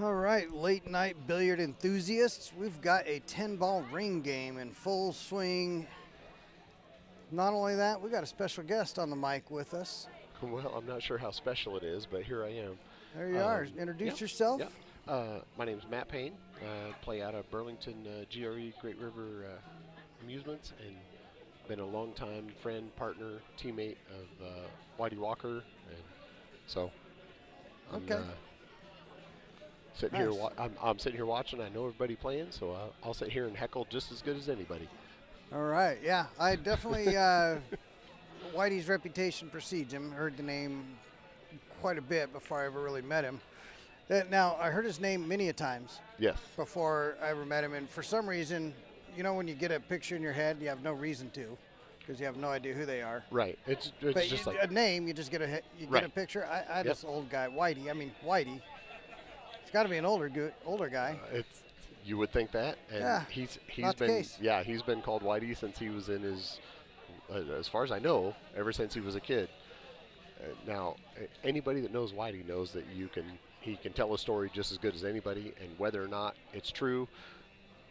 All right, late night billiard enthusiasts, we've got a 10-ball ring game in full swing. Not only that, we got a special guest on the mic with us. Well, I'm not sure how special it is, but here I am. There you are. Introduce yourself. My name's Matt Payne. Play out of Burlington GRE Great River Amusements, and been a longtime friend, partner, teammate of Whitey Walker, and so I'm sitting here. I'm sitting here watching. I know everybody playing, so I'll sit here and heckle just as good as anybody. All right, yeah, I definitely Whitey's reputation precedes him. Heard the name quite a bit before I ever really met him. Now, I heard his name many a times. Yes. Before I ever met him, and for some reason, you know, when you get a picture in your head, you have no reason to, because you have no idea who they are. Right. It's but just a name, you just get a picture. I this old guy, Whitey. He's got to be an older guy. You would think that, and yeah, he's not the been case. He's been called Whitey since he was in his, as far as I know, ever since he was a kid. Now, anybody that knows Whitey knows that he can tell a story just as good as anybody, and whether or not it's true,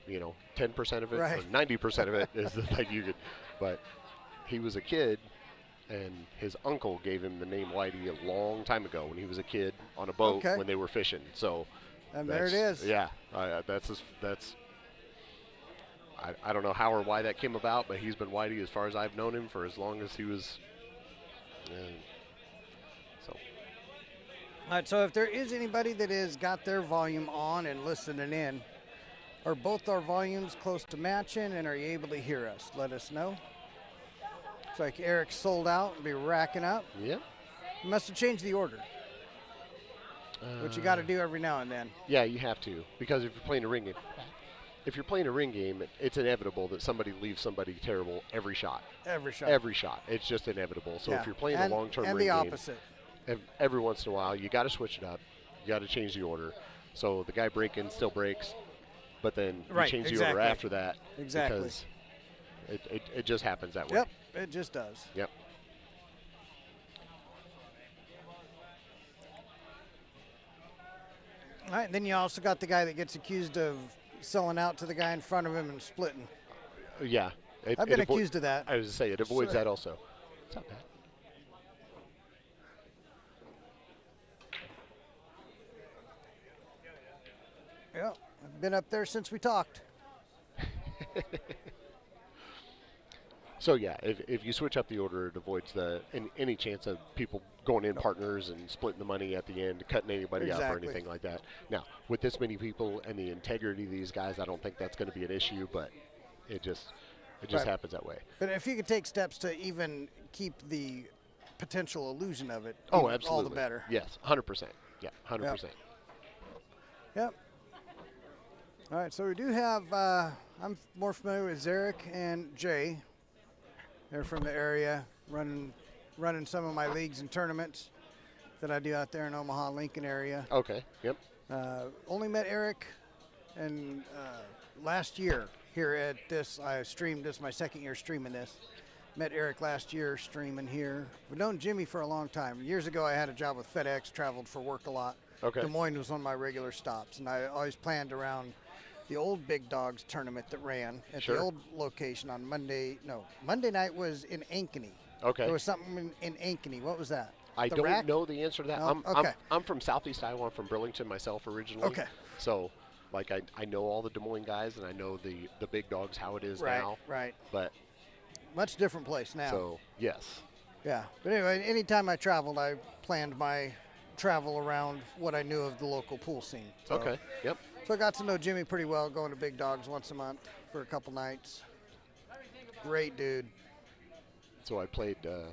10% of it or 90% of it is like you could. But he was a kid, and his uncle gave him the name Whitey a long time ago when he was a kid on a boat when they were fishing. So. And there it is. Yeah, that's. I don't know how or why that came about, but he's been Whitey as far as I've known him for as long as he was. All right. So if there is anybody that has got their volume on and listening in, are both our volumes close to matching, and are you able to hear us? Let us know. It's like Eric's sold out and be racking up. Yeah. You must have changed the order. Which you got to do every now and then. Yeah, you have to, because if you're playing a ring game, it's inevitable that somebody leaves somebody terrible every shot. Every shot. It's just inevitable. So if you're playing a long-term ring game, and the opposite. Every once in a while, you got to switch it up. You got to change the order. So the guy breaking still breaks, but then you change the order after that. Exactly. Because it just happens that way. Yep, it just does. Yep. All right, then you also got the guy that gets accused of selling out to the guy in front of him and splitting. Yeah. I've been accused of that. I was going to say, it avoids that also. It's not bad. Yeah, I've been up there since we talked. So yeah, if you switch up the order, it avoids any chance of people going in partners and splitting the money at the end, cutting anybody up or anything like that. Now, with this many people and the integrity of these guys, I don't think that's going to be an issue, but it just happens that way. But if you could take steps to even keep the potential illusion of it, absolutely, all the better. Yes, 100%. Yeah, 100%. Yep. All right, so we do have. I'm more familiar with Zarek and Jay. They're from the area, running some of my leagues and tournaments that I do out there in Omaha, Lincoln area. Okay, yep. Only met Eric and last year here at this. I streamed this, my second year streaming this. Met Eric last year streaming here. I've known Jimmy for a long time. Years ago, I had a job with FedEx, traveled for work a lot. Okay. Des Moines was one of my regular stops, and I always planned around the old Big Dogs tournament that ran at the old location on Monday. No, Monday night was in Ankeny. Okay. There was something in Ankeny. What was that? I don't know the answer to that. No? I'm from Southeast Iowa. I'm from Burlington myself originally. Okay. So, like, I know all the Des Moines guys, and I know the Big Dogs, how it is now. Right. But much different place now. So, yes. Yeah. But anyway, anytime I traveled, I planned my travel around what I knew of the local pool scene. So, okay. Yep. So I got to know Jimmy pretty well, going to Big Dogs once a month for a couple nights. Great dude. So I played a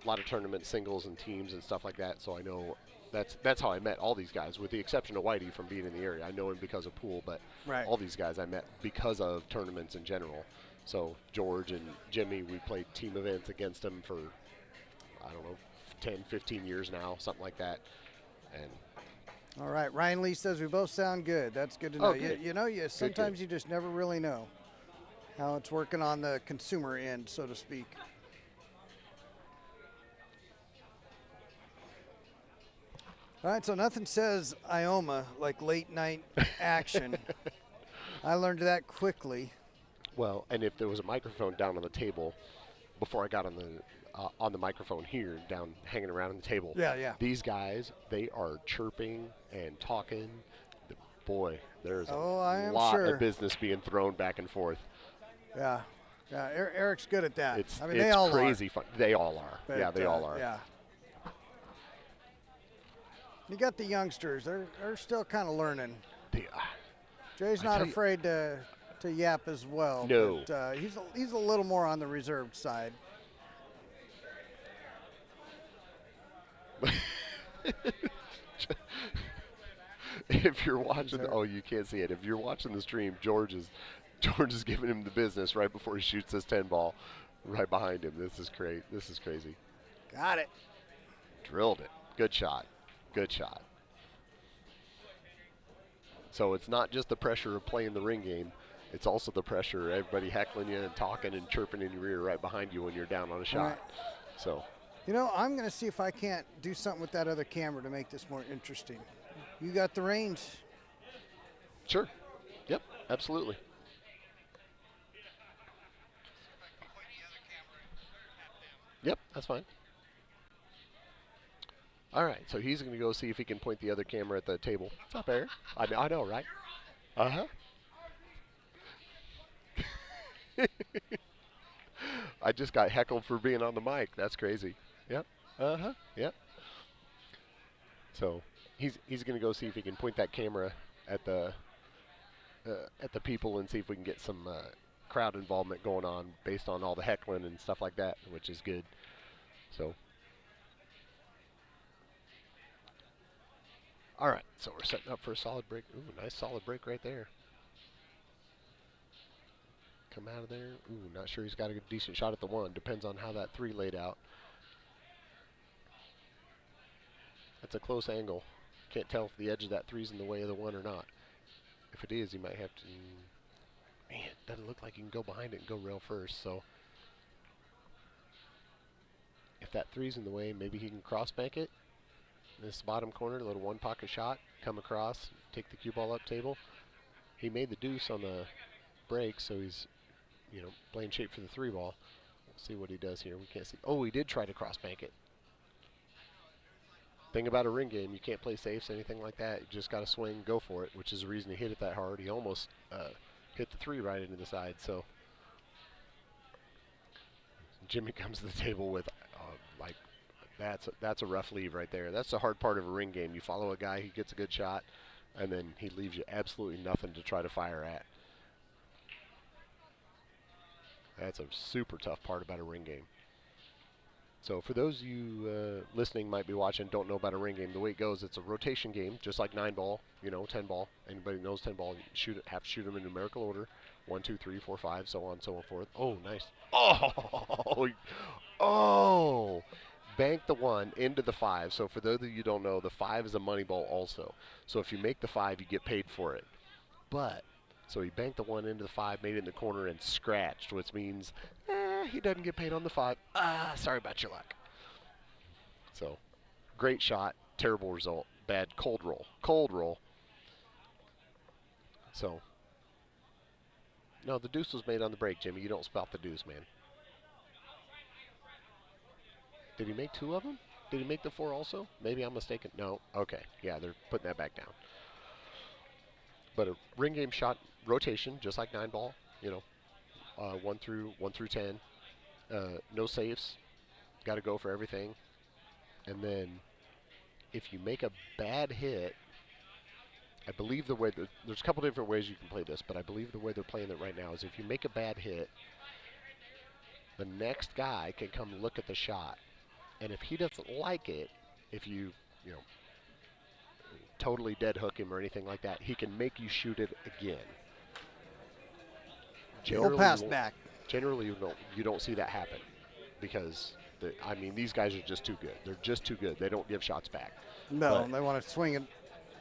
lot of tournaments, singles and teams and stuff like that. So I know that's how I met all these guys, with the exception of Whitey from being in the area. I know him because of pool, but all these guys I met because of tournaments in general. So George and Jimmy, we played team events against them for, I don't know, 10, 15 years now, something like that. And all right, Ryan Lee says we both sound good. That's good to know. Sometimes you just never really know how it's working on the consumer end, so to speak. All right, so nothing says Ioma like late night action. I learned that quickly. Well, and if there was a microphone down on the table before I got on the microphone here, down hanging around on the table, Yeah. these guys, they are chirping and talking. Boy, there's a I am lot sure. of business being thrown back and forth. Yeah. Eric's good at that. It's I mean, they all crazy are. fun. They all are. But, Yeah, they all are. Yeah. You got the youngsters. They're still kind of learning. Jay's not afraid to yap as well. No. But he's a little more on the reserved side. If you're watching, you can't see it. If you're watching the stream, George is giving him the business right before he shoots his 10 ball, right behind him. This is great. This is crazy. Got it. Drilled it. Good shot. Good shot. So it's not just the pressure of playing the ring game. It's also the pressure of everybody heckling you and talking and chirping in your ear right behind you when you're down on a shot. Right. So. You know, I'm going to see if I can't do something with that other camera to make this more interesting. You got the reins. Sure. Yep, absolutely. Yep, that's fine. All right, so he's going to go see if he can point the other camera at the table. What's up, Eric? I know, right? Uh-huh. I just got heckled for being on the mic. That's crazy. Yep. Uh-huh. Yep. So he's going to go see if he can point that camera at the people and see if we can get some crowd involvement going on based on all the heckling and stuff like that, which is good. So. All right, so we're setting up for a solid break. Ooh, nice solid break right there. Come out of there. Ooh, not sure he's got a decent shot at the one. Depends on how that 3 laid out. That's a close angle. Can't tell if the edge of that 3's in the way of the 1 or not. If it is, you might have to... Man, doesn't look like you can go behind it and go rail first, so... If that 3's in the way, maybe he can cross bank it. This bottom corner, a little 1-pocket shot. Come across, take the cue ball up table. He made the deuce on the break, so he's, playing shape for the 3 ball. We'll see what he does here. We can't see. Oh, he did try to cross bank it. Thing about a ring game, you can't play safes, anything like that. You just got to swing, go for it, which is the reason he hit it that hard. He almost hit the 3 right into the side. So Jimmy comes to the table with that's a rough leave right there. That's the hard part of a ring game. You follow a guy, he gets a good shot, and then he leaves you absolutely nothing to try to fire at. That's a super tough part about a ring game. So for those of you listening might be watching, don't know about a ring game, the way it goes, it's a rotation game, just like 9 ball, 10 ball. Anybody knows 10 ball, have to shoot them in numerical order. 1, 2, 3, 4, 5, so on and so forth. Oh, nice. Oh! Bank the 1 into the 5. So for those of you who don't know, the 5 is a money ball also. So if you make the 5, you get paid for it. But, so he banked the 1 into the 5, made it in the corner, and scratched, which means he doesn't get paid on the 5. Sorry about your luck. So, great shot, terrible result. Bad cold roll. Cold roll. So, no, the deuce was made on the break, Jimmy. You don't spout the deuce, man. Did he make 2 of them? Did he make the 4 also? Maybe I'm mistaken. No. Okay. Yeah, they're putting that back down. But a ring game shot rotation, just like 9 ball. 1 through 10. No safes. Got to go for everything. And then, if you make a bad hit, I believe the way there's a couple different ways you can play this, but I believe the way they're playing it right now is if you make a bad hit, the next guy can come look at the shot. And if he doesn't like it, if you totally dead hook him or anything like that, he can make you shoot it again. Generally, pass back. Generally, you don't see that happen because these guys are just too good. They're just too good. They don't give shots back. No, they want to swing it.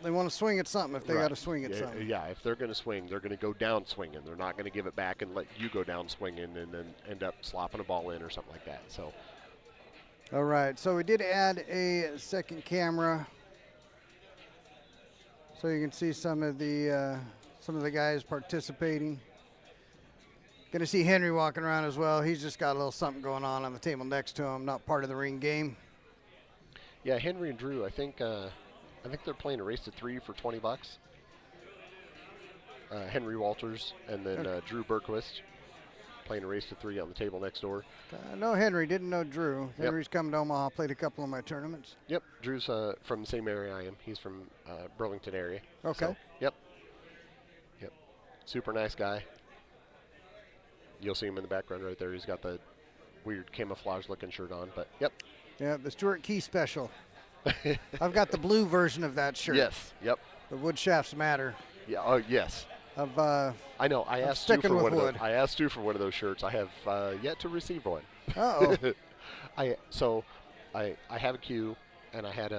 They want to swing at something if they got to swing at something. Yeah, if they're going to swing, they're going to go down swinging. They're not going to give it back and let you go down swinging and then end up slopping a ball in or something like that. So. All right, so we did add a second camera So you can see some of the guys participating. Going to see Henry walking around as well. He's just got a little something going on the table next to him, not part of the ring game. Yeah, Henry and Drew, I think they're playing a race to 3 for $20. Henry Walters and then Drew Berquist playing a race to 3 on the table next door. I know Henry, didn't know Drew. Henry's come to Omaha, played a couple of my tournaments. Yep, Drew's from the same area I am. He's from Burlington area. Okay. So, yep. Super nice guy. You'll see him in the background right there. He's got the weird camouflage-looking shirt on, but yep. Yeah, the Stuart Key special. I've got the blue version of that shirt. Yes, yep. The wood shafts matter. Yeah, oh, yes. I know. I asked Stu for one of those. I asked Stu for one of those shirts. I have yet to receive one. Uh-oh. I have a cue, and I had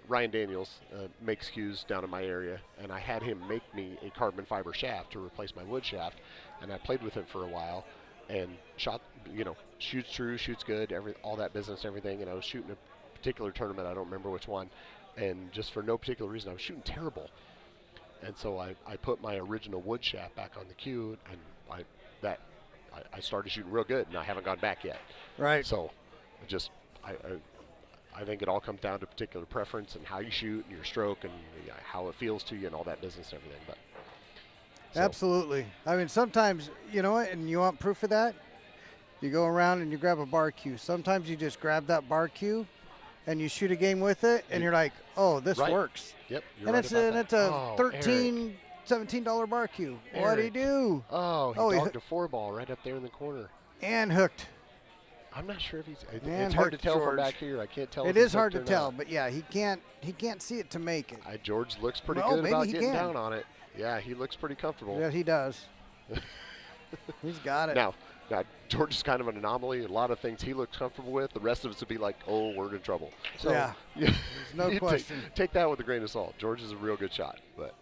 Ryan Daniels makes cues down in my area, and I had him make me a carbon fiber shaft to replace my wood shaft, and I played with it for a while, and shoots true, shoots good, all that business, everything, and I was shooting a particular tournament. I don't remember which one, and just for no particular reason, I was shooting terrible. And so I put my original wood shaft back on the cue, and I started shooting real good, and I haven't gone back yet. Right. So, I think it all comes down to particular preference and how you shoot and your stroke and how it feels to you and all that business and everything. But absolutely. I mean, sometimes, you know what, and you want proof of that? You go around and you grab a bar cue. Sometimes you just grab that bar cue and you shoot a game with it, and you're like, oh, this works. Yep. And it's a $13, $17 bar cue. What do you do? Oh, he dogged a 4-ball right up there in the corner. And hooked. I'm not sure if he's. It's hard to tell from back here. I can't tell. It is hard to tell, but yeah, he can't see it to make it. George looks pretty good about getting down on it. Yeah, he looks pretty comfortable. Yeah, he does. He's got it. Now, George is kind of an anomaly. A lot of things he looks comfortable with. The rest of us would be like, oh, we're in trouble. So, yeah, there's no question. Take that with a grain of salt. George is a real good shot, but.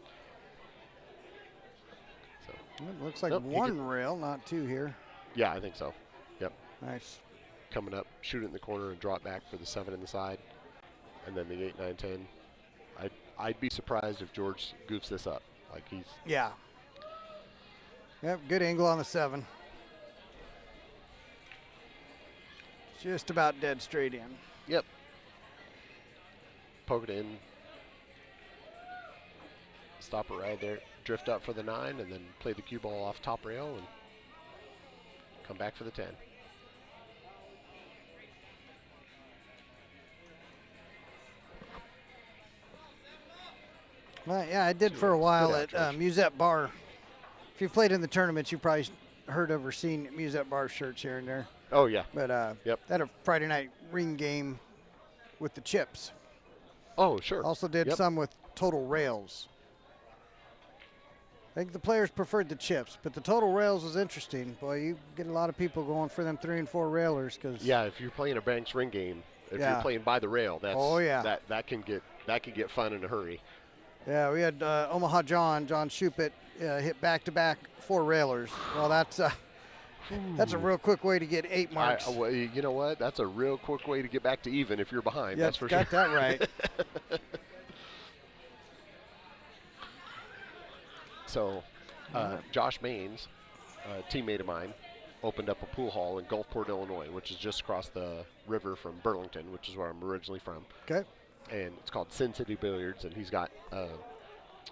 So. It looks like one rail, not two here. Yeah, I think so. Yep. Nice. Coming up, shoot it in the corner and draw it back for the 7 in the side, and then the 8, 9, 10. I'd be surprised if George goofs this up. Like he's. Yeah. Yep, good angle on the 7. Just about dead straight in. Yep. Poke it in. Stop it right there. Drift up for the 9, and then play the cue ball off top rail and come back for the 10. Well, yeah, I did for a while at Musette Bar. If you've played in the tournaments, you've probably heard of or seen Musette Bar shirts here and there. Oh, yeah. But had a Friday night ring game with the chips. Oh, sure. Also did some with total rails. I think the players preferred the chips, but the total rails was interesting. Boy, you get a lot of people going for them 3 and 4 railers. Yeah, if you're playing a Banks ring game, if you're playing by the rail, that can get fun in a hurry. Yeah, we had Omaha John Shupit hit back-to-back 4 railers. Well, that's a real quick way to get 8 marks. Well, you know what? That's a real quick way to get back to even if you're behind. Yeah, that's for got sure. that right. So, Josh Maines, a teammate of mine, opened up a pool hall in Gulfport, Illinois, which is just across the river from Burlington, which is where I'm originally from. Okay. And it's called Sin City Billiards, and he's got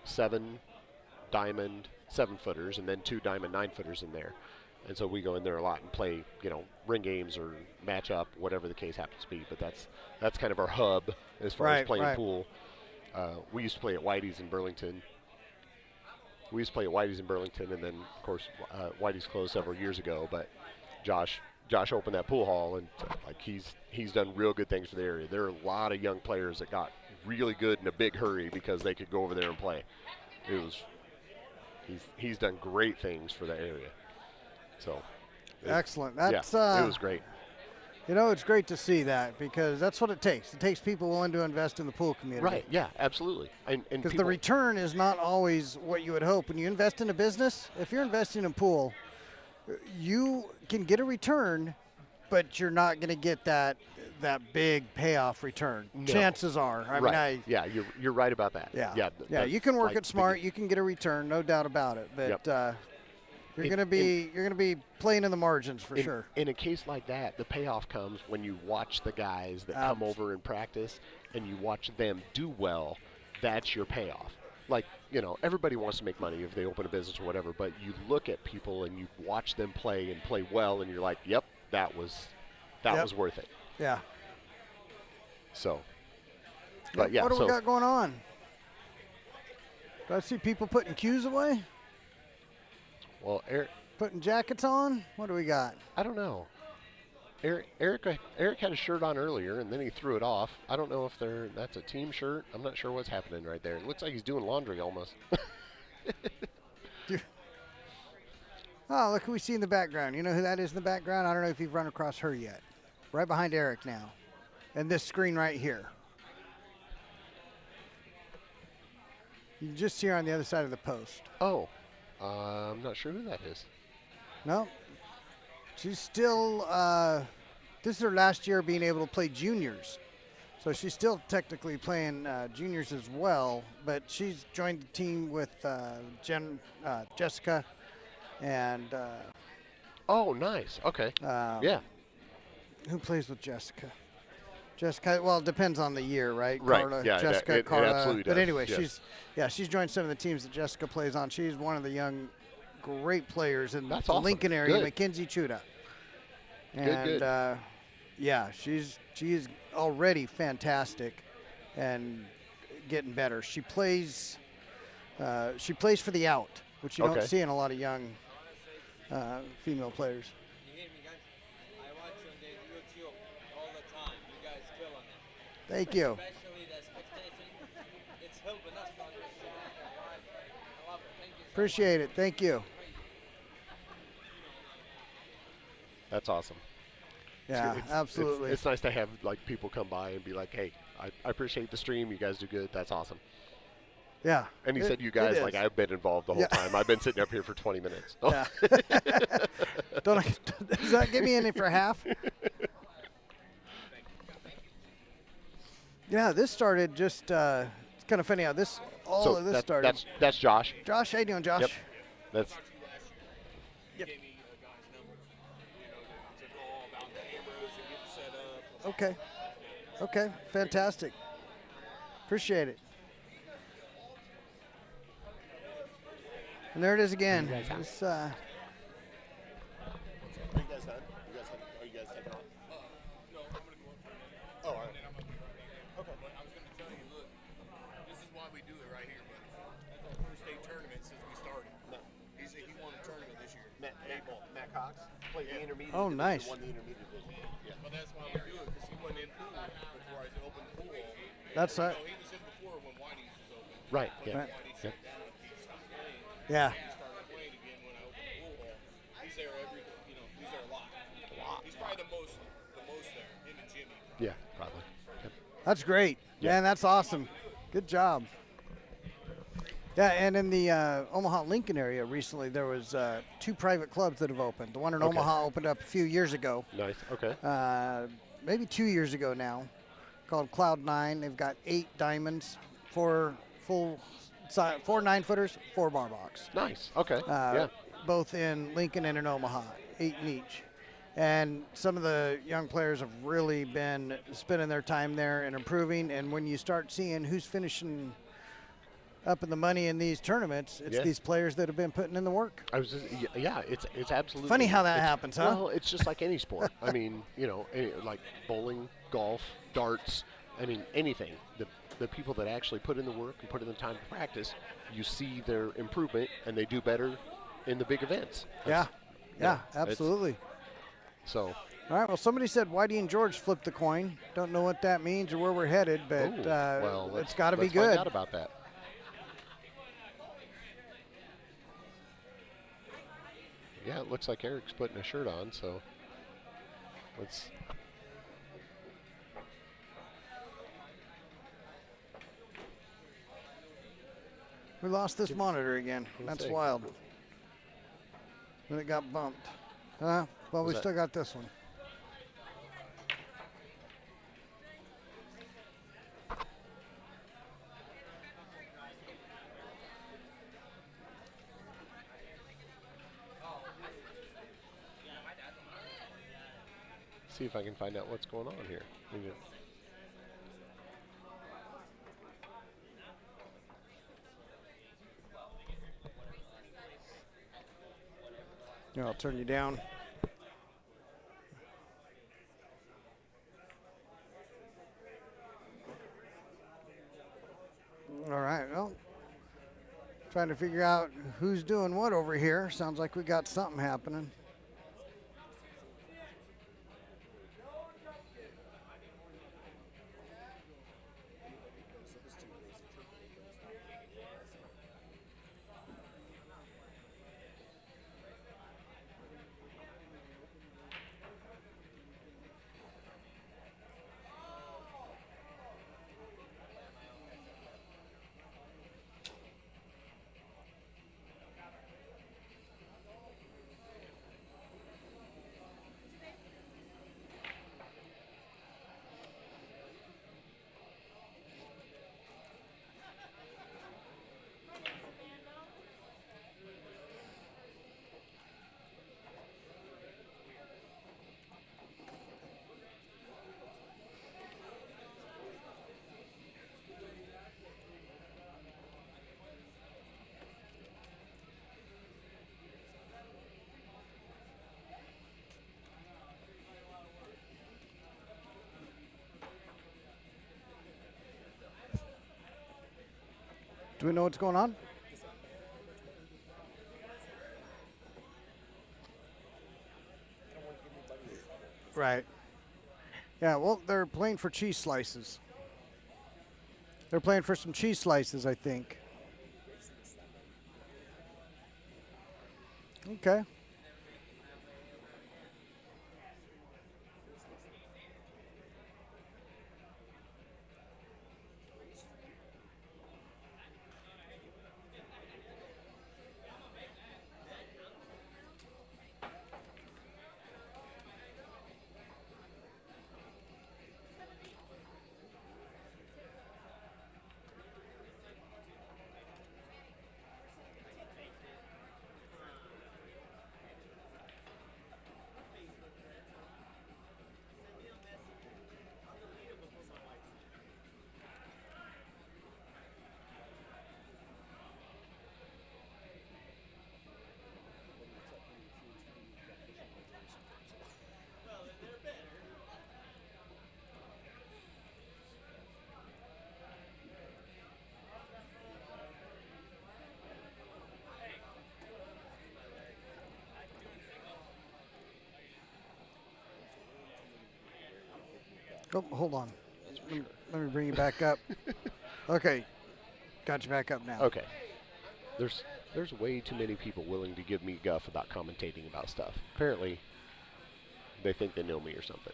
7 diamond 7-footers and then 2 diamond 9-footers in there. And so we go in there a lot and play, ring games or match up, whatever the case happens to be. But that's kind of our hub as far as playing pool. We used to play at Whitey's in Burlington. And then, of course, Whitey's closed several years ago. But Josh opened that pool hall, and he's done real good things for the area. There are a lot of young players that got really good in a big hurry because they could go over there and play. He's done great things for the area. So excellent. It was great. It's great to see that because that's what it takes. It takes people willing to invest in the pool community. Right, yeah, absolutely. Because the return is not always what you would hope. When you invest in a business, if you're investing in pool, you can get a return, but you're not going to get that big payoff return. No. Chances are. I right. mean, yeah, you're right about that. Yeah. Yeah. You can work like it smart. You can get a return, no doubt about it. But Yep. you're going to be playing in the margins for sure. In a case like that, the payoff comes when you watch the guys that come over and practice, and you watch them do well. That's your payoff. Like, everybody wants to make money if they open a business or whatever, but you look at people and you watch them play and play well, and you're like, yep, that was worth it. Yeah. So, but yeah. What do we got going on? Do I see people putting cues away? Well, Eric, putting jackets on? What do we got? I don't know. Eric had a shirt on earlier, and then he threw it off. I don't know if that's a team shirt. I'm not sure what's happening right there. It looks like he's doing laundry almost. Oh, look who we see in the background. You know who that is in the background? I don't know if you've run across her yet. Right behind Eric now. And this screen right here. You can just see her on the other side of the post. Oh, I'm not sure who that is. No. She's still, this is her last year being able to play juniors. So she's still technically playing juniors as well, but she's joined the team with Jessica and. Oh, nice. Okay. Yeah. Who plays with Jessica? Jessica, well, it depends on the year, right? Right. Carla, Yeah, Jessica, it Carla. absolutely does. But anyway, yes. she's joined some of the teams that Jessica plays on. She's one of the young, great players in That's the awesome. Lincoln area, Good. Mackenzie Chuda. Good. And yeah, she's already fantastic and getting better. She plays for the out, which you don't see in a lot of young female players. You hear me, guys? I watch you on the YouTube all the time. You guys killing it. Thank you. Especially the spectating. It's helping us to understand why. I love it. Thank you so Appreciate it. Thank you. That's awesome. Yeah, absolutely. It's nice to have like people come by and be like, "Hey, I appreciate the stream. You guys do good. That's awesome." Yeah. And he said, "You guys, like I've been involved the whole time. I've been sitting up here for 20 minutes." Oh. Yeah. Does that give me any for half? Yeah, this started just. It's kind of funny how this started. That's Josh. Josh, how you doing, Josh? Yep. That's. Yep. Okay. Fantastic. Appreciate it. And there it is again. This, Are you guys done? Are you guys taking off? No, I'm going to go up for it. Oh, all right. And then I'm going to be right here. Okay. But I was going to tell you, look, this is why we do it right here, buddy. That's our first state tournament since we started. No. He said he won a tournament this year. Matt Cox played the intermediate. Oh, nice. Won the intermediate division. Yeah. But that's why we do it, because he went in pool before I opened the pool. That's No, right. he was in before when Whitey's was open. Right. But Yeah. Whitey's shut down. He stopped playing. Yeah. He started playing again when I opened the pool hall. He's there he's there a lot. He's probably the most there, him and Jimmy. Yeah. Probably. Yep. That's great. Yeah. Man, that's awesome. Good job. Yeah, and in the Omaha Lincoln area recently, there was 2 private clubs that have opened. The one in Omaha opened up a few years ago. Nice. Okay. Maybe 2 years ago now, called Cloud 9. They've got 8 diamonds, 4 9-footers, 4 bar box. Nice. Okay. Yeah. Both in Lincoln and in Omaha, 8 in each. And some of the young players have really been spending their time there and improving. And when you start seeing who's finishing up in the money in these tournaments, it's these players that have been putting in the work. It's absolutely funny how that happens, huh? Well, it's just like any sport. I mean, like bowling, golf, darts. I mean, anything. The people that actually put in the work and put in the time to practice, you see their improvement, and they do better in the big events. Yeah, absolutely. So. All right, well, somebody said Whitey and George flipped the coin. Don't know what that means or where we're headed, but it's got to be good. Let's find out about that. Yeah, it looks like Eric's putting a shirt on, so let's. We lost this monitor again. That's wild. Then it got bumped. Well, we still got this one. see if I can find out what's going on here. Maybe. Yeah, I'll turn you down. All right, well, trying to figure out who's doing what over here. Sounds like we got something happening. Do we know what's going on? Right. Yeah, well, they're playing for cheese slices. They're playing for some cheese slices, I think. Okay. Oh, hold on. Let me bring you back up. Okay. Got you back up now. Okay. There's way too many people willing to give me guff about commentating about stuff. Apparently, they think they know me or something.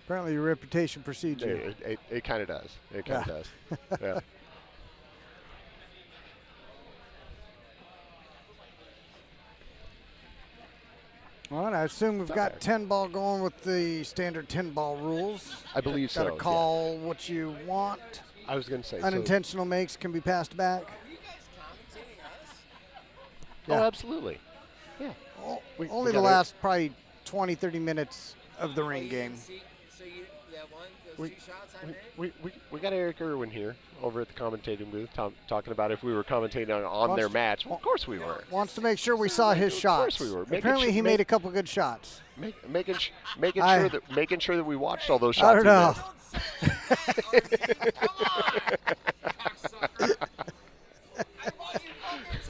Apparently your reputation precedes you. It kind of does. It kind of does. Yeah. All right, I assume we've got 10 ball going with the standard 10 ball rules. I believe so. Got to call what you want. I was going to say. Unintentional makes can be passed back. Are you guys commentating us? Yeah. Oh, absolutely. Yeah. Only the last probably 20, 30 minutes of the ring game. So you that one, those two shots I made? We got Eric Irwin here over at the commentating booth talking about if we were commentating on their match. Well, of course we were. Wants to make sure we saw his shots. Of course we were. Apparently he made a couple good shots. Making sure that we watched all those shots. I don't know. Come on! Cocksucker. I bought you fucking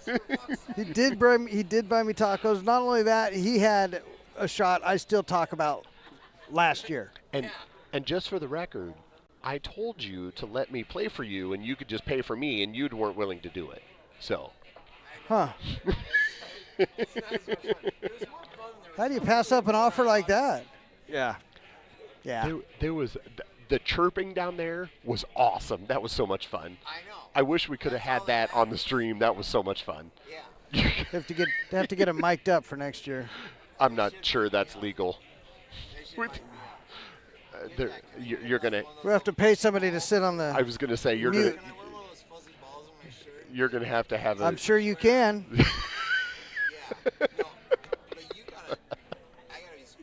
tacos. He did buy me tacos. Not only that, he had a shot I still talk about last year. And just for the record, I told you to let me play for you, and you could just pay for me, and you weren't willing to do it. So. Huh. How do you pass up an offer like that? Yeah. Yeah. There was the chirping down there was awesome. That was so much fun. I know. I wish we could have had that on the stream. That was so much fun. Yeah. have to get it mic'd up for next year. I'm not sure that's legal. You're gonna. We have to pay somebody to sit on the. I was gonna say you're mute. gonna. You're gonna have to have. I'm sure you can.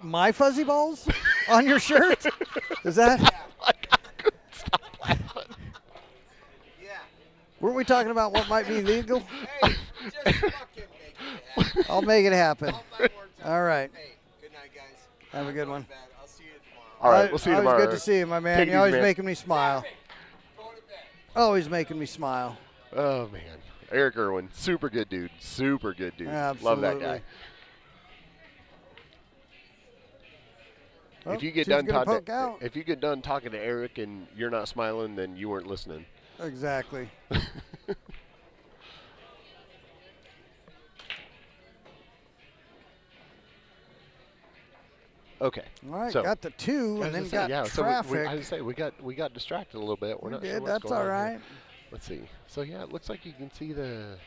my fuzzy balls on your shirt? Is that? Yeah. Weren't we talking about what might be legal? Hey, just fucking make it happen. I'll make it happen. All my words are- All right. Hey, good night, guys. Have a good one. Bad. I'll see you tomorrow. All right, we'll see you Always tomorrow. good to see you, my man. Take it You're always easy, man. making me smile. Go to bed. Always making me smile. Oh man, Eric Irwin, super good dude. Super good dude. Love that guy. Absolutely. Oh, If you get she's done gonna talking, poke out. if you get done talking to Eric and you're not smiling, then you weren't listening. Exactly. Okay. All right, So, got the 2 I and was then gonna say, got yeah, so traffic. I would say we got distracted a little bit. We're We not sure did. what's That's going all on right. here. Let's see. So yeah, it looks like you can see the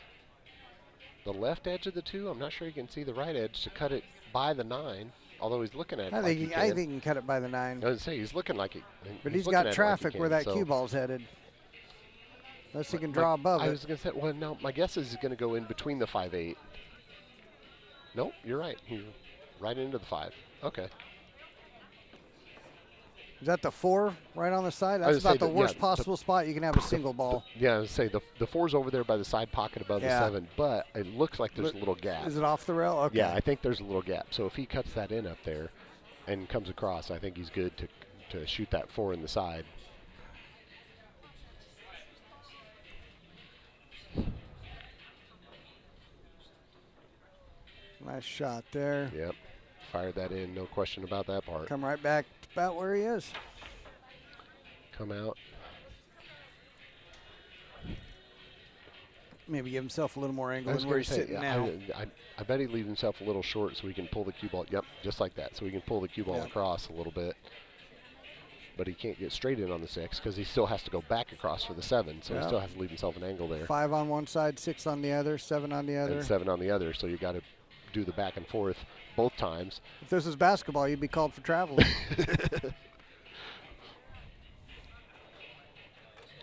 left edge of the 2. I'm not sure you can see the right edge to cut it by the 9. Although he's looking at it I like think he he, can. I think he can cut it by the 9. I would say he's looking like it. But he's looking at got it like he traffic can, where that so- cue ball's headed. Unless he can My- draw above I it. was gonna say, well, no. My guess is he's gonna go in between the 5-8. Nope, you're right. He's right into the 5. Okay. Is that the 4 right on the side? I would That's say about the that- worst yeah, possible spot you can have a single ball. Yeah, I would say the 4's over there by the side pocket above Yeah. the 7, but it looks like there's a little gap. Is it off the rail? Okay. Yeah, I think there's a little gap. So if he cuts that in up there and comes across, I think he's good to shoot that 4 in the side. Nice shot there. Yep. Fired that in, no question about that part. Come right back about where he is. Come out. Maybe give himself a little more I angle was than where gonna he's say, sitting yeah, now. I bet he leaves himself a little short so he can pull the cue ball. Yep, just like that. So he can pull the cue ball Yeah. across a little bit. But he can't get straight in on the 6 because he still has to go back across for the 7. So Yeah. he still has to leave himself an angle there. 5 on one side, 6 on the other, 7 on the other. And 7 on the other. So you got to do the back and forth both times. If this was basketball, you'd be called for traveling.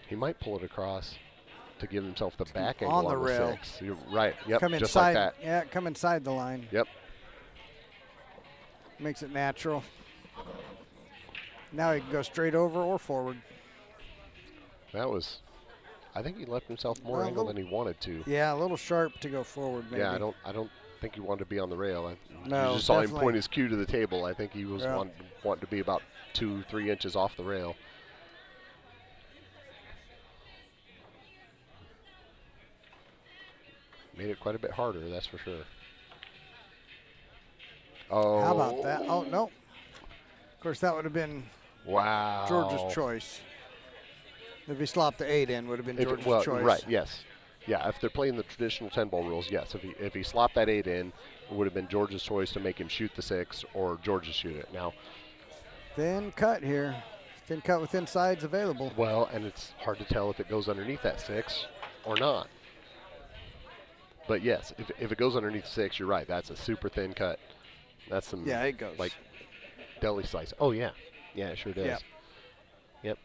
He might pull it across to give himself the back on angle the on the rail. 6. You're right. Yep, Come just inside. like that. Yeah, come inside the line. Yep. Makes it natural. Now he can go straight over or forward. That was, I think he left himself more Well, a angle little- than he wanted to. Yeah, a little sharp to go forward, maybe. Yeah, I don't think he wanted to be on the rail. No, you just saw him definitely. point his cue to the table. I think he was Yeah. wanting to be about 2-3 inches off the rail. Made it quite a bit harder, that's for sure. Oh. How about that? Oh, no. Of course, that would have been Wow. George's choice. If he slopped the 8 in, would have been George's choice. Right, yes. Yeah, if they're playing the traditional 10-ball rules, yes. If he slopped that 8 in, it would have been George's choice to make him shoot the 6 or George to shoot it. Now, Thin cut here. Thin cut with insides available. well, and it's hard to tell if it goes underneath that 6 or not. But yes, if it goes underneath 6, you're right. That's a super thin cut. That's some Yeah, it goes. like deli slice. Oh yeah, yeah, it sure does. Yep. Yep.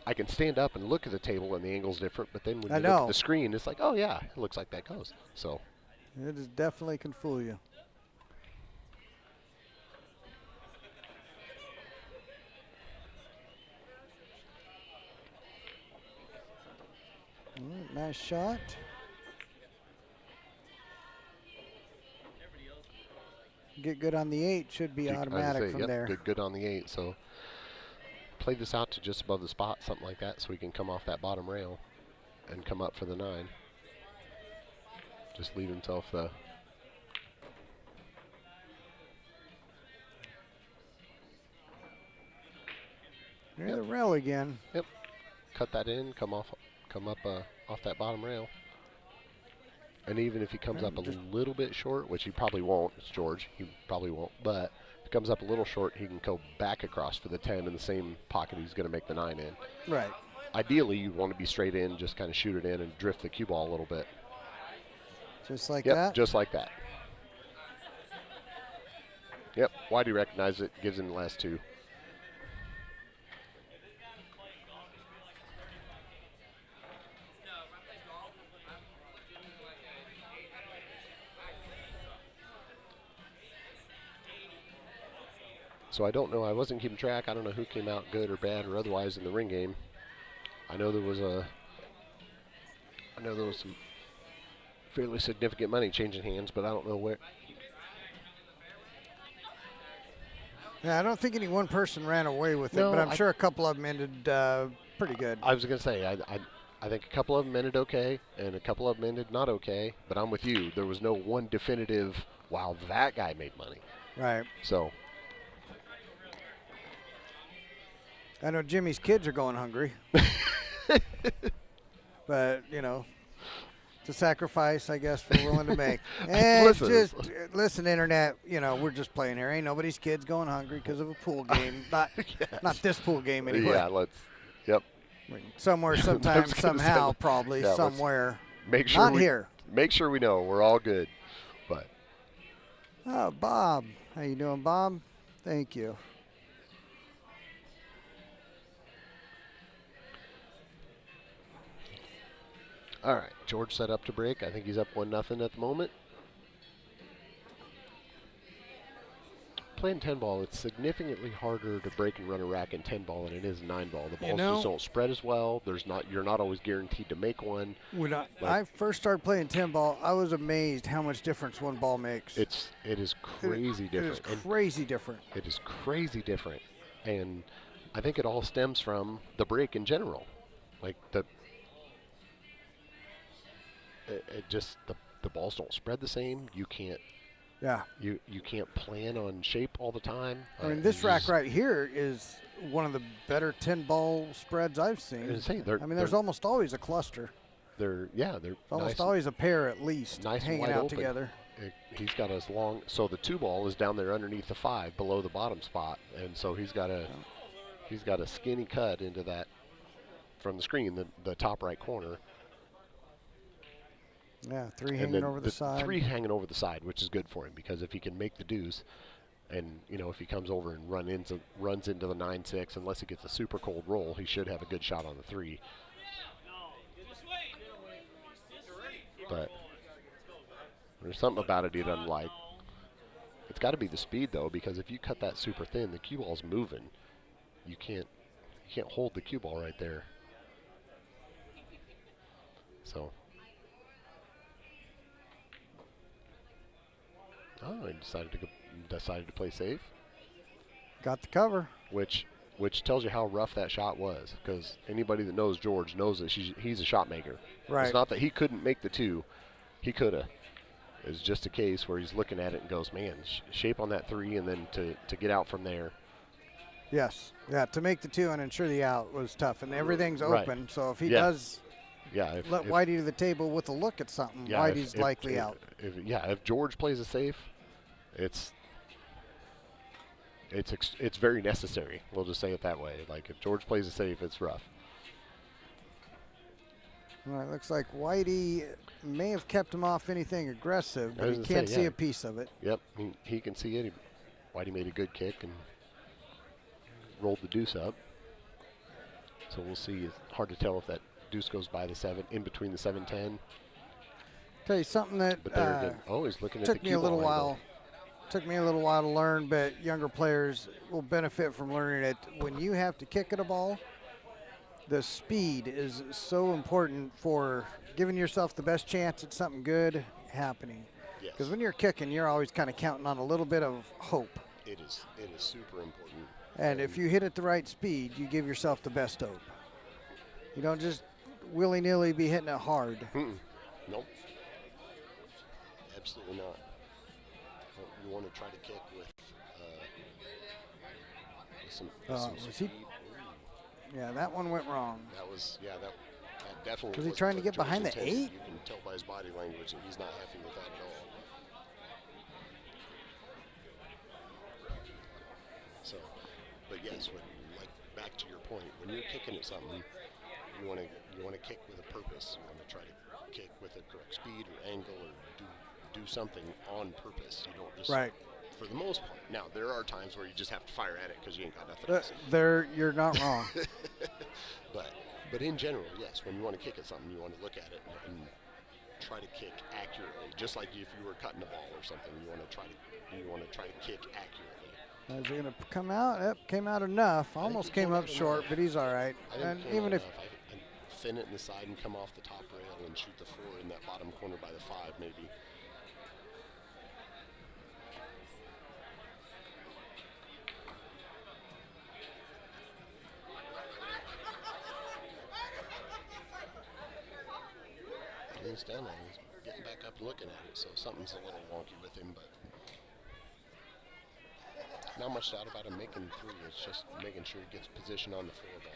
I can stand up and look at the table and the angle's different, but then when I you look know. at the screen, it's like, oh yeah, it looks like that goes. So It is definitely can fool you. Nice shot. Get good on the 8, should be I was automatic gonna say, from yep, there. good on the 8. So play this out to just above the spot, something like that, so he can come off that bottom rail and come up for the 9. Just leave himself the. Near the rail again. Yep. Cut that in, come up off that bottom rail. And even if he comes up a little bit short, which he probably won't, it's George, he probably won't, but if he comes up a little short, he can go back across for the 10 in the same pocket he's going to make the 9 in. Right. Ideally, you want to be straight in, just kind of shoot it in and drift the cue ball a little bit. Just like Yep, that. just like that. Yep, why do you recognize it? Gives him the last 2. So I don't know. I wasn't keeping track. I don't know who came out good or bad or otherwise in the ring game. I know there was some fairly significant money changing hands, but I don't know where. Yeah, I don't think any one person ran away with it, No, but I'm sure a couple of them ended pretty good. I was going to say, I think a couple of them ended okay, and a couple of them ended not okay, but I'm with you. There was no one definitive, wow, that guy made money. Right. So. I know Jimmy's kids are going hungry. But, you know, it's a sacrifice, I guess, we're willing to make. And listen, Internet, you know, we're just playing here. Ain't nobody's kids going hungry because of a pool game. Not this pool game anyway. Yeah, yep. Somewhere, sometime, somehow, probably, yeah, somewhere. Make sure Not here. Make sure we know we're all good. But. Oh, Bob. How you doing, Bob? Thank you. All right, George set up to break. I think he's up 1-0 at the moment. Playing 10 ball, it's significantly harder to break and run a rack in 10 ball than it is 9 ball. The balls just don't spread as well. You're not always guaranteed to make one. When I first started playing 10 ball, I was amazed how much difference one ball makes. It is crazy different. It is crazy different. It is crazy different, and I think it all stems from the break in general, like the balls don't spread the same. You can't. Yeah. You can't plan on shape all the time. I mean, this rack right here is one of the better 10 ball spreads I've seen. There's almost always a cluster. There's almost always a pair at least hanging out together. He's got as long, so the 2 ball is down there underneath the 5 below the bottom spot, and so he's got a skinny cut into that from the screen, the top right corner. Yeah, 3 hanging over the side. 3 hanging over the side, which is good for him because if he can make the deuce, and if he comes over and runs into the 9-6, unless he gets a super cold roll, he should have a good shot on the 3. But there's something about it he doesn't like. It's got to be the speed though, because if you cut that super thin, the cue ball's moving. You can't hold the cue ball right there. So. Oh, he decided to play safe. Got the cover. Which tells you how rough that shot was, because anybody that knows George knows that he's a shot maker. Right. It's not that he couldn't make the 2. He could have. It's just a case where he's looking at it and goes, man, shape on that 3, and then to get out from there. Yes. Yeah, to make the 2 and ensure the out was tough, and everything's open. Right. So if he does let Whitey to the table with a look at something, Whitey's likely out. If George plays a safe, it's very necessary. We'll just say it that way. Like if George plays a safe, it's rough. All right, looks like Whitey may have kept him off anything aggressive, but he can't see a piece of it. Yep, he can see it. Whitey made a good kick and rolled the deuce up. So we'll see. It's hard to tell if that deuce goes by the 7, in between the 7-10. Tell you something that he's looking at took me a little while. Took me a little while to learn, but younger players will benefit from learning it. When you have to kick at a ball, the speed is so important for giving yourself the best chance at something good happening. Because when you're kicking, you're always kind of counting on a little bit of hope. It is super important. And if you hit at the right speed, you give yourself the best hope. You don't just willy-nilly be hitting it hard. Nope. Absolutely not. You want to try to kick with some speed. Yeah, that one went wrong. That definitely was he trying to get behind the 8? You can tell by his body language that he's not happy with that at all. So, but yes, back to your point, when you're kicking at something, you want to kick with a purpose. You want to try to kick with a correct speed or angle or do something on purpose. You don't just for the most part. Now there are times where you just have to fire at it because you ain't got nothing else. You're not wrong. But in general, yes, when you want to kick at something, you want to look at it and try to kick accurately. Just like if you were cutting a ball or something, you want to try to kick accurately. Is he going to come out? Yep, came out enough. Almost he came came up out short, enough. but he's all right. I think And he came even out if enough. I'd thin it in the side and come off the top rail and shoot the 4 in that bottom corner by the 5 maybe. He's down there. He's getting back up and looking at it, so something's a little wonky with him, but not much doubt about him making 3. It's just making sure he gets position on the 4 ball.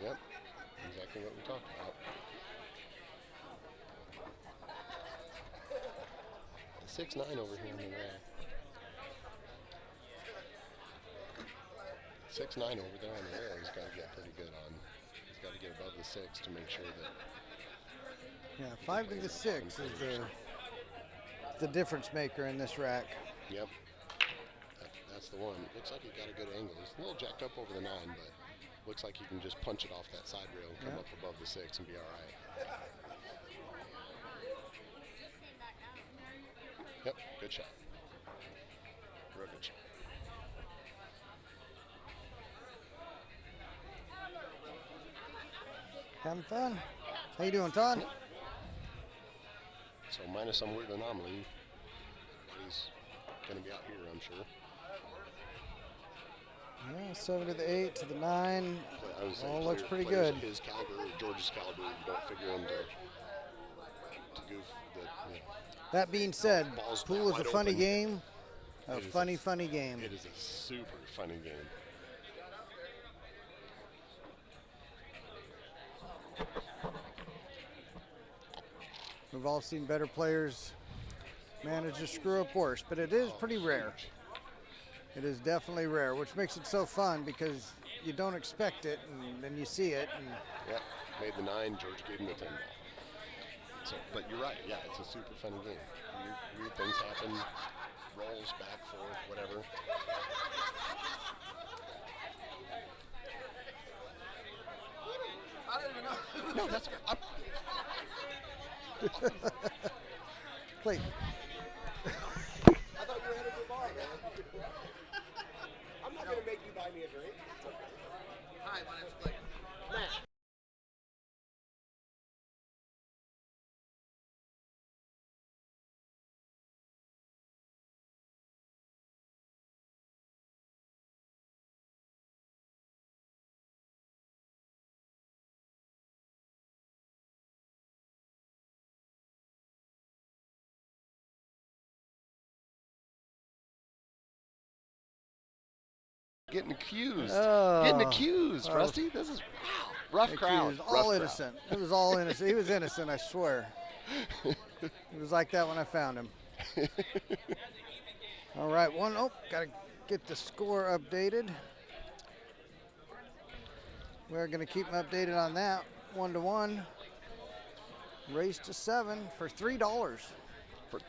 Yep, exactly what we talked about. The 6-9 over here on the rail. 6-9 over there on the rail, he's got to get pretty good on. He's got to get above the 6 to make sure that. yeah, 5 to the 6 is the difference maker in this rack. Yep, that's the one. Looks like he got a good angle. He's a little jacked up over the 9, but looks like he can just punch it off that side rail and come up above the 6 and be all right. Yep, good shot. Real good shot. Having fun? How you doing, Todd? So minus some weird anomaly, he's going to be out here, I'm sure. Yeah, 7 to the 8 to the 9. I was saying All looks pretty players good. of his caliber or George's caliber, you don't figure him to goof the. That being said, Balls pool is wide a funny open. game. A It is funny, a- funny game. It is a super funny game. We've all seen better players manage to screw up worse, but it is pretty rare. It is definitely rare, which makes it so fun because you don't expect it, and then you see it. And Yep, made the 9. George gave him the 10 ball. So, but you're right. Yeah, it's a super funny game. Weird things happen. Rolls back, forth, whatever. I don't even know. No, that's. Wait, I thought you were headed to the bar, man. I'm not going to make you buy me a drink. It's okay. Hi, my name's Blake. Matt. Getting accused. Oh. Getting accused, Oh. Rusty. This is wow. Rough he crowd. was Rough all crowd. innocent. It was all innocent. He was innocent, I swear. It was like that when I found him. All right, got to get the score updated. We're going to keep them updated on that. 1-1. Race to 7 for $3. For $3.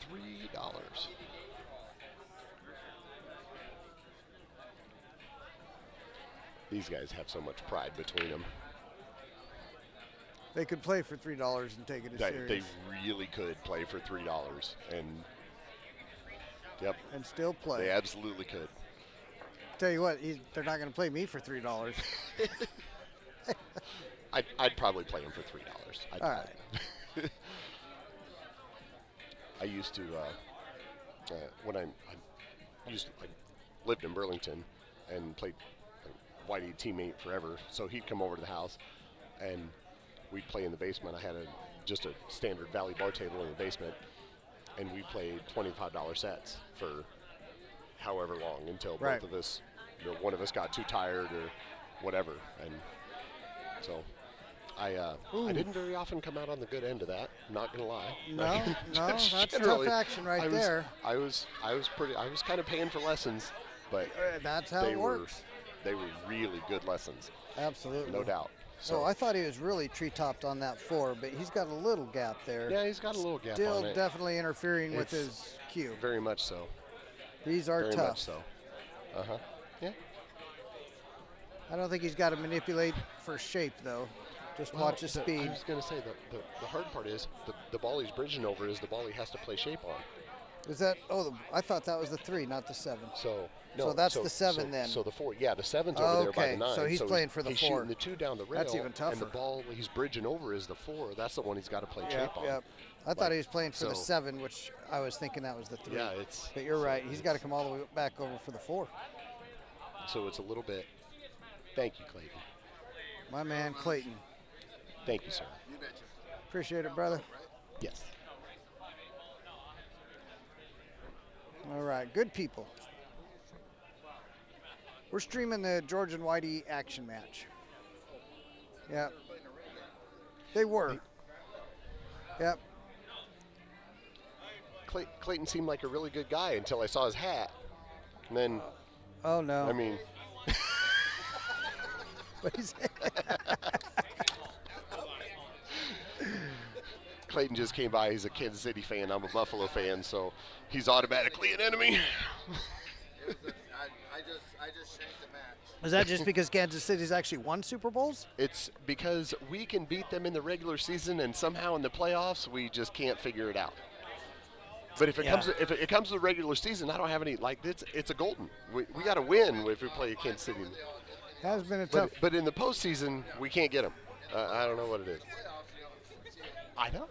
These guys have so much pride between them. They could play for $3 and take it as They serious. really could play for $3, and yep, And still play. they absolutely could. Tell you what, they're not going to play me for $3. I'd probably play him for $3. All right. I used to when I lived in Burlington and played Whitey teammate forever, so he'd come over to the house and we'd play in the basement. I had just a standard Valley bar table in the basement, and we played $25 sets for however long until Right. both of us, one of us got too tired or whatever, and so I didn't very often come out on the good end of that. Not gonna lie. No, that's tough Generally, action right I was, there. I was kind of paying for lessons, but That's how they it were works. they were really good lessons, Absolutely. no doubt. So I thought he was really tree-topped on that 4, but he's got a little gap there. yeah, he's got a little gap Still on it. definitely interfering with It's his cue. Very much so. These are Very tough. much so. Yeah. I don't think he's got to manipulate for shape, though. Just Well, watch his I speed. was going to say the hard part is the ball he's bridging over is the ball he has to play shape on. Is that? Oh, I thought that was the 3, not the 7. So no, So that's the 7 then. So the 4, yeah, the 7's over there by Okay, the 9. so he's playing for the he's 4. shooting the 2 down the rail. That's even And the tougher. ball he's bridging over is the 4. That's the one he's got to play Yep, shape on. yep. I thought Like, he was playing for the so- 7, which I was thinking that was the 3. Yeah, it's. But you're right. He's got to come all the way back over for the 4. So it's a little bit. Thank you, Clayton. My man Clayton. Thank you, sir. Appreciate it, brother. Yes. All right, good people. We're streaming the George and Whitey action match. Yep. They were. Yep. Clayton seemed like a really good guy until I saw his hat. And then, Oh no. I mean, What is it? Clayton just came by. He's a Kansas City fan. I'm a Buffalo fan, so he's automatically an enemy. I just changed the match. Is that just because Kansas City's actually won Super Bowls? It's because we can beat them in the regular season, and somehow in the playoffs we just can't figure it out. But if it comes to the regular season, I don't have any it's a golden. We got to win if we play Kansas City. Has been a tough. But in the postseason, we can't get them. I don't know what it is. I know.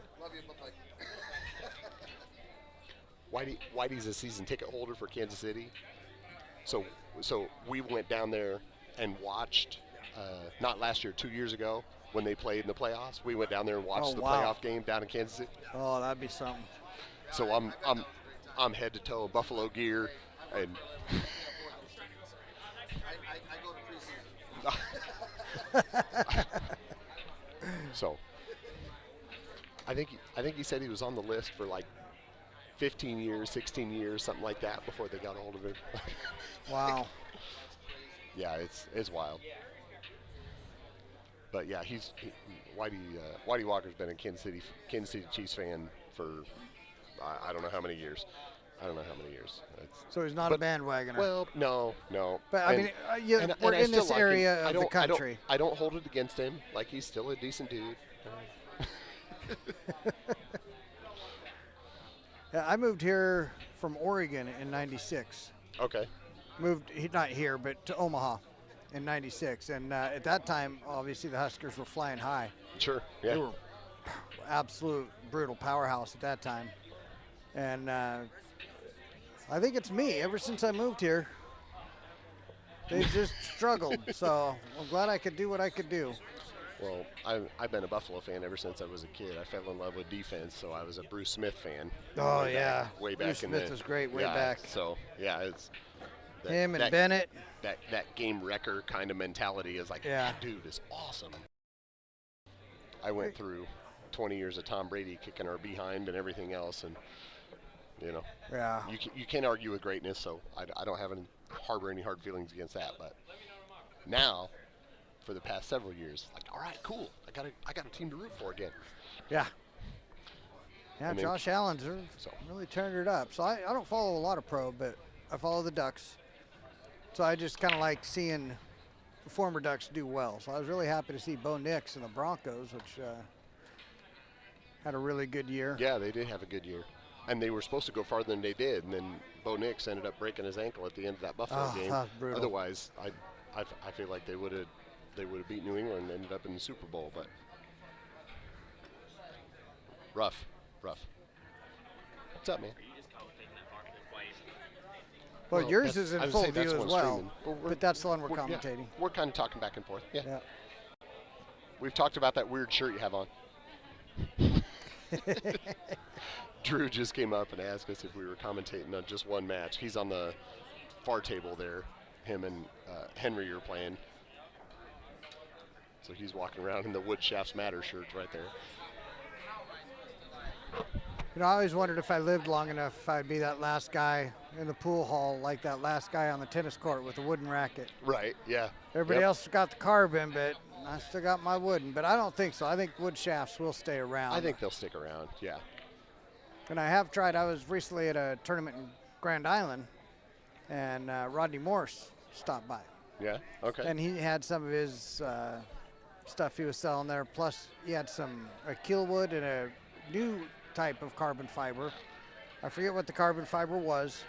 Whitey's a season ticket holder for Kansas City. So we went down there and watched, not last year, 2 years ago when they played in the playoffs. We went down there and watched the playoff game down in Kansas City. Oh, that'd be something. So I'm head to toe Buffalo gear, and I go to preseason. so I think he said he was on the list for like 15 years, 16 years, something like that before they got a hold of him. Wow. Yeah, it's wild. But yeah, Whitey Walker's been a Kansas City Chiefs fan for I don't know how many years. So he's not a bandwagoner. Well, no. But I mean, we're I in still this like him. area of the country. I don't hold it against him. Like, he's still a decent dude. Yeah, I moved here from Oregon in '96. Okay. Not here, but to Omaha in '96. And at that time, obviously, the Huskers were flying high. Sure. Yeah. They were absolute brutal powerhouse at that time. And I think it's me. Ever since I moved here, they've just struggled. So I'm glad I could do what I could do. Well, I've been a Buffalo fan ever since I was a kid. I fell in love with defense, so I was a Bruce Smith fan. Oh, yeah. Way back Bruce in Smith the, was great way yeah, back. So, yeah, it's Him and Bennett. That game wrecker kind of mentality is like, Yeah. that dude is awesome. I went through 20 years of Tom Brady kicking our behind and everything else, and Yeah. you can't argue with greatness. So I don't have any hard feelings against that. But now, for the past several years, like, all right, cool, I got a team to root for again. Yeah. Yeah, And then- Josh Allen's So- really turned it up. So I don't follow a lot of pro, but I follow the Ducks. So I just kind of like seeing the former Ducks do well. So I was really happy to see Bo Nix and the Broncos, which had a really good year. Yeah, they did have a good year. And they were supposed to go farther than they did, and then Bo Nix ended up breaking his ankle at the end of that Buffalo game. That was brutal. Otherwise, I feel like they would have beat New England and ended up in the Super Bowl, but rough. What's up, man? Well, yours that's- is in I would full say that's view one as well, streaming. Well, but that's the one we're yeah, commentating. we're kind of talking back and forth. Yeah. Yeah. We've talked about that weird shirt you have on. Drew just came up and asked us if we were commentating on just one match. He's on the far table there. Him and Henry are playing. So he's walking around in the Wood Shafts Matter shirts right there. You know, I always wondered if I lived long enough, if I'd be that last guy in the pool hall, like that last guy on the tennis court with the wooden racket. Right, yeah. Everybody Yep. else got the carbon, but I still got my wooden. But I don't think so. I think wood shafts will stay around. I think they'll stick around, yeah. And I have tried. I was recently at a tournament in Grand Island, and Rodney Morse stopped by. Yeah, okay. And he had some of his stuff he was selling there. Plus, he had a keel wood and a new type of carbon fiber. I forget what the carbon fiber was.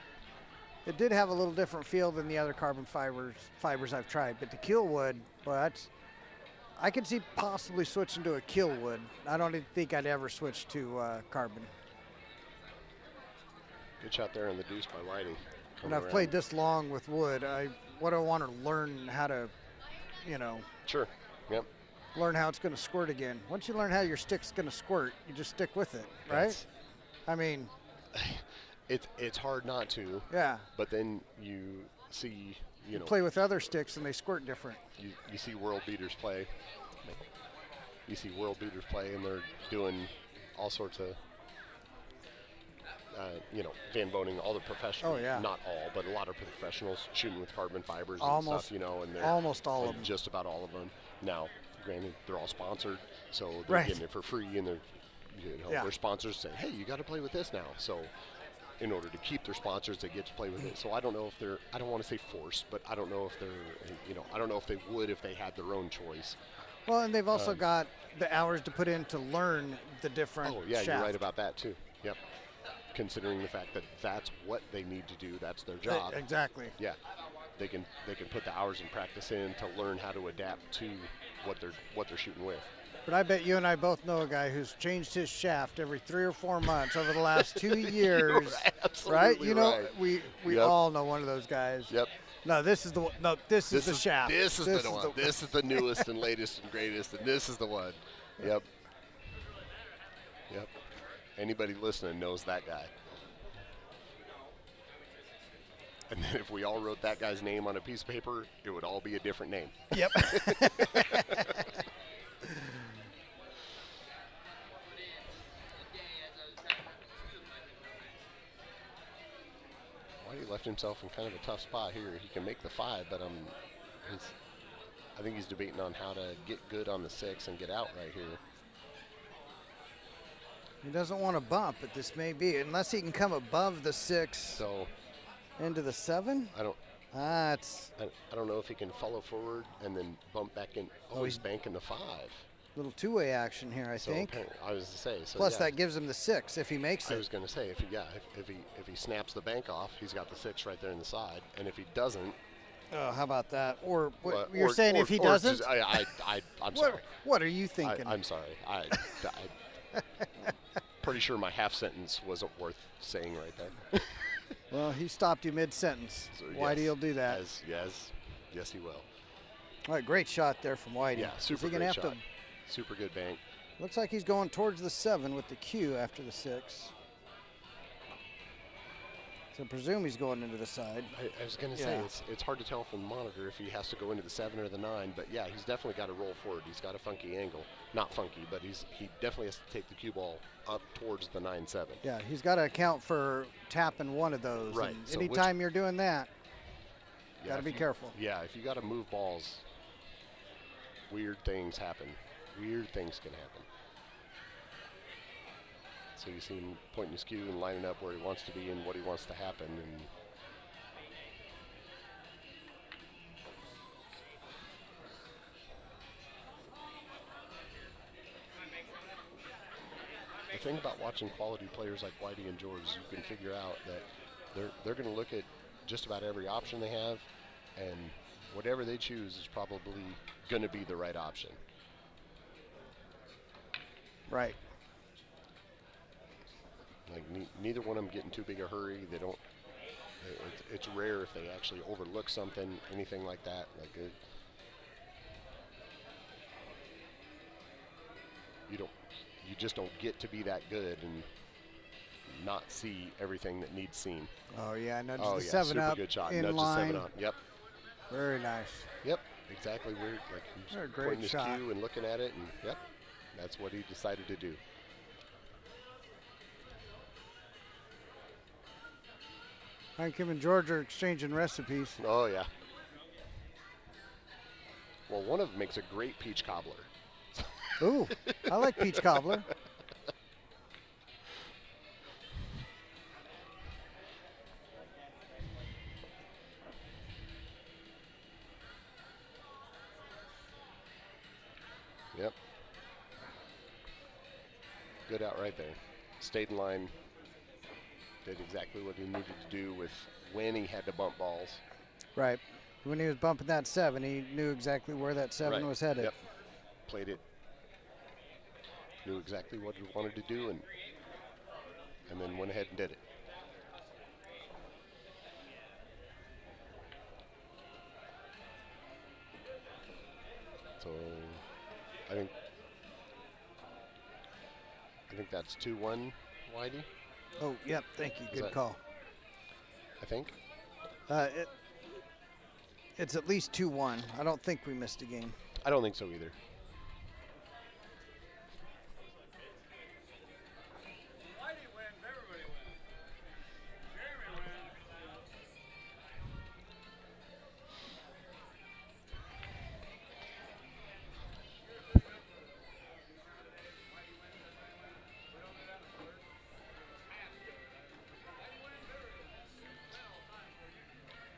It did have a little different feel than the other carbon fibers I've tried, but the keel wood, well, I could see possibly switching to a keel wood. I don't even think I'd ever switch to carbon. Good shot there on the deuce by Whitey. When I've played this long with wood, what I want to learn how to, Sure. Yep. learn how it's going to squirt again. Once you learn how your stick's going to squirt, you just stick with it, right? I mean, it's hard not to. yeah. But then you see, You play with other sticks and they squirt different. you see world beaters play. You see world beaters play, and they're doing all sorts of, Van Boning, all the professionals. Oh, yeah. Not all, but a lot of professionals shooting with carbon fibers Almost- and stuff, and they're almost all of them. Just about all of them. Now, granted, they're all sponsored, so they're Right. getting it for free, and Yeah. their sponsors say, hey, you got to play with this now. So in order to keep their sponsors, they get to play with it. So I don't know if they're, I don't want to say forced, but I don't know if they're, I don't know if they would if they had their own choice. Well, and they've also got the hours to put in to learn the different Oh, yeah, shaft. you're right about that, too. Yep. Considering the fact that that's what they need to do, that's their job. Exactly. Yeah. They can put the hours and practice in to learn how to adapt to what they're shooting with. But I bet you and I both know a guy who's changed his shaft every 3 or 4 months over the last 2 years. Absolutely right? right. We Yep. all know one of those guys. Yep. No, this is the one. No, this is the shaft. This is the one. This is the newest and latest and greatest, and this is the one. Yep. Yep. Anybody listening knows that guy. And then if we all wrote that guy's name on a piece of paper, it would all be a different name. Yep. Whitey left himself in kind of a tough spot here. He can make the 5, but I think he's debating on how to get good on the 6 and get out right here. He doesn't want to bump, but this may be, unless he can come above the 6 So into the 7. I don't I don't know if he can follow forward and then bump back in. Oh, he's banking the 5. Little two-way action here, I So think. I was to say. So Plus, yeah, that gives him the 6 if he makes I it. was going to say if he snaps the bank off, he's got the 6 right there in the side, and if he doesn't, Oh, how about that? Or what, or- you're saying or- if he or doesn't? just- I'm sorry. What are you thinking? I'm sorry. I'm pretty sure my half sentence wasn't worth saying right there. Well, he stopped you mid-sentence. So, Whitey yes, will do that. Yes, he will. All right, great shot there from Whitey. Yeah, Is super he gonna great have shot. to? Super good bank. Looks like he's going towards the 7 with the Q after the 6. So presume he's going into the side. I was going to say, Yeah. it's hard to tell from the monitor if he has to go into the 7 or the 9, but yeah, he's definitely got to roll forward. He's got a funky angle. Not funky, but he definitely has to take the cue ball up towards the 9-7. Yeah, he's got to account for tapping one of those. Right, And so anytime you're doing that, Yeah, got to if be you- careful. Yeah, if you got to move balls, weird things happen. Weird things can happen. So you see him pointing his cue and lining up where he wants to be and what he wants to happen. And the thing about watching quality players like Whitey and George is you can figure out that they're going to look at just about every option they have, and whatever they choose is probably going to be the right option. Right. Like neither one of them get in too big a hurry. They don't. It's rare if they actually overlook something, anything like that. You just don't get to be that good and not see everything that needs seen. Oh, yeah. Nudge Oh the yeah, 7 super up good shot. in Nudge line. the 7 up. Yep. Very nice. Yep. Exactly where he's What a great pointing his shot. cue and looking at it, and yep, that's what he decided to do. Hank, him and George are exchanging recipes. Oh yeah. Well, one of them makes a great peach cobbler. Ooh, I like peach cobbler. stood out right there. Stayed in line. Did exactly what he needed to do with when he had to bump balls. Right. When he was bumping that 7, he knew exactly where that 7 Right. was headed. Yep. Played it. Knew exactly what he wanted to do, and then went ahead and did it. So I think that's 2-1, Whitey. Oh, yep. Thank you. Good that- call. I think. It's at least 2-1. I don't think we missed a game. I don't think so either.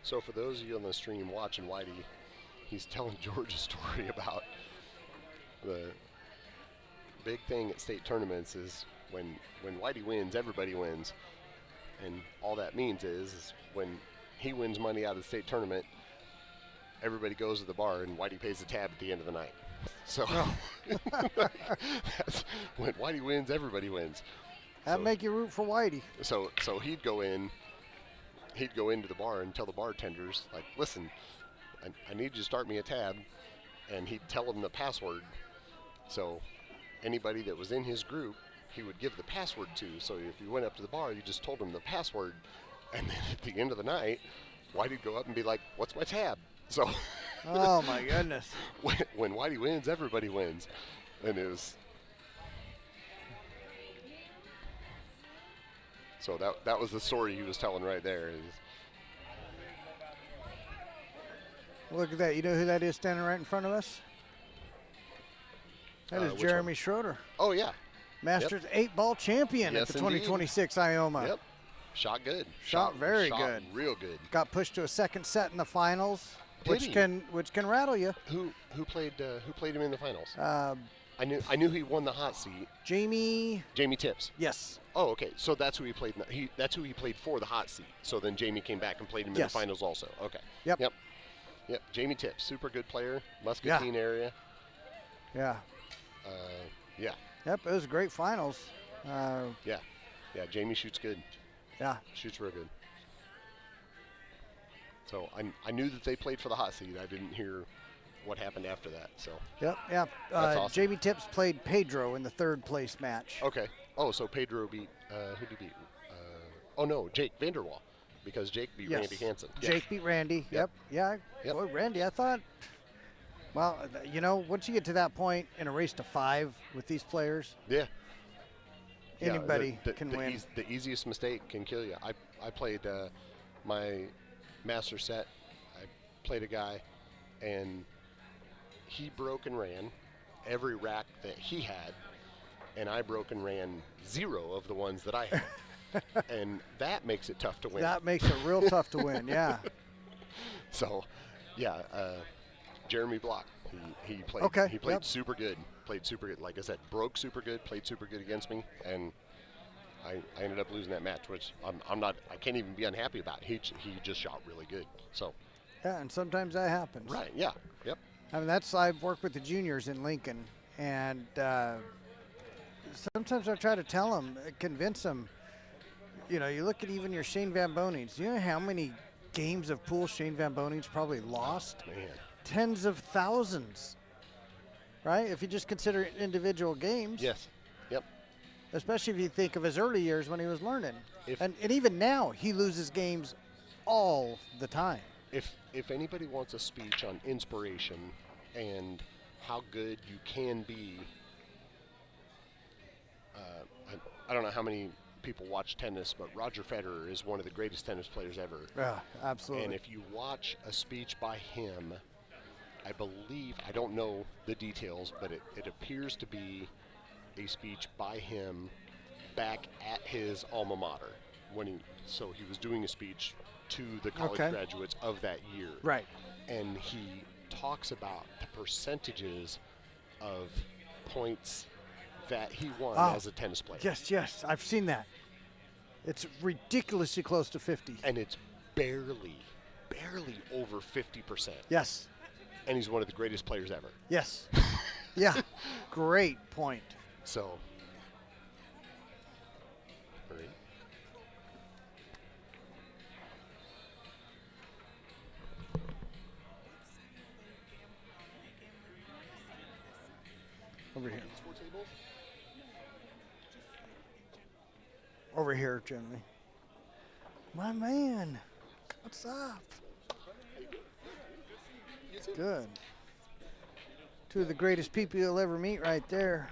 So for those of you on the stream watching Whitey, he's telling George a story about the big thing at state tournaments is when Whitey wins, everybody wins. And all that means is when he wins money out of the state tournament, everybody goes to the bar and Whitey pays the tab at the end of the night. So that's, when Whitey wins, everybody wins. That'd make you root for Whitey. So he'd go into the bar and tell the bartenders, like, listen, I need you to start me a tab, and he'd tell them the password. So anybody that was in his group, he would give the password to. So if you went up to the bar, you just told him the password, and then at the end of the night, Whitey'd go up and be like, what's my tab? So Oh, my goodness. when Whitey wins, everybody wins. And it was... So that was the story he was telling right there. Look at that. You know who that is standing right in front of us? That is Which Jeremy one? Schroeder, Oh, yeah. Masters 8-ball champion Yes, at the indeed. 2026 Ioma. Yep. Shot good. Shot very good. Real good. Got pushed to a second set in the finals, Did which he? can rattle you. Who played him in the finals? Uh, I knew he won the hot seat. Jamie. Jamie Tips. Yes. Oh, okay. So that's who he played. That's who he played for the hot seat. So then Jamie came back and played him in the Yes. finals also. Okay. Yep. Yep. Jamie Tips, super good player, Muscatine area. Yeah. Yeah. Yep. It was great finals. Yeah. Jamie shoots good. Yeah. Shoots real good. So I knew that they played for the hot seat. I didn't hear what happened after that. So. Yep. Yeah. That's awesome. Jamie Tips played Pedro in the third place match. Okay. Oh, so Pedro beat who did he beat? Oh no, Jake Vanderwall, because Jake beat Yes. Randy Hansen. Yeah. Jake beat Randy. Yep. Yeah. Yep. Boy, Randy, I thought. Well, once you get to that point in a race to 5 with these players, Yeah. anybody can win. The easiest mistake can kill you. I played my master set. I played a guy, and he broke and ran every rack that he had, and I broke and ran 0 of the ones that I had. And that makes it tough to win. That makes it real tough to win. Yeah. So, yeah, Jeremy Block. He played. Okay, He played yep. super good. Played super good. Like I said, broke super good. Played super good against me, and I ended up losing that match, which I'm not. I can't even be unhappy about. He just shot really good. So. Yeah, and sometimes that happens. Right. Yeah. Yep. I mean, I've worked with the juniors in Lincoln, and sometimes I try to tell them, convince them. You look at even your Shane Van Bonings. You know how many games of pool Shane Van Bonings probably lost? Man. Tens of thousands, right? If you just consider individual games. Yes. Yep. Especially if you think of his early years when he was learning. If- And even now, he loses games all the time. If anybody wants a speech on inspiration and how good you can be, I don't know how many people watch tennis, but Roger Federer is one of the greatest tennis players ever. Yeah, absolutely. And if you watch a speech by him, I believe, I don't know the details, but it appears to be a speech by him back at his alma mater so he was doing a speech to the college Okay. graduates of that year. Right. And he talks about the percentages of points that he won Oh, as a tennis player. Yes, I've seen that. It's ridiculously close to 50. And it's barely over 50%. Yes, And he's one of the greatest players ever. yes. Yeah, great point. So, right. Over here. Over here, Jimmy. My man, what's up? Good. Two of the greatest people you'll ever meet right there.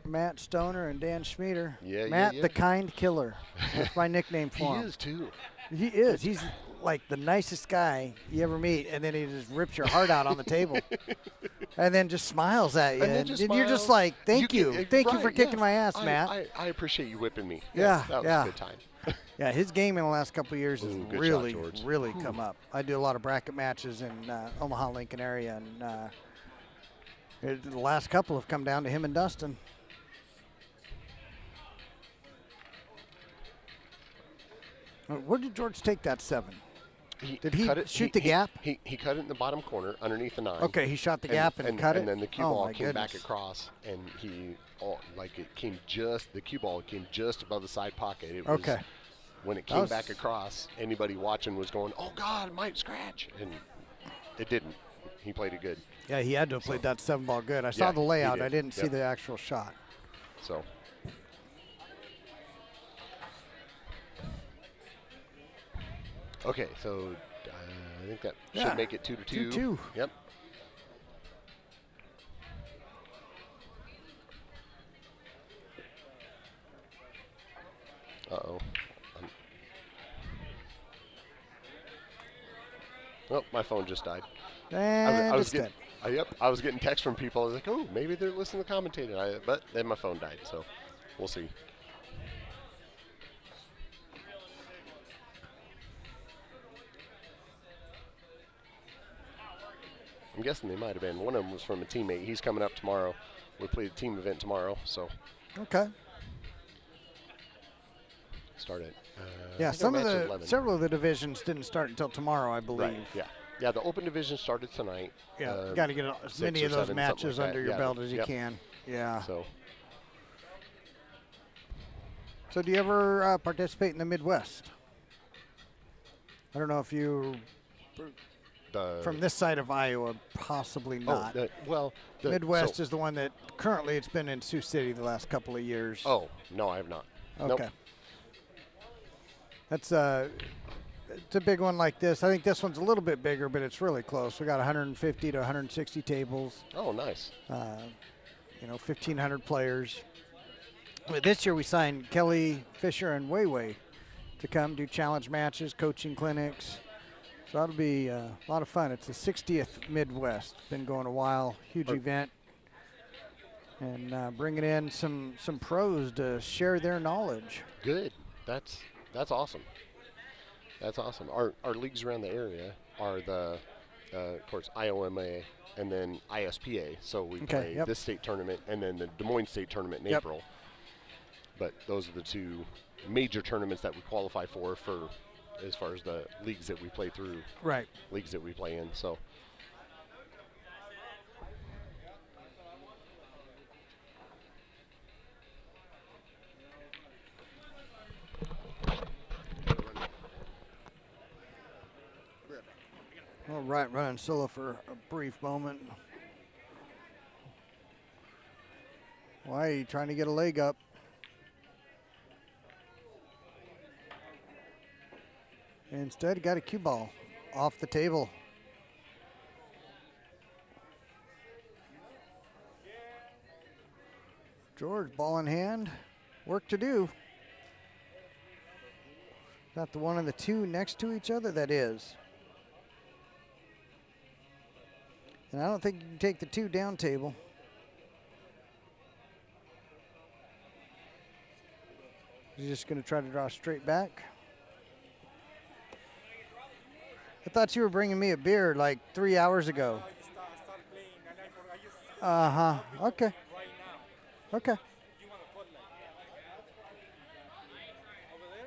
Matt Stoner and Dan Schmieder. Yeah, Matt yeah. the Kind Killer. That's my nickname for him. He is too. He is. He's like the nicest guy you ever meet, and then he just rips your heart out on the table. And then just smiles at you. And then just you're just smiles. like, thank you. Thank you Right, for kicking yeah. my ass, Matt. I appreciate you whipping me. Yeah, That was yeah. a good time. Yeah, his game in the last couple of years has Ooh, good really, shot, George. really come up. I do a lot of bracket matches in Omaha, Lincoln area, and the last couple have come down to him and Dustin. Where did George take that 7? Did he cut it- shoot the gap? He cut it in the bottom corner underneath the 9. Okay, he shot the gap and cut it? And then the cue Oh, ball my came back goodness. across, and the cue ball came just above the side pocket. It was, Okay. when it That came was- back across, anybody watching was going, "Oh God, it might scratch," and it didn't. He played it good. Yeah, he had to have played that 7 ball good. I saw Yeah, the he layout. did. I didn't see Yep. the actual shot. So. Okay, so I think that Yeah, should make it 2-2. 2-2. Yep. Uh-oh. Oh, my phone just died. And I was it's getting, dead. I was getting texts from people. I was like, oh, maybe they're listening to the commentator. But then my phone died, so we'll see. I'm guessing they might have been. One of them was from a teammate. He's coming up tomorrow. We play a team event tomorrow, so Okay. start at. Yeah, I think our match is 11. several of the divisions didn't start until tomorrow, I believe. Right. Yeah. Yeah. The open division started tonight. Yeah, got to get as 6 many or of those 7, something matches like that. under your Yeah, belt as you yep. can. Yeah. So So do you ever participate in the Midwest? I don't know if you, from this side of Iowa, possibly not. Midwest so- is the one that currently it's been in Sioux City the last couple of years. Oh no, I have not. Okay. Nope. That's it's a big one like this. I think this one's a little bit bigger, but it's really close. We got 150 to 160 tables. Oh, nice. 1,500 players. But this year we signed Kelly, Fisher, and Weiwei to come do challenge matches, coaching clinics. So that'll be a lot of fun. It's the 60th Midwest. Been going a while. Huge event. And bringing in some pros to share their knowledge. Good. That's awesome. That's awesome. Our leagues around the area are the, of course, Ioma and then ISPA. So we play yep. this state tournament and then the Des Moines State tournament in Yep. April. But those are the two major tournaments that we qualify for as far as the leagues that we play through. Right. Leagues that we play in. So. All right, running solo for a brief moment. Why are you trying to get a leg up? Instead, got a cue ball off the table. George, ball in hand. Work to do. Got the one and the two next to each other? That is. And I don't think you can take the two down table. He's just going to try to draw straight back. I thought you were bringing me a beer like 3 hours ago. Okay. Okay. You want to put like over there?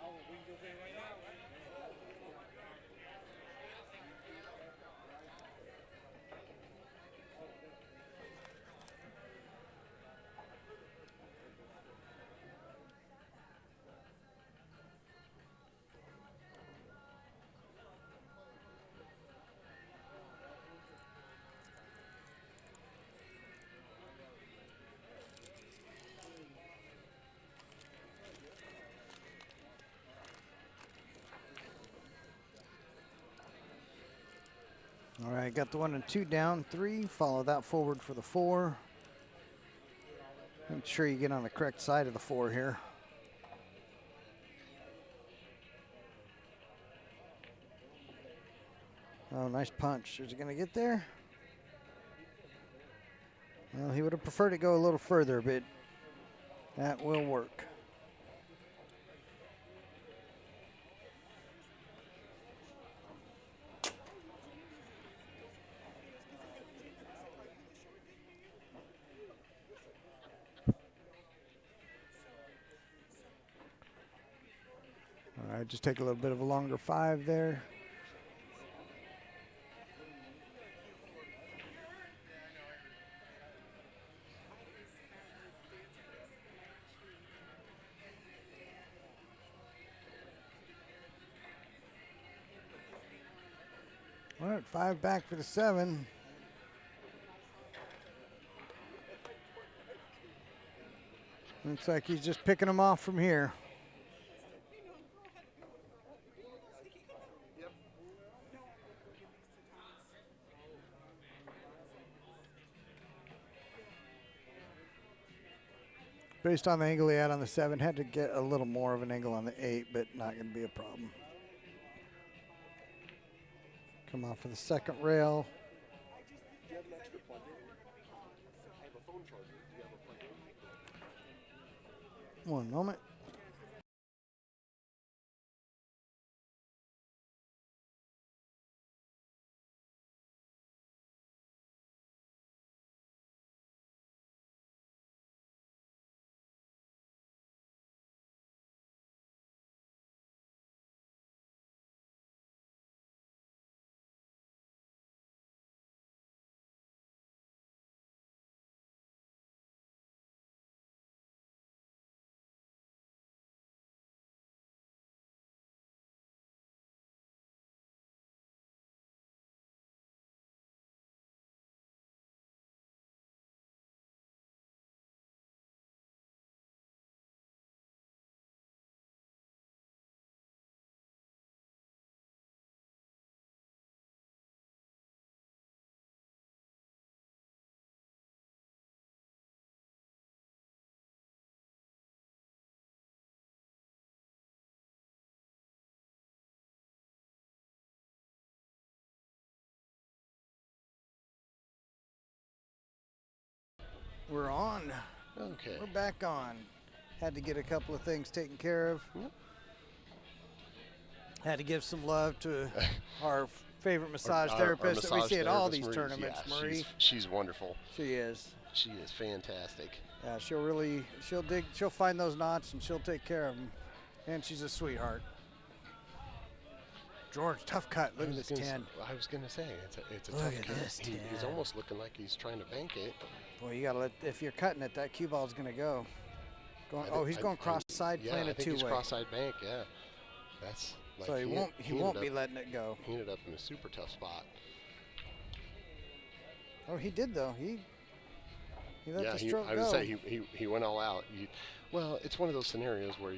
Oh, we can do it right now. All right, got the 1 and 2 down. 3. Follow that forward for the 4. Make sure you get on the correct side of the 4 here. Oh, nice punch. Is he going to get there? Well, he would have preferred to go a little further, but that will work. All right, just take a little bit of a longer 5 there. All right, 5 back for the 7. Looks like he's just picking them off from here. Based on the angle he had on the 7, had to get a little more of an angle on the 8, but not going to be a problem. Come off of the second rail. Do you have an extra plug in? I have a phone charger. Do you have a plug in? One moment. We're on. Okay. We're back on. Had to get a couple of things taken care of. Yep. Had to give some love to our favorite massage Our therapist that we massage see at all therapist, these Marie. tournaments, Yeah, Marie. She's wonderful. She is. She is fantastic. Yeah, she'll find those knots and she'll take care of them. And she's a sweetheart. George, tough cut. Look at this 10. I was gonna say it's a Look tough at cut. this He's 10. almost looking like he's trying to bank it. Boy, you gotta if you're cutting it, that cue ball's gonna go. He's going cross side, Yeah, playing I a think he's two-way. cross-side bank. Yeah, that's. Like So he won't be letting it go. He ended up in a super tough spot. Oh, he did though. He let Yeah, the stroke I go. would say he went all out. Well, it's one of those scenarios where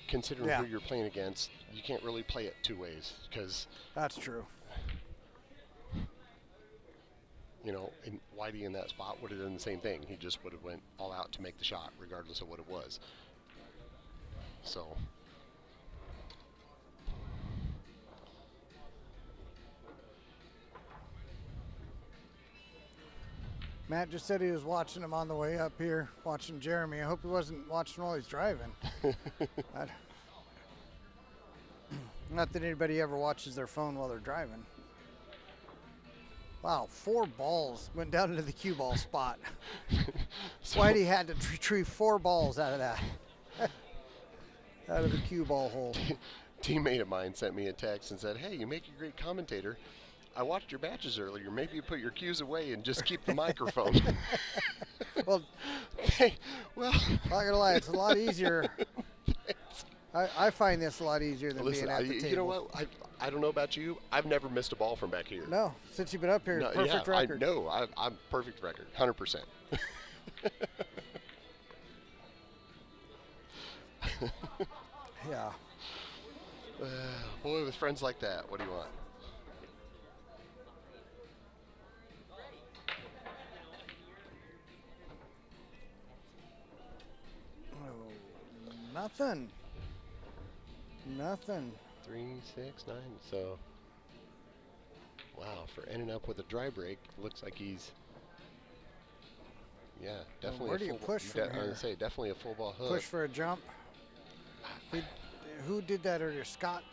considering Yeah. who you're playing against, you can't really play it two ways because That's true. and Whitey in that spot would have done the same thing. He just would have went all out to make the shot, regardless of what it was. So. Matt just said he was watching him on the way up here, watching Jeremy. I hope he wasn't watching while he's driving. Not that anybody ever watches their phone while they're driving. Wow, 4 balls went down into the cue ball spot. So- Whitey had to retrieve 4 balls out of that. Out of the cue ball hole. Teammate of mine sent me a text and said, "Hey, you make a great commentator. I watched your matches earlier. Maybe you put your cues away and just keep the microphone." Well, Hey, well, not gonna lie, it's a lot easier. I find this a lot easier than listen, being at the table. you know what? I don't know about you. I've never missed a ball from back here. No, since you've been up here, No, perfect yeah, record. I know. I'm perfect record, 100%. Yeah. Boy, with friends like that, what do you want? Oh, nothing. Nothing. 3, 6, 9. So, wow, for ending up with a dry break, looks like he's, yeah, definitely where a do you full. push from I was here? gonna say definitely a full ball hook. Push for a jump. Who did that earlier? Scott.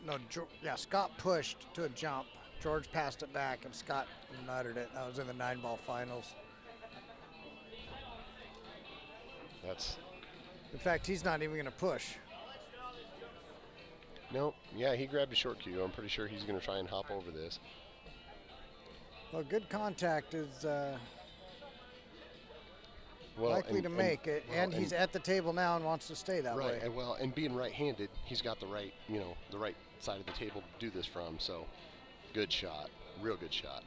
No, yeah, Scott pushed to a jump. George passed it back, and Scott nutted it. That was in the 9-ball finals. That's In fact, he's not even going to push. no, yeah, he grabbed a short cue. I'm pretty sure he's gonna try and hop over this. Well, good contact is Well, likely to make it, and he's at the table now and wants to stay that right, way. and well, and being right-handed, he's got the right, the right side of the table to do this from. So, good shot, real good shot.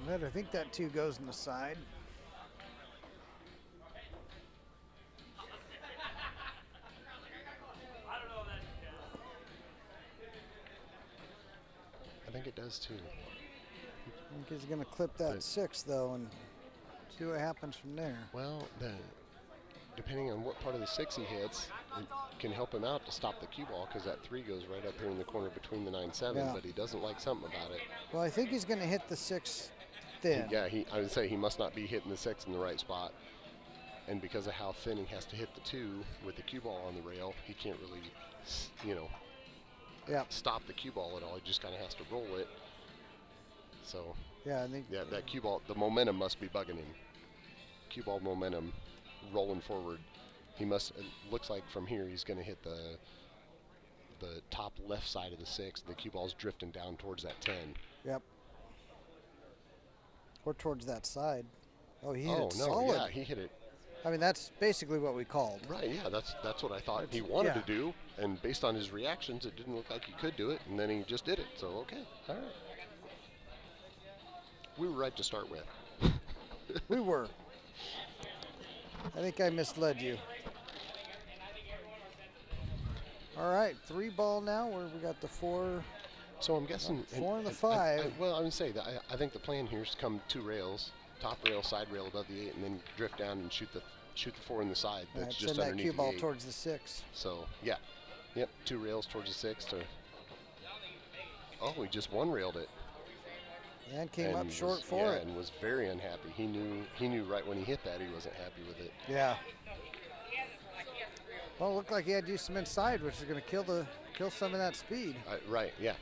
But I think that 2 goes in the side. I think it does too. I think he's going to clip that But- 6, though, and see what happens from there. Well, depending on what part of the 6 he hits, it can help him out to stop the cue ball because that 3 goes right up here in the corner between the 9-7. Yeah. But he doesn't like something about it. Well, I think he's going to hit the 6 thin. Yeah, I would say he must not be hitting the 6 in the right spot. And because of how thin he has to hit the 2 with the cue ball on the rail, he can't really, Yeah. stop the cue ball at all. He just kind of has to roll it. So, Yeah, I think. yeah, that cue ball, the momentum must be bugging him. Cue ball momentum rolling forward. He must, it looks like from here he's going to hit the top left side of the 6. The cue ball's drifting down towards that 10. Yep. Or towards that side. Oh, he hit Oh, it no, solid. yeah, he hit it. I mean, that's basically what we called. Right, yeah, that's what I thought he wanted yeah. to do. And based on his reactions, it didn't look like he could do it. And then he just did it. So, okay, all right. We were right to start with. We were. I think I misled you. All right, 3 ball now. Where we got the 4. So I'm guessing 4 and the 5. well, I would say that I think the plan here is to come 2 rails, top rail, side rail above the 8, and then drift down and shoot the 4 in the side. That's just send that underneath cue the ball 8. towards the 6. So yeah, yep, 2 rails towards the 6 to. Oh, he just 1 railed it. And came up was- short for yeah, it. and was very unhappy. He knew right when he hit that he wasn't happy with it. Yeah. Well, it looked like he had to use some inside, which is going to kill some of that speed. Right, yeah.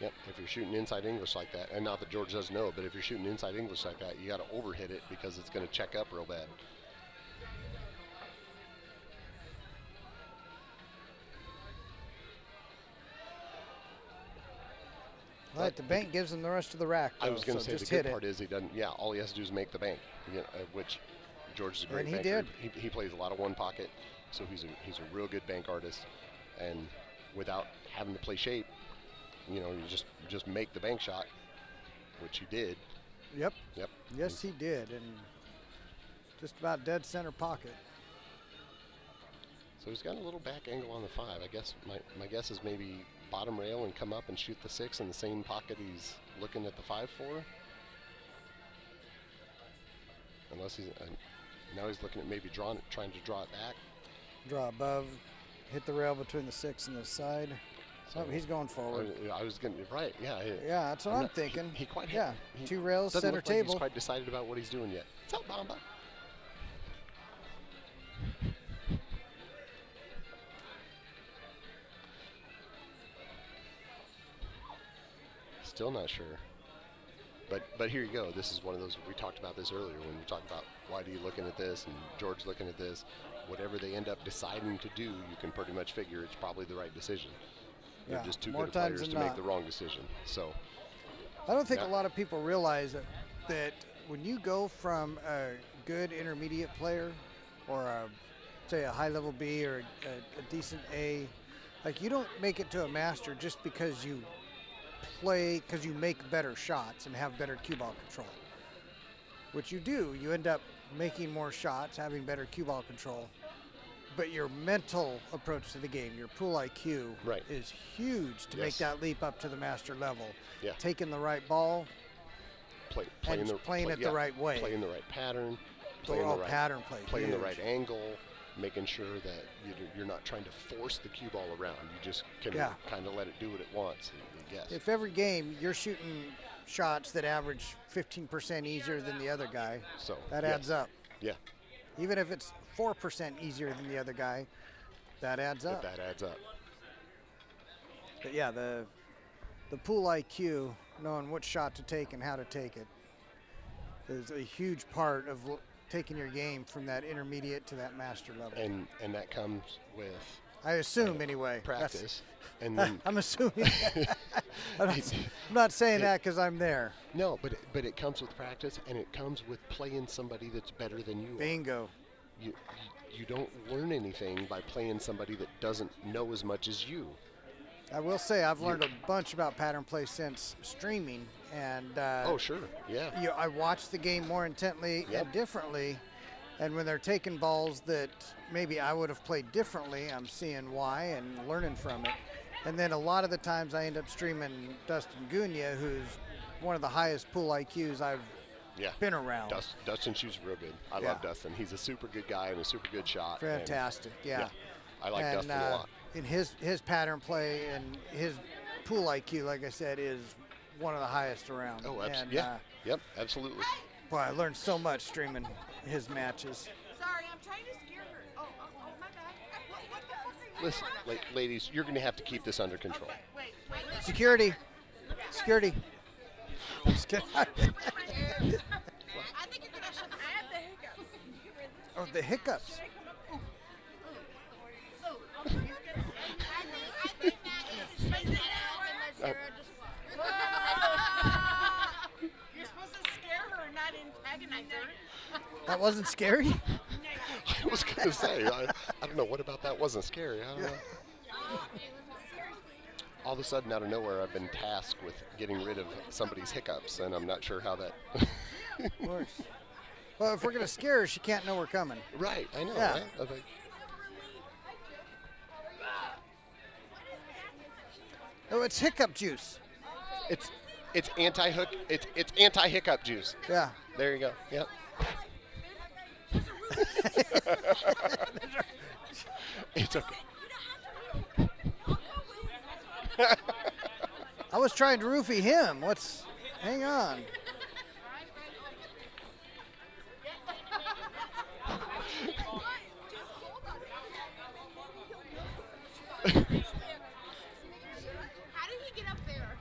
Yep, if you're shooting inside English like that, and not that George doesn't know, but if you're shooting inside English like that, you got to overhit it because it's going to check up real bad. All right, the bank gives him the rest of the rack. I was though, going to so say just the hit good it. part is he doesn't. Yeah, all he has to do is make the bank, which George is a great And he banker. did. He plays a lot of one pocket, so he's a real good bank artist, and without having to play shape, you just make the bank shot, which he did. Yep. Yep. Yes, he did, and just about dead center pocket. So he's got a little back angle on the 5. I guess my guess is maybe bottom rail and come up and shoot the 6 in the same pocket he's looking at the 5 for. Unless he's now he's looking at maybe trying to draw it back. Draw above, hit the rail between the 6 and the side. Oh, he's going forward. I was going to, right, yeah. Yeah, that's what I'm thinking. He quite yeah, he 2 rails, doesn't center look like table. he's quite decided about what he's doing yet. What's up, Bamba? Still not sure. But here you go. This is one of those, we talked about this earlier when we talked about Whitey looking at this and George looking at this. Whatever they end up deciding to do, you can pretty much figure it's probably the right decision. They're just too good players to make the wrong decision. So I don't think a lot of people realize that when you go from a good intermediate player or say a high level B or a decent A, like you don't make it to a master just because you play, because you make better shots and have better cue ball control. What you do, you end up making more shots, having better cue ball control, but your mental approach to the game, your pool IQ is huge to make that leap up to the master level. Yeah. Taking the right ball, playing it the right way. Playing the right pattern. Pattern play. Playing the right angle. Making sure that you're not trying to force the cue ball around. You just can kind of let it do what it wants. Yes. If every game you're shooting shots that average 15% easier than the other guy, so that adds up. Yeah. Even if it's 4% easier than the other guy, that adds up. That adds up. But yeah, the pool IQ, knowing what shot to take and how to take it, is a huge part of taking your game from that intermediate to that master level. And that comes with, I assume anyway, practice. And then I'm assuming. I'm not saying that because I'm there. No, but it comes with practice, and it comes with playing somebody that's better than you. Bingo. You don't learn anything by playing somebody that doesn't know as much as you. I will say I've learned a bunch about pattern play since streaming, and oh sure, yeah. I watch the game more intently and differently, and when they're taking balls that maybe I would have played differently, I'm seeing why and learning from it. And then a lot of the times I end up streaming Dustin Gunya, who's one of the highest pool IQs I've been around. Dustin shoots real good. I love Dustin. He's a super good guy and a super good shot. Fantastic, I like Dustin a lot. And his pattern play and his pool IQ, like I said, is one of the highest around. Oh, absolutely. Yep, absolutely. Boy, I learned so much streaming his matches. Sorry, I'm trying to scare her. Oh, my bad. What the fuck are you Listen, ladies, you're going to have to keep this under control. Wait. Security. I'm just kidding. I think you're gonna shut the. I have the hiccups. Oh, the hiccups. I think that is straight out unless Sarah just You're supposed to scare her, not antagonize her. That wasn't scary? I was going to say, I don't know, what about that wasn't scary? I don't know. All of a sudden, out of nowhere, I've been tasked with getting rid of somebody's hiccups, and I'm not sure how that... Of course. Well, if we're going to scare her, she can't know we're coming. Right, I know, Yeah. right? I was like, Oh, it's hiccup juice. it's anti-hiccup juice. Yeah. There you go. Yep. It's okay. I was trying to roofie him. Hang on. How did he get up there?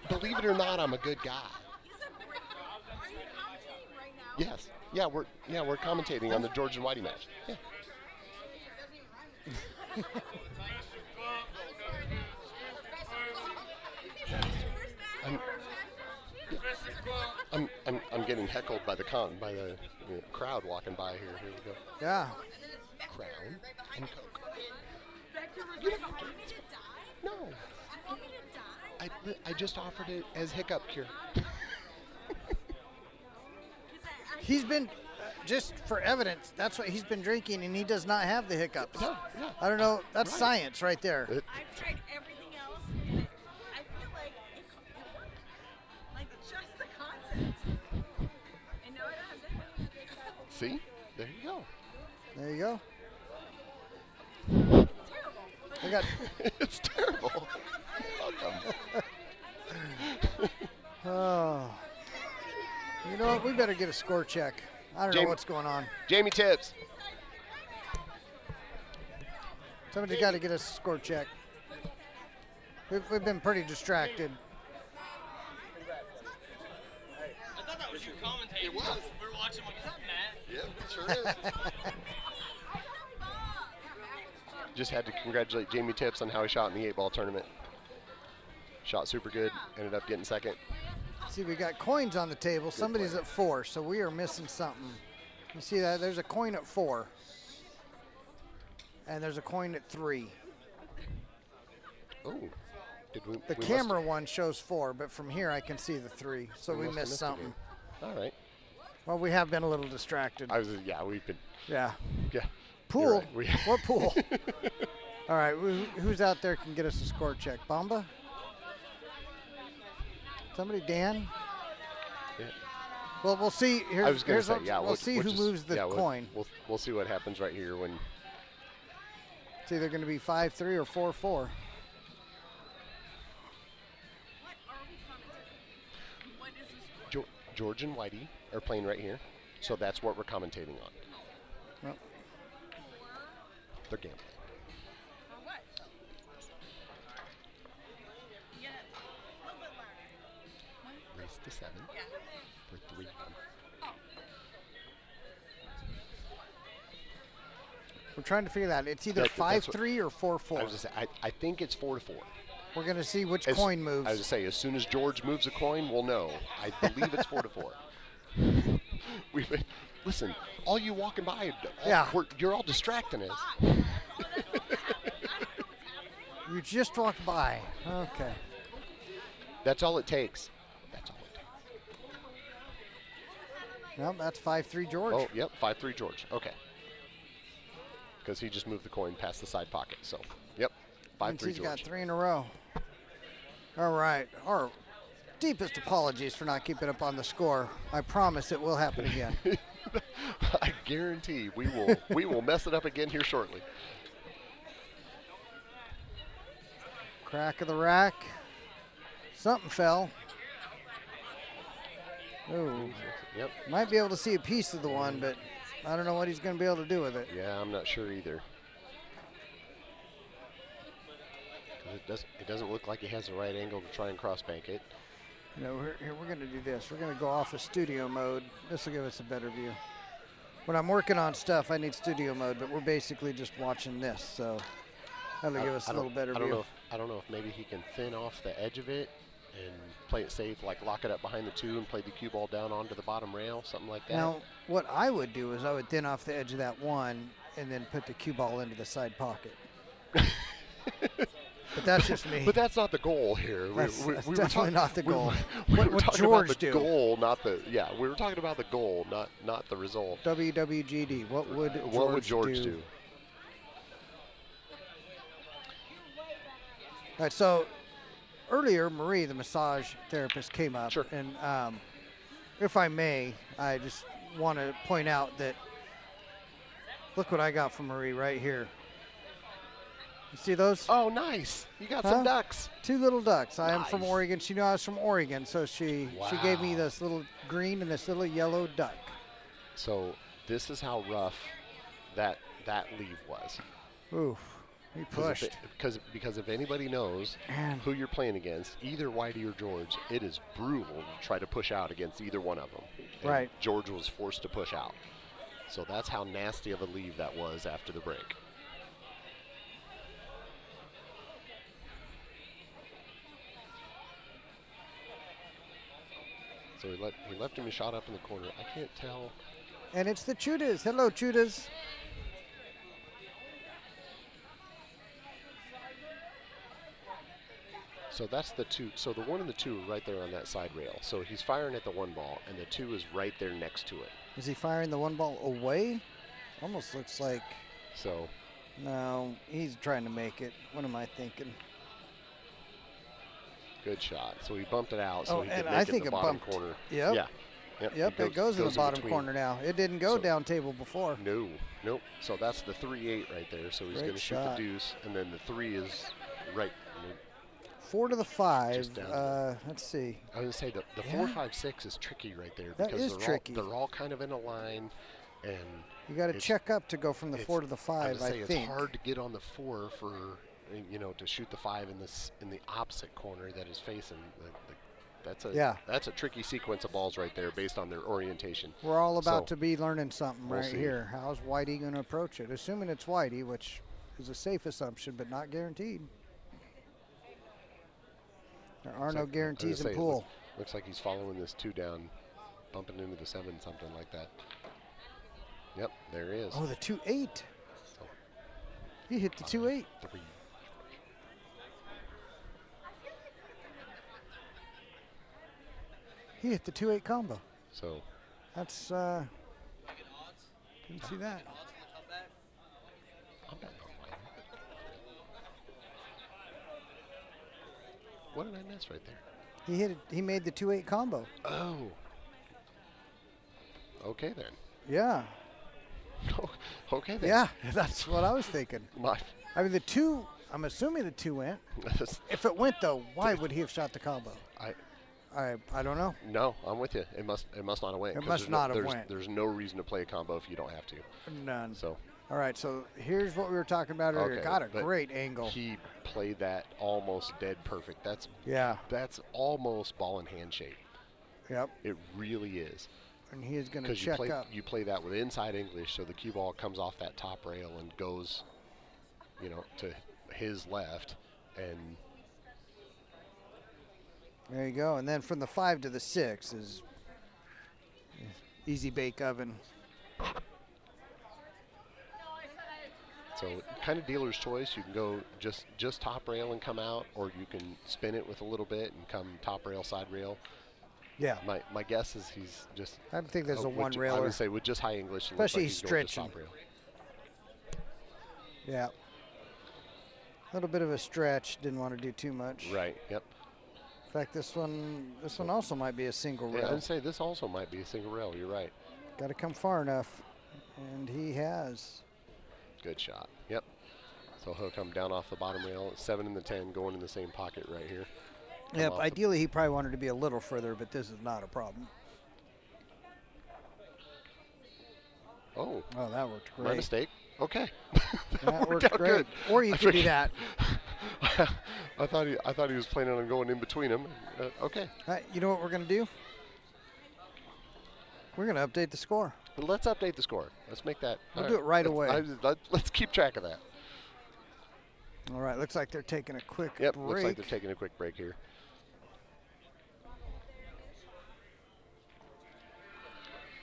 But believe it or not, I'm a good guy. Are you commentating right now? Yes. Yeah, we're commentating on the George and Whitey match. Yeah. I'm getting heckled by the crowd walking by here. Here we go. Yeah. Crown and Coke. You want me to die? No, You want me to die? I just offered it as hiccup cure. He's been, just for evidence, that's what he's been drinking, and he does not have the hiccups. No, yeah. I don't know. That's science right there. I've tried everything else, and I feel like it worked. Like, just the concept. And now I don't have that. See? There you go. There you go. I got. It's terrible. Welcome. Oh. You know what? We better get a score check. I don't know Jamie- what's going on. Jamie Tibbs. Somebody's got to get us a score check. We've been pretty distracted. I thought that was you commentating. It was. We were watching like, is that Matt? Yep, it sure is. Just had to congratulate Jamie Tibbs on how he shot in the 8-ball tournament. Shot super good. Ended up getting second. See, we got coins on the table. Somebody's at 4, so we are missing something. You see that? There's a coin at 4. And there's a coin at 3. Oh. The camera one shows 4, but from here I can see the 3. So we missed something. All right. Well, we have been a little distracted. Yeah, we've been. Yeah. Yeah. Pool? Right. What pool? All right, who's out there can get us a score check? Bamba? Somebody? Dan? Yeah. Well, we'll see. I was going to say, what- yeah. We'll see who moves the coin. We'll see what happens right here when. It's either going to be 5-3 or 4-4. What are we commenting? What is this? George and Whitey are playing right here, so that's what we're commentating on. Well, They're gambling. For what? Yeah. A little bit louder. Race to 7 Yeah. for 3. we're trying to figure that out. It's either That's what- 5-3 or 4-4. I was just I think it's 4-4. We're going to see which As- coin moves. I was to say, as soon as George moves a coin, we'll know. I believe it's 4-4. We've been, listen, all you walking by, Yeah. You're all distracting us. You just walked by. Okay. That's all it takes. That's all it takes. Well, that's 5-3 George. Oh, yep, 5-3 George. Okay. Because he just moved the coin past the side pocket. So, yep, 5-3 Means he's George. got 3 in a row. All right. Our deepest apologies for not keeping up on the score. I promise it will happen again. I guarantee we will mess it up again here shortly. Crack of the rack. Something fell. Ooh. Yep. Might be able to see a piece of the one, but I don't know what he's going to be able to do with it. Yeah, I'm not sure either. 'Cause it doesn't look like he has the right angle to try and cross bank it. You know, we're going to do this. We're going to go off of studio mode. This will give us a better view. When I'm working on stuff, I need studio mode, but we're basically just watching this, so that'll give us a little better view. I don't know if maybe he can thin off the edge of it and play it safe, like lock it up behind the 2 and play the cue ball down onto the bottom rail, something like that. Now, what I would do is I would thin off the edge of that 1 and then put the cue ball into the side pocket. But that's just me. But that's not the goal here. That's were definitely talk- not the goal. We What were would talking George about the do? goal, not the we were talking about the goal, not the result. WWGD. What would George, What would George do? All right, so earlier, Marie, the massage therapist, came up. Sure. And if I may, I just want to point out that look what I got from Marie right here. You see those? Oh, nice. You got Huh? some ducks. 2 little ducks. I am from Nice. Oregon. She knew I was from Oregon, so she gave me Wow. this little green and this little yellow duck. So this is how rough that leave was. Oof. He pushed. Because if anybody knows Man. who you're playing against, either Whitey or George, it is brutal to try to push out against either one of them. And Right. George was forced to push out. So that's how nasty of a leave that was after the break. So he left him a shot up in the corner. I can't tell. And it's the Chudas. Hello, Chudas. So that's the 2. So the 1 and the 2 are right there on that side rail. So he's firing at the 1 ball, and the 2 is right there next to it. Is he firing the 1 ball away? Almost looks like, So no, he's trying to make it. What am I thinking? good shot. So he bumped it out. So Oh, he could and make I it think the it bottom bumped. corner. Yep. Yeah. Yep, it goes in the bottom corner now. It didn't go So- down table before. No, nope. So that's the 3-8 right there. So he's Great going to shoot the shot. deuce, and then the 3 is right. 4 to the 5. Just down Let's see. I was going to say the Yeah. 4, 5, 6 is tricky right there That because is tricky. they're all kind of in a line, and You got to it's- check up to go from the 4 to the I 5, would I say think. it's hard to get on the 4 for to shoot the 5 in the opposite corner that is facing. That's a tricky sequence of balls right there based on their orientation. We're all about So, to be learning something we'll right see. here. How's Whitey going to approach it? Assuming it's Whitey, which is a safe assumption, but not guaranteed. There are Looks no like- I was guarantees gonna in say, pool. Looks like he's following this 2 down, bumping into the 7, something like that. Yep, there he is. Oh, the 2-8. So, He hit the 2-8. 3. He hit the 2-8 combo. So That's, didn't see that. I'm betting on White. What did I miss right there? He hit it. He made the 2-8 combo. Oh. Okay then. Yeah. Okay then. Yeah, that's what I was thinking. My, I mean, the 2, I'm assuming the 2 went. If it went, though, why would he have shot the combo? I don't know. No, I'm with you. It must not have went. It 'cause must there's not have there's, went. There's no reason to play a combo if you don't have to. None. So All right, so here's what we were talking about earlier. okay, Got a but great angle. he played that almost dead perfect. Yeah. That's almost ball in hand shape. Yep. It really is. And he is going to Because check up. you play that with inside English, so the cue ball comes off that top rail and goes, to his left, and There you go. And then from the 5 to the 6 is easy bake oven. so kind of dealer's choice. You can go just top rail and come out, or you can spin it with a little bit and come top rail, side rail. Yeah. My guess is he's just. I think there's a with one I railer. would say with just high English, it looks Especially like he's going just stretching. top rail. Yeah. A little bit of a stretch. Didn't want to do too much. Right. Yep. In fact, this one also might be a single Yeah, rail. I'd say this also might be a single rail. You're right. Got to come far enough, and he has. Good shot. Yep. So he'll come down off the bottom rail. 7 and the 10 going in the same pocket right here. Come Yep. off the- Ideally, he probably wanted to be a little further, but this is not a problem. Oh, Oh, that worked my great. mistake. Okay. That worked out great. good. Or you I could do figured- that. I thought he was planning on going in between them. Okay. All right, you know what we're going to do? We're going to update the score. But let's update the score. Let's make that. We'll all do it right let's- away. Let's keep track of that. All right, looks like they're taking a quick Yep. break. Looks like they're taking a quick break here.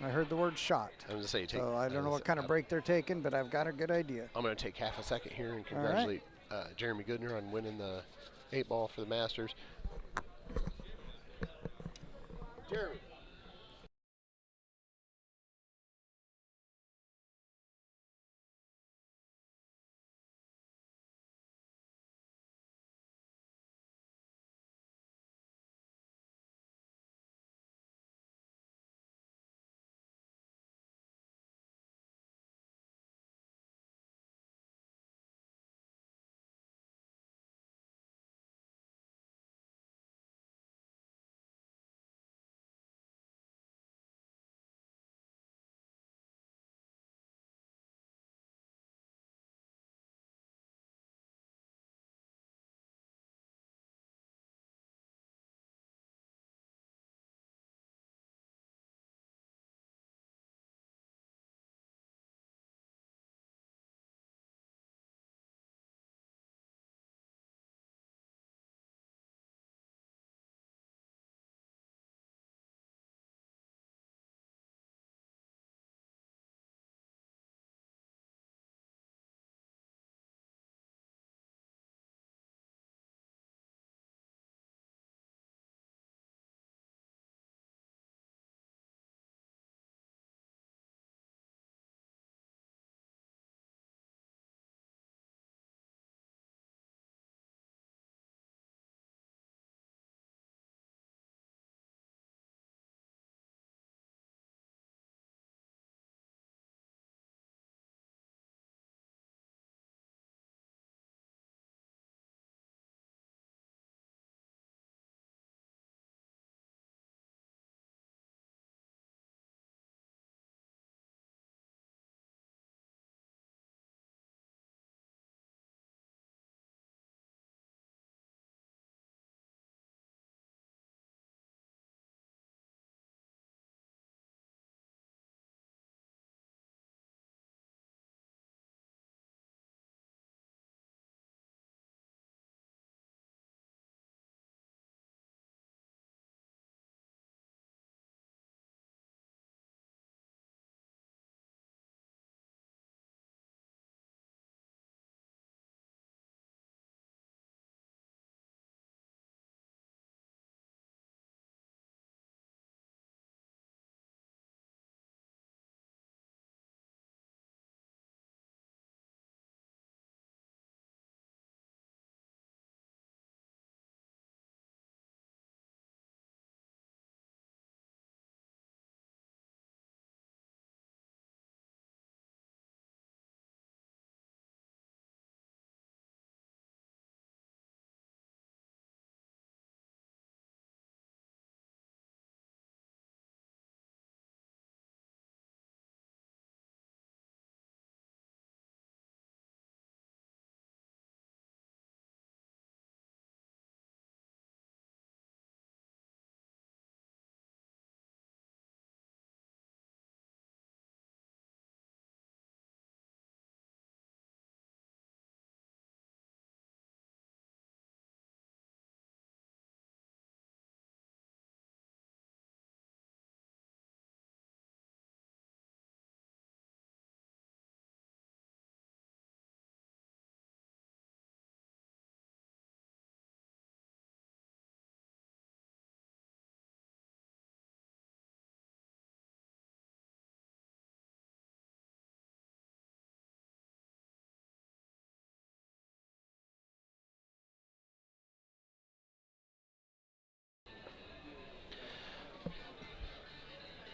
I heard the word shot. I'm going to say So I don't know what kind of break they're taking, but I've got a good idea. I'm going to take half a second here and All right. congratulate Jeremy Goodner on winning the 8-ball for the Masters. Jeremy.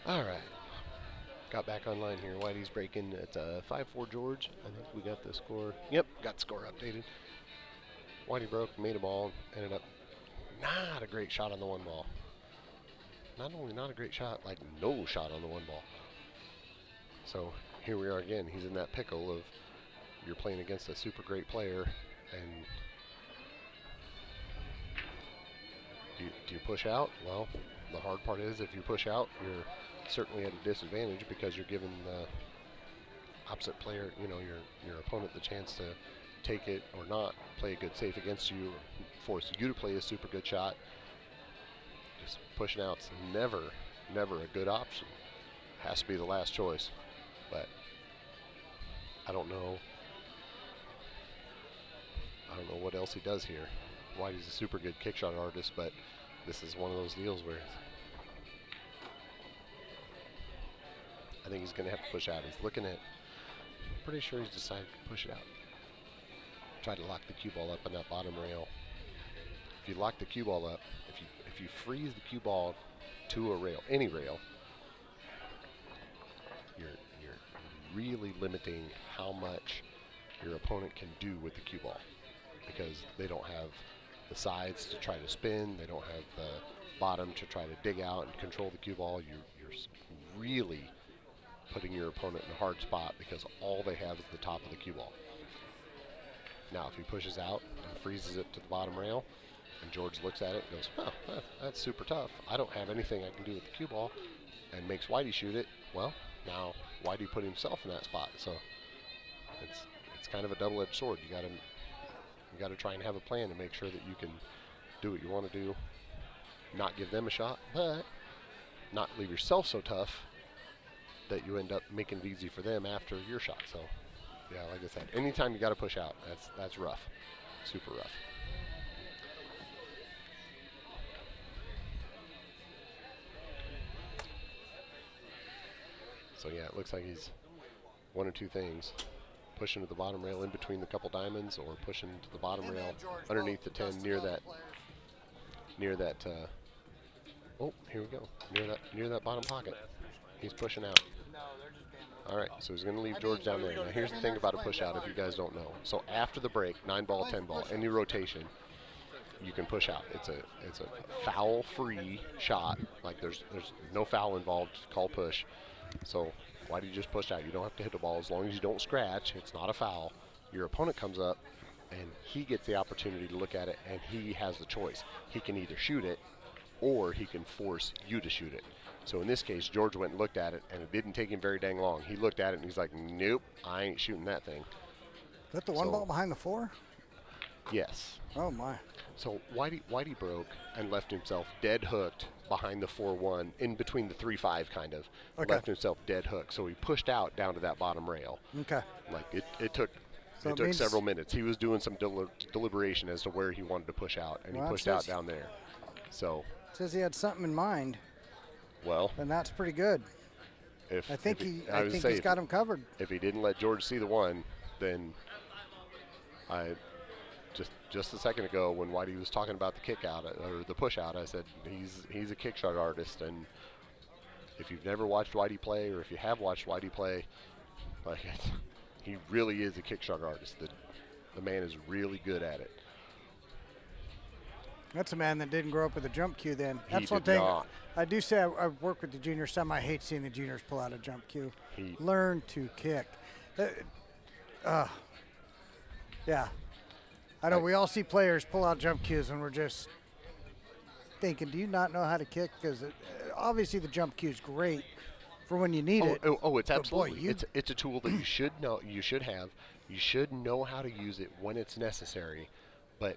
All right. Got back online here. Whitey's breaking at 5-4 George. I think we got the score. Yep, got the score updated. Whitey broke, made a ball, ended up not a great shot on the one ball. Not only not a great shot, like no shot on the one ball. So here we are again. He's in that pickle of you're playing against a super great player, and do you push out? Well, the hard part is if you push out, you're certainly at a disadvantage because you're giving the opposite player, your opponent, the chance to take it or not, play a good safe against you, or force you to play a super good shot. Just pushing out's never a good option. Has to be the last choice. But I don't know what else he does here. Whitey's a super good kick shot artist, but this is one of those deals where I think he's going to have to push out. He's looking at, pretty sure he's decided to push it out. Try to lock the cue ball up on that bottom rail. If you lock the cue ball up, if you freeze the cue ball to a rail, any rail, you're really limiting how much your opponent can do with the cue ball, because they don't have the sides to try to spin, they don't have the bottom to try to dig out and control the cue ball. You're really putting your opponent in a hard spot because all they have is the top of the cue ball. Now, if he pushes out and freezes it to the bottom rail, and George looks at it and goes, oh, that's super tough. I don't have anything I can do with the cue ball, and makes Whitey shoot it, well, now Whitey put himself in that spot. So it's kind of a double-edged sword. You got to try and have a plan to make sure that you can do what you want to do, not give them a shot, but not leave yourself so tough that you end up making it easy for them after your shot. So, yeah, like I said, anytime you got to push out, that's rough, super rough. So yeah, it looks like he's one or two things: pushing to the bottom rail in between the couple diamonds, or pushing to the bottom rail underneath the 10 near that. Oh, here we go. Near that bottom pocket. He's pushing out. All right, so he's going to leave George down there. Now, here's the thing about a push out, if you guys don't know. So after the break, 9-ball, 10-ball, any rotation, you can push out. It's a foul-free shot. Like there's no foul involved. Call push. So why do you just push out? You don't have to hit the ball as long as you don't scratch. It's not a foul. Your opponent comes up, and he gets the opportunity to look at it, and he has the choice. He can either shoot it, or he can force you to shoot it. So in this case, George went and looked at it, and it didn't take him very dang long. He looked at it, and he's like, nope, I ain't shooting that thing. Is that the one ball behind the 4? Yes. Oh, my. So Whitey broke and left himself dead hooked behind the 4-1, in between the 3-5 kind of. Okay. Left himself dead hooked. So he pushed out down to that bottom rail. Okay. Like it took So it it took means- several minutes. He was doing some deliberation as to where he wanted to push out, and Well, he that pushed out says- down there. So, Says he had something in mind, well, and that's pretty good. if I think if I think he's got him covered. If he didn't let George see the one, then I just a second ago when Whitey was talking about the kick out or the push out, I said he's a kick shot artist, and if you've never watched Whitey play, or if you have watched Whitey play, like he really is a kick shot artist. The man is really good at it. That's a man that didn't grow up with a jump cue then. He That's one did thing. not. I do say I work with the juniors some. I hate seeing the juniors pull out a jump cue. He- Learn to kick. Yeah. I know we all see players pull out jump cues and we're just thinking, do you not know how to kick? Because obviously the jump cue is great for when you need it. Oh, it's But boy, absolutely. It's a tool that you should know. You should have. You should know how to use it when it's necessary. But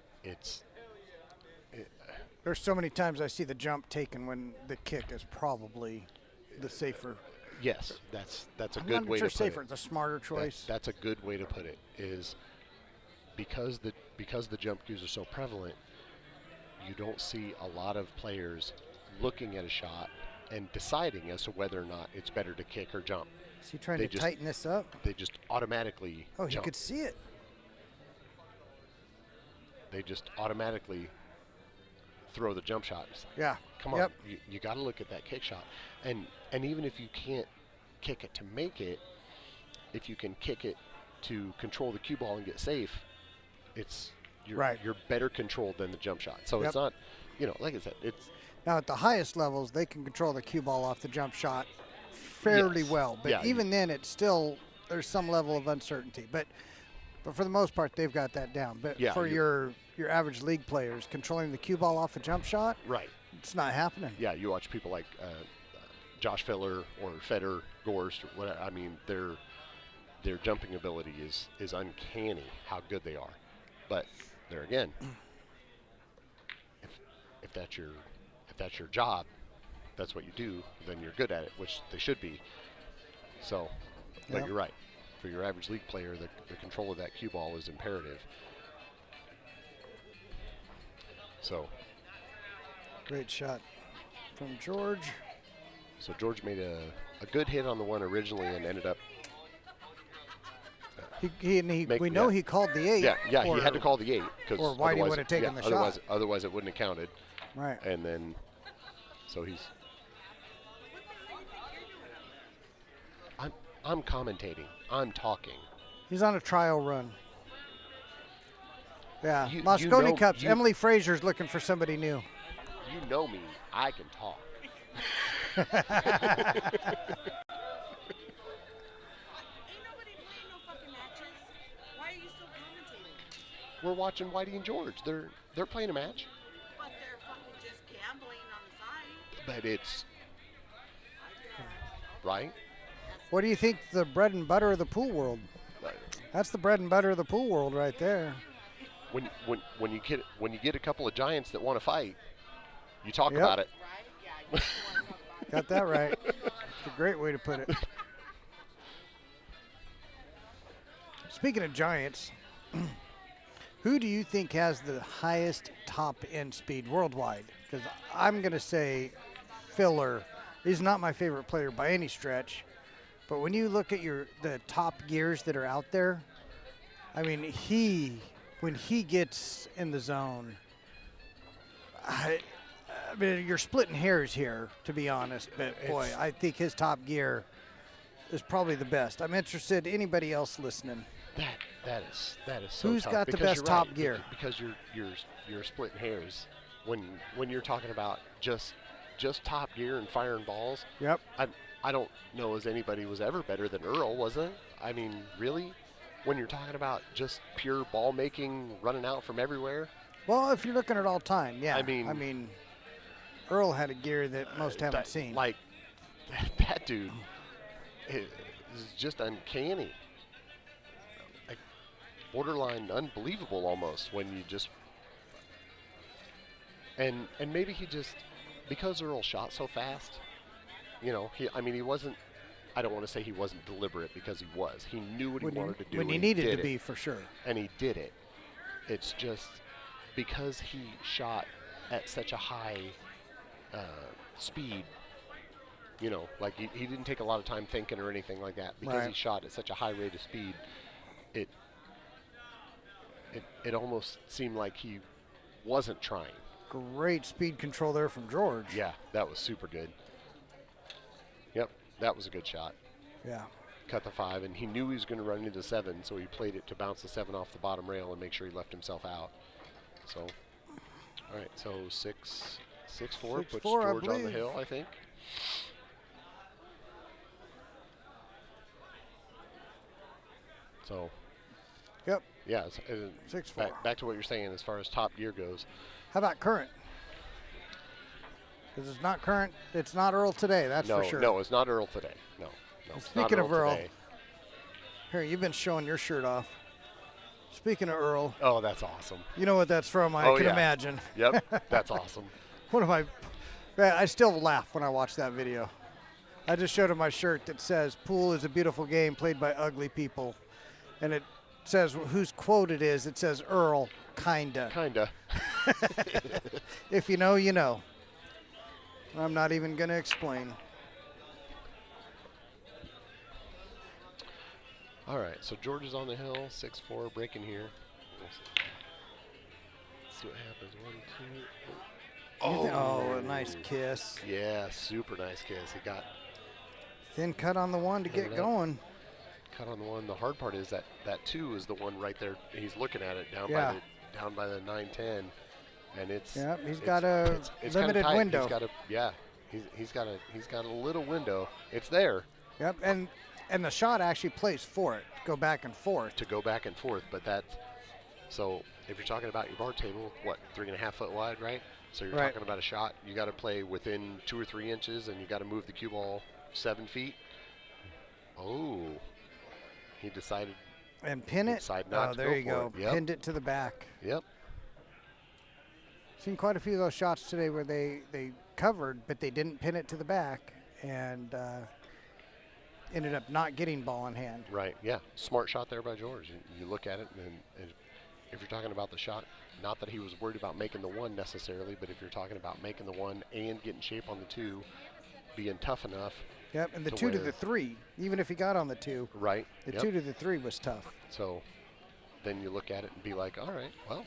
There's so many times I see the jump taken when the kick is probably the safer. yes, that's a I'm good not way sure to put safer. it. It's a smarter choice. That's a good way to put it. Is because the jump cues are so prevalent, you don't see a lot of players looking at a shot and deciding as to whether or not it's better to kick or jump. Is he trying they to just- tighten this up? They just automatically Oh, he jump. could see it. They just automatically throw the jump shot. It's like, Yeah. come on, Yep. you got to look at that kick shot. And even if you can't kick it to make it, if you can kick it to control the cue ball and get safe, you're better controlled than the jump shot. So Yep. it's not, like I said, it's Now at the highest levels, they can control the cue ball off the jump shot fairly Yes. well. But Yeah, even then, it's still there's some level of uncertainty. But for the most part, they've got that down. But Yeah, for your average league players, controlling the cue ball off a jump shot, right. it's not happening. Yeah, you watch people like Josh Filler or Federer, Gorst, or whatever. I mean, their jumping ability is uncanny how good they are. But there again, if that's your job, that's what you do, then you're good at it, which they should be. So, but Yep. you're right. For your average league player, the control of that cue ball is imperative. So, Great shot from George. so George made a good hit on the one originally and ended up. We know he called the 8. Yeah, he had to call the 8 because or Whitey would have taken the shot. Otherwise, it wouldn't have counted. Right. And then, so he's. I'm commentating. I'm talking. He's on a trial run. Yeah, You Moscone know- Cups. you- Emily Fraser's looking for somebody new. You know me. I can talk. Ain't nobody playing no fucking matches. Why are you still commentating? We're watching Whitey and George. They're playing a match, But they're fucking just gambling on the side. but it's right. What do you think the bread and butter of the pool world? That's the bread and butter of the pool world right there. When you get a couple of giants that want to fight, you talk Yep. about it. Right? Yeah, you want to talk about it. Got that right. It's a great way to put it. Speaking of giants, who do you think has the highest top end speed worldwide? Because I'm going to say Filler. He's not my favorite player by any stretch. But when you look at the top gears that are out there, I mean, when he gets in the zone, I mean, you're splitting hairs here, to be honest. But boy, I think his top gear is probably the best. I'm interested. Anybody else listening? That is so Who's tough got the because best you're top right, gear? Because you're splitting hairs when you're talking about just top gear and firing balls. Yep. I don't know as anybody was ever better than Earl, was it? I mean, really? When you're talking about just pure ball making, running out from everywhere? Well, if you're looking at all time, yeah. I mean, Earl had a gear that most haven't seen. Like, that dude is just uncanny. Like, borderline unbelievable almost when you just... And maybe he just... Because Earl shot so fast, he wasn't... I don't want to say he wasn't deliberate because he was. He knew what he wanted to do. When he and needed did to it. be, for sure. And he did it. It's just because he shot at such a high speed, like he didn't take a lot of time thinking or anything like that. Because he Right. shot at such a high rate of speed, it almost seemed like he wasn't trying. Great speed control there from George. Yeah, that was super good. Yep, that was a good shot. Yeah. Cut the 5, and he knew he was going to run into the 7, so he played it to bounce the 7 off the bottom rail and make sure he left himself out. So, all right, so 6-4 puts 6-4, I George on the believe. hill, I think. So, Yep. yeah, 6-4. back to what you're saying as far as top gear goes. How about current? Because it's not current. It's not Earl today, that's No, for sure. no, it's not Earl today. No, it's not Speaking of Earl, today. here, you've been showing your shirt off. Speaking of Earl, Oh, that's awesome. you know what that's from, I Oh, can yeah. imagine. Yep, that's awesome. One of my, man, I still laugh when I watch that video. I just showed him my shirt that says, "Pool is a beautiful game played by ugly people." And it says whose quote it is. It says Earl, kinda. Kinda. If you know, you know. I'm not even going to explain. All right, so George is on the hill, 6-4, breaking here. We'll see what happens. 1, 2. Oh, a nice kiss. Yeah, super nice kiss. He got Thin cut on the one to Hit get it up. going. cut on the one. The hard part is that 2 is the one right there. He's looking at it Yeah. down by the 9-10, and it's Yep, he's it's- got a it's kinda limited tight. window. He's got a little window. It's there Yep, and the shot actually plays for it. Go back and forth. to go back and forth, but so if you're talking about your bar table, what, 3.5 foot wide, right? So you're Right. talking about a shot. You got to play within 2 or 3 inches, and you got to move the cue ball 7 feet. Oh, he decided. And pin it. Decide not Oh, to there go you for go. it. Yep. Pinned it to the back. Yep. Seen quite a few of those shots today where they covered, but they didn't pin it to the back, and ended up not getting ball in hand. Right. Yeah. Smart shot there by George. You look at it, and if you're talking about the shot, not that he was worried about making the one necessarily, but if you're talking about making the one and getting shape on the 2, being tough enough. Yep, and the To 2 to where- the 3, even if he got on the 2, Right. the Yep. 2 to the 3 was tough. So then you look at it and be like, all right, well,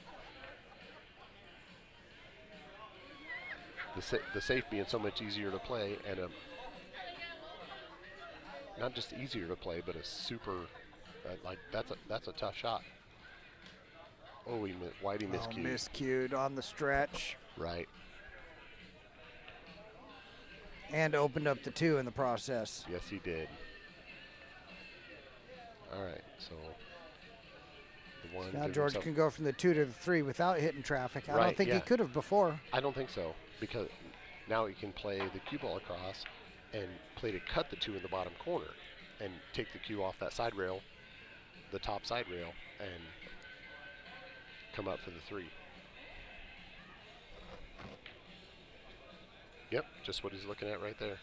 the safe being so much easier to play, and not just easier to play, but a super that's a tough shot. Oh, Whitey Oh, miscued. miscued on the stretch, Right. and opened up the 2 in the process. Yes, he did. All right, so the one. Now gives George himself- can go from the 2 to the 3 without hitting traffic. I Right, don't think he yeah. could have before. I don't think so, because now he can play the cue ball across and play to cut the 2 in the bottom corner and take the cue off that side rail, the top side rail, and come up for the 3. Yep, just what he's looking at right there.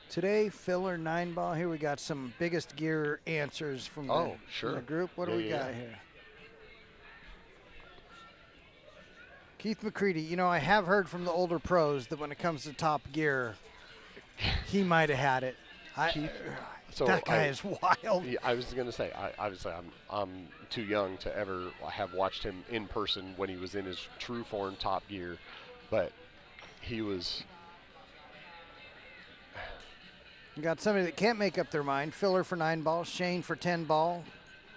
Today, filler 9 ball. Here we got some biggest gear answers from Oh, the, from sure. the group. What do Yeah, we yeah, got yeah. here? Keith McCready, I have heard from the older pros that when it comes to top gear, he might have had it. That guy is wild. Yeah, I was gonna say, obviously, I'm too young to ever have watched him in person when he was in his true form, top gear, but he was. You got somebody that can't make up their mind. Filler for 9 ball, Shane for 10 ball,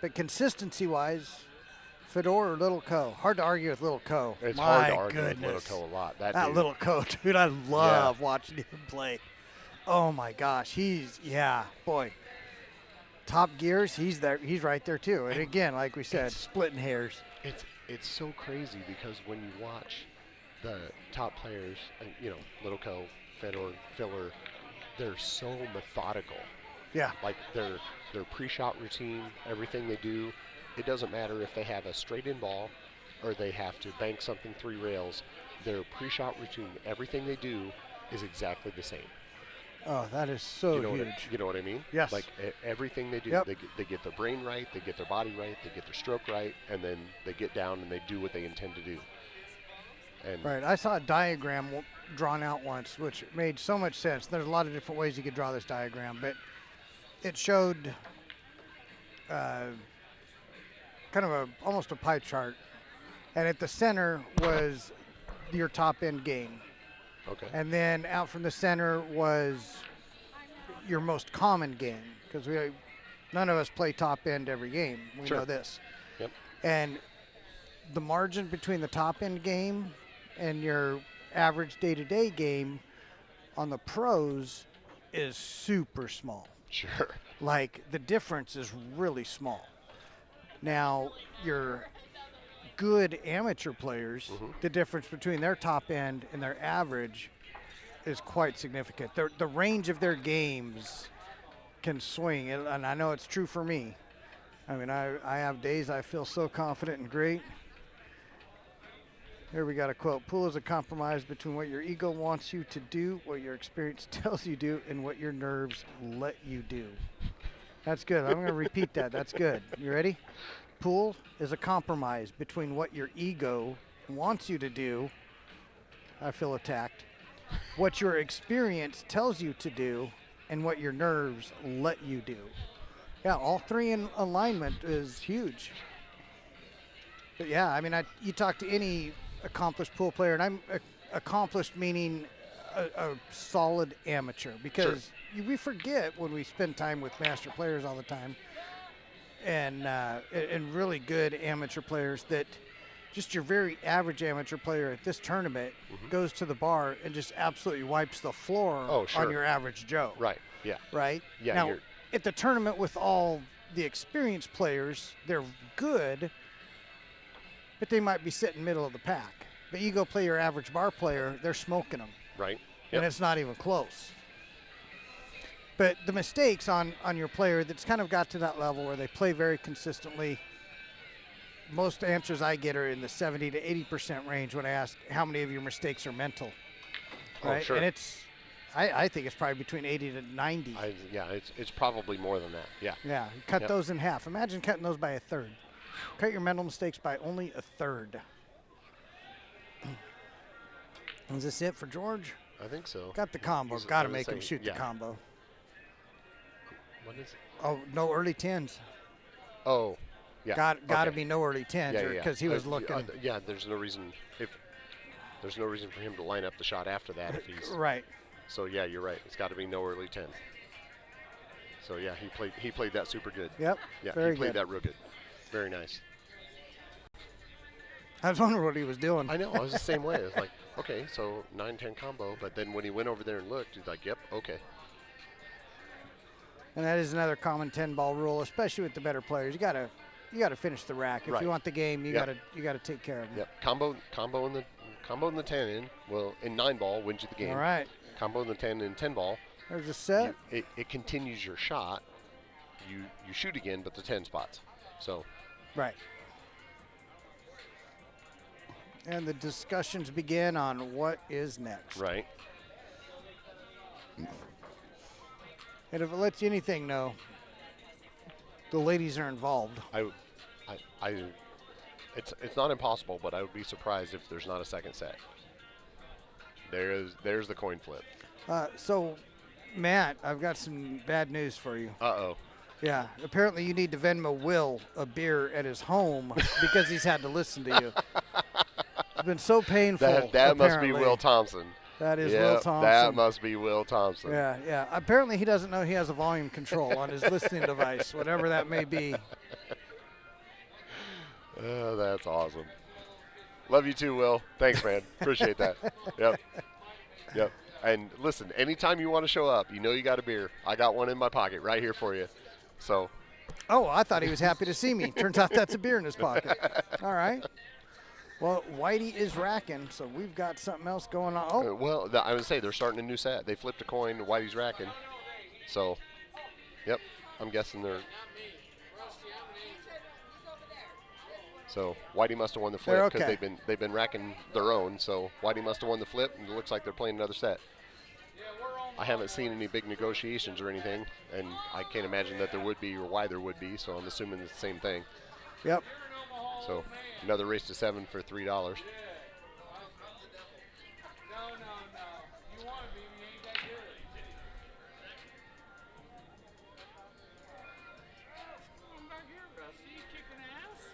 but consistency-wise, Fedor or Little Co. Hard to argue with Little Co. It's My hard to argue with goodness. Little Co a lot. That dude, Little Co, dude, I love watching him play. Oh my gosh, boy. Top gears, he's there. He's right there too. And again, like we said, splitting hairs. It's so crazy because when you watch the top players, Little Co, Fedor, Filler, they're so methodical. Yeah. Like their pre-shot routine, everything they do, it doesn't matter if they have a straight-in ball or they have to bank something 3 rails. Their pre-shot routine, everything they do is exactly the same. Oh, that is so you know huge. you know what I mean? Yes. Like everything they do, Yep. they get their brain right, they get their body right, they get their stroke right, and then they get down and they do what they intend to do. And Right. I saw a diagram drawn out once, which made so much sense. There's a lot of different ways you could draw this diagram, but it showed kind of almost a pie chart, and at the center was your top end game, okay. and then out from the center was your most common game, because none of us play top end every game. We Sure. know this. Yep. And the margin between the top end game and your average day-to-day game on the pros is super small. Sure. Like the difference is really small. Now, your good amateur players, the difference between their top end and their average is quite significant. The range of their games can swing, and I know it's true for me. I mean, I have days I feel so confident and great. Here we got a quote. Pool is a compromise between what your ego wants you to do, what your experience tells you to do, and what your nerves let you do. That's good. I'm going to repeat that. That's good. You ready? Pool is a compromise between what your ego wants you to do. I feel attacked. What your experience tells you to do, and what your nerves let you do. Yeah, all 3 in alignment is huge. But yeah, I mean, you talk to any accomplished pool player, and I'm accomplished meaning a solid amateur, because we forget when we spend time with master players all the time, and really good amateur players, that just your very average amateur player at this tournament goes to the bar and just absolutely wipes the floor on your average Joe. Right. Yeah. Right? Yeah. Now, at the tournament with all the experienced players, they're good, but they might be sitting middle of the pack. But you go play your average bar player, they're smoking them. Right. And it's not even close. But the mistakes on your player that's kind of got to that level where they play very consistently, most answers I get are in the 70 to 80% range when I ask how many of your mistakes are mental. Right? Oh, sure. And I think it's probably between 80 to 90. It's probably more than that. Yeah. Yeah, cut those in half. Imagine cutting those by a third. Cut your mental mistakes by only a third. Is this it for George? I think so. Got the combo. He's- Got I to was make him saying, shoot yeah. the combo. What is it? Oh, no early 10s. Oh, yeah. Got to Okay. be no early 10s because he was looking. There's no reason for him to line up the shot after that if he's Right. So yeah, you're right. It's got to be no early 10. So yeah, he played that super good. Yep. Yeah, very he played good. that real good. Very nice. I was wondering what he was doing. I know. I was the same way. It's like, okay, so 9-10 combo, but then when he went over there and looked, he's like, yep, okay. And that is another common 10-ball rule, especially with the better players. You gotta finish the rack. If Right. you want the game, you Yep. gotta take care of them. Yep. Combo in the 10 in 9-ball wins you the game. All right. Combo in the 10 in 10-ball. There's a set. It continues your shot. You shoot again, but the 10 spots. So Right. And the discussions begin on what is next. right. And if it lets you anything know, the ladies are involved. It's not impossible, but I would be surprised if there's not a second set. There's the coin flip. So, Matt, I've got some bad news for you. Uh-oh. Yeah, apparently you need to Venmo Will a beer at his home because he's had to listen to you. It's been so painful. That must be apparently. Will Thompson. That is Yep, Will Thompson. That must be Will Thompson. Yeah. Apparently he doesn't know he has a volume control on his listening device, whatever that may be. Oh, that's awesome. Love you too, Will. Thanks, man. Appreciate that. Yep. And listen, anytime you want to show up, you know you got a beer. I got one in my pocket right here for you. So. Oh, I thought he was happy to see me. Turns out that's a beer in his pocket. All right. Well, Whitey is racking, so we've got something else going on. Oh, I would say they're starting a new set. They flipped a coin. Whitey's racking. So, yep. I'm guessing they're. So Whitey must have won the flip because okay. they've been racking their own. So Whitey must have won the flip, and it looks like they're playing another set. I haven't seen any big negotiations or anything, and I can't imagine that there would be or why there would be. So I'm assuming it's the same thing. Yep. So another race to 7 for $3. No. You want to be, you ain't that good. Come back here, Rusty. You kicking ass?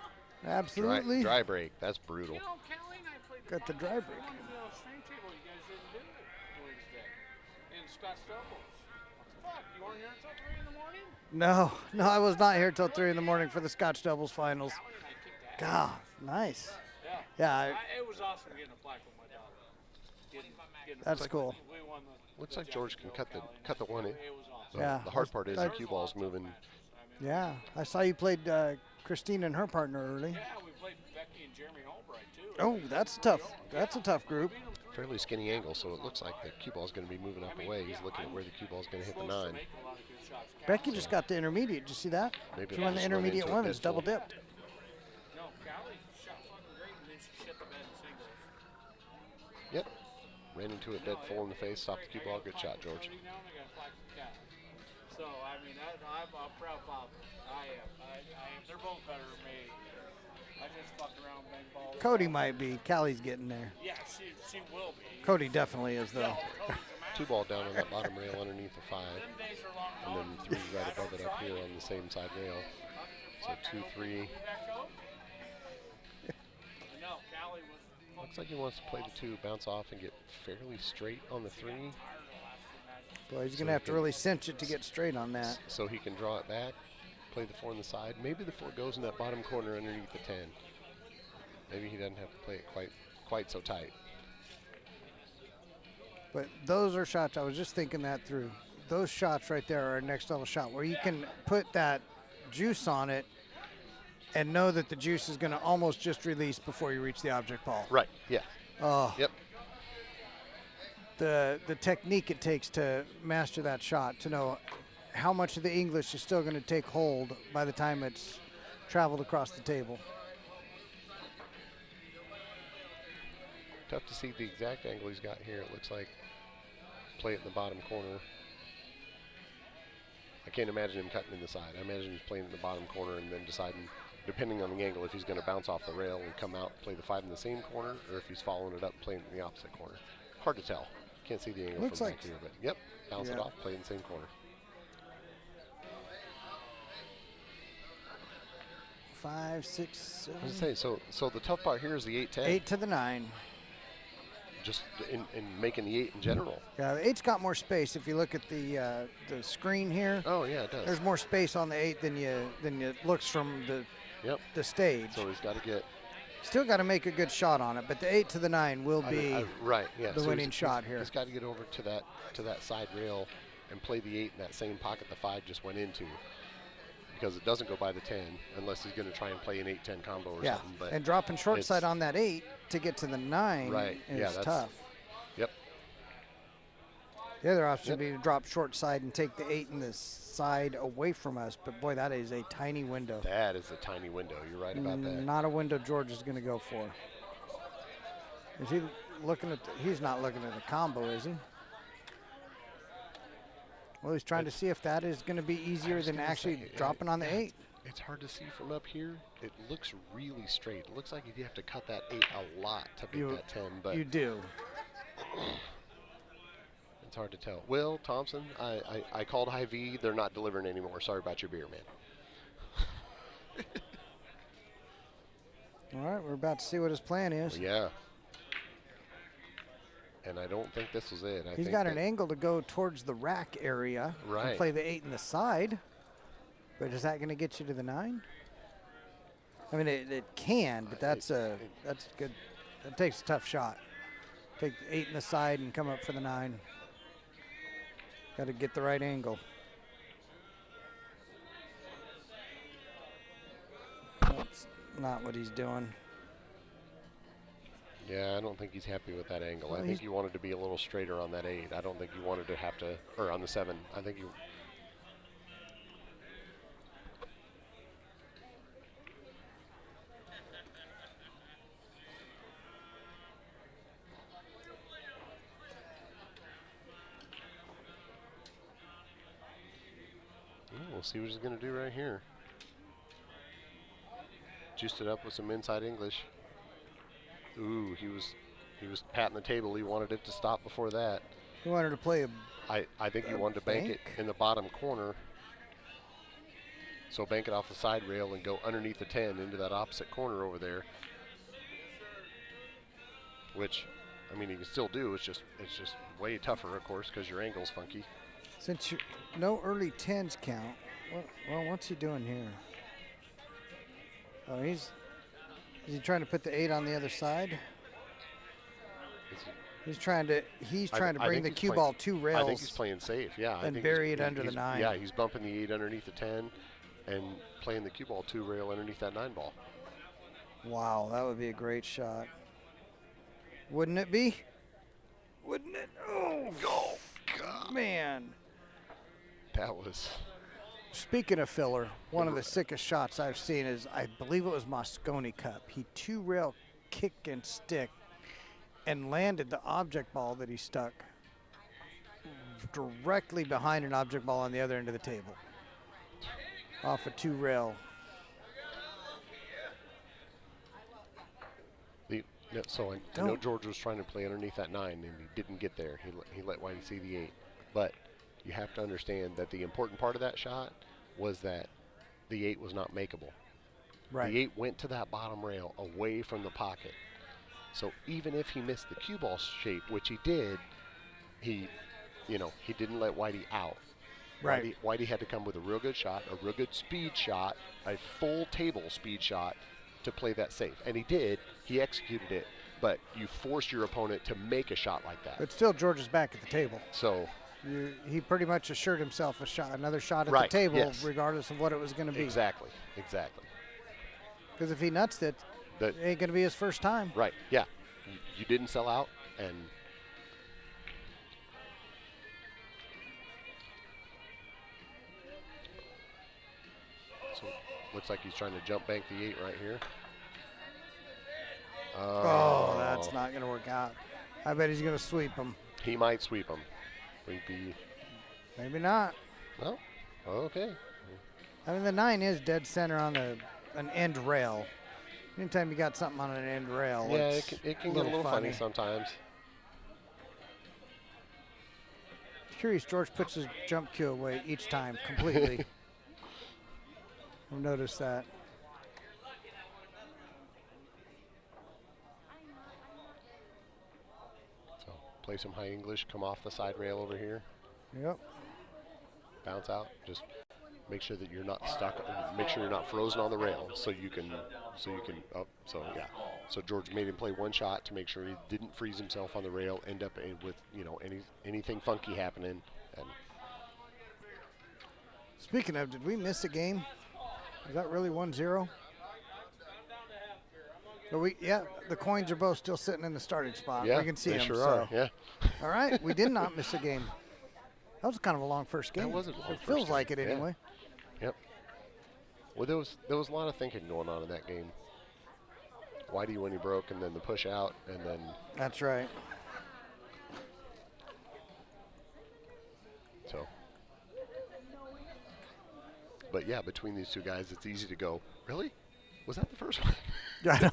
Absolutely. Dry break. That's brutal. You know, Kelly and I played Got the dry break. on the stream table. You guys didn't do it Wednesday. In Scott Stubbles. What the fuck? You weren't here until 3 in the morning? No, I was not here till 3 in the morning for the Scotch Doubles finals. Kelly and I kicked ass. God, nice. Yeah. Yeah, It was awesome getting a plaque with my daughter. That's cool. We won Looks like George can cut the one in. It was awesome. Yeah. The hard part is the cue ball's moving. yeah. I saw you played Christine and her partner early. Yeah, we played Becky and Jeremy Albright too. Oh, that's tough. That's a tough group. Fairly skinny angle, so it looks like the cue ball's going to be moving up away. He's looking at where the cue ball's going to hit the 9. Becky just got the intermediate. Did you see that? Maybe She it won the just went intermediate into a women's, dead full. double dipped. No, Callie shot fucking great, and then she shit the bed in singles. Yep. Ran into it dead full in the face, stopped the cue ball. Good shot, George. Now they got flags for Callie. So I mean, I'm a proud father. I am. They're both better than me. I just fuck around, bang balls. Cody might be. Callie's getting there. Yeah, she will be. Cody definitely is, though. Cody's a man. 2 ball down on that bottom rail underneath the 5. Them days are long And then gone. 3 right above it up here on the same side rail. So 2, 3. Looks like he wants to play the 2, bounce off, and get fairly straight on the 3. Boy, he's So going to he have to can- really cinch it to get straight on that. So he can draw it back, play the 4 on the side. Maybe the 4 goes in that bottom corner underneath the 10. Maybe he doesn't have to play it quite so tight. But those are shots, I was just thinking that through. Those shots right there are a next level shot where you can put that juice on it and know that the juice is going to almost just release before you reach the object ball. Right, yeah. Oh, Yep. the technique it takes to master that shot, to know how much of the English is still going to take hold by the time it's traveled across the table. Tough to see the exact angle he's got here. It looks like play it in the bottom corner. I can't imagine him cutting in the side. I imagine he's playing in the bottom corner and then deciding, depending on the angle, if he's going to bounce off the rail and come out, play the 5 in the same corner, or if he's following it up and playing in the opposite corner. Hard to tell. Can't see the angle Looks from like- back here, but yep, bounce it Yeah. off, play in the same corner. 5, 6, 7, I was gonna say, so the tough part here is the 8-10. 8 to the 9. Just in making the 8 in general. Yeah, the 8's got more space. If you look at the screen here, Oh yeah, it does. there's more space on the 8 than it looks from Yep. the stage. So he's got to get Still got to make a good shot on it, but the 8 to the 9 will be right. Yeah. the so winning shot here. He's got to get over to that side rail and play the 8 in that same pocket the 5 just went into, because it doesn't go by the 10 unless he's going to try and play an 8-10 combo or yeah, something. But and dropping short it's- side on that 8 to get to the 9 Right, is yeah, that's- tough. Yep. The other option would be to drop short side and take the 8 in the side away from us, but boy, that is a tiny window. That is a tiny window. You're right about that. Not a window George is going to go for. Is he looking at? He's not looking at the combo, is he? Well, he's trying to see if that is going to be easier than gonna actually say, dropping on the 8. It's hard to see from up here. It looks really straight. It looks like you have to cut that 8 a lot to beat that 10, but You do. it's hard to tell. Will Thompson, I called High V. They're not delivering anymore. Sorry about your beer, man. All right, we're about to see what his plan is. Yeah. And I don't think this was it. I He's think got an that- angle to go towards the rack area and Right. play the 8 in the side. But is that going to get you to the 9? I mean, it can, but that's good. That takes a tough shot. Take the 8 in the side and come up for the 9. Got to get the right angle. That's not what he's doing. Yeah, I don't think he's happy with that angle. Well, I think he's- he wanted to be a little straighter on that 8. I don't think he wanted to have to, or on the 7. I think you. We'll see what he's going to do right here. Juiced it up with some inside English. Ooh, he was patting the table. He wanted it to stop before that. He wanted to play a I think he wanted to bank it in the bottom corner. So bank it off the side rail and go underneath the 10 into that opposite corner over there. Which, I mean, he can still do. It's just way tougher, of course, because your angle's funky. Since no early 10s count. Well, what's he doing here? Oh, is he trying to put the 8 on the other side? He's trying to I bring think the he's cue playing- ball 2 rails. I think he's playing safe, yeah. I and think bury he's- it under the he's- 9. Yeah, he's bumping the 8 underneath the 10 and playing the cue ball 2 rail underneath that 9 ball. Wow, that would be a great shot. Wouldn't it be? Wouldn't it? Oh, God. man. That was. Speaking of filler, one of the sickest shots I've seen is, I believe it was Mosconi Cup. He 2-rail kick and stick and landed the object ball that he stuck directly behind an object ball on the other end of the table. Off a 2-rail. So I know George was trying to play underneath that 9, and he didn't get there. He let Whitey see the 8. But you have to understand that the important part of that shot was that the 8 was not makeable. Right. The 8 went to that bottom rail away from the pocket. So even if he missed the cue ball shape, which he did, he didn't let Whitey out. Right. Whitey had to come with a real good shot, a real good speed shot, a full table speed shot to play that safe. And he did. He executed it. But you forced your opponent to make a shot like that. But still, George is back at the table. So He pretty much assured himself another shot at Right, the table, yes. regardless of what it was going to be. exactly. Because if he nuts it, That, it ain't going to be his first time. right, yeah. You didn't sell out, and so looks like he's trying to jump bank the 8 right here. Oh, that's not going to work out. I bet he's going to sweep him. He might sweep him. Maybe not. Well, okay. I mean, the 9 is dead center on an end rail. Anytime you got something on an end rail, Yeah, it's it can get a little funny sometimes. Curious, George puts his jump cue away each time completely. I've noticed that. So play some high English, come off the side rail over here, Yep. bounce out. Just make sure that you're not stuck. Make sure you're not frozen on the rail, so you can. So yeah. So George made him play one shot to make sure he didn't freeze himself on the rail. End up with anything funky happening. And Speaking of, did we miss a game? Is that really 1-0? The coins are both still sitting in the starting spot. yeah, We can see they them. sure so. are. Yeah. All right, we did not miss a game. That was kind of a long first game. That was a long It first feels game, like it yeah. anyway. Yep. Well, there was a lot of thinking going on in that game. Whitey when he broke, and then the push out, and then That's right. so. But yeah, between these two guys, it's easy to go. Really? Was that the first one? Yeah.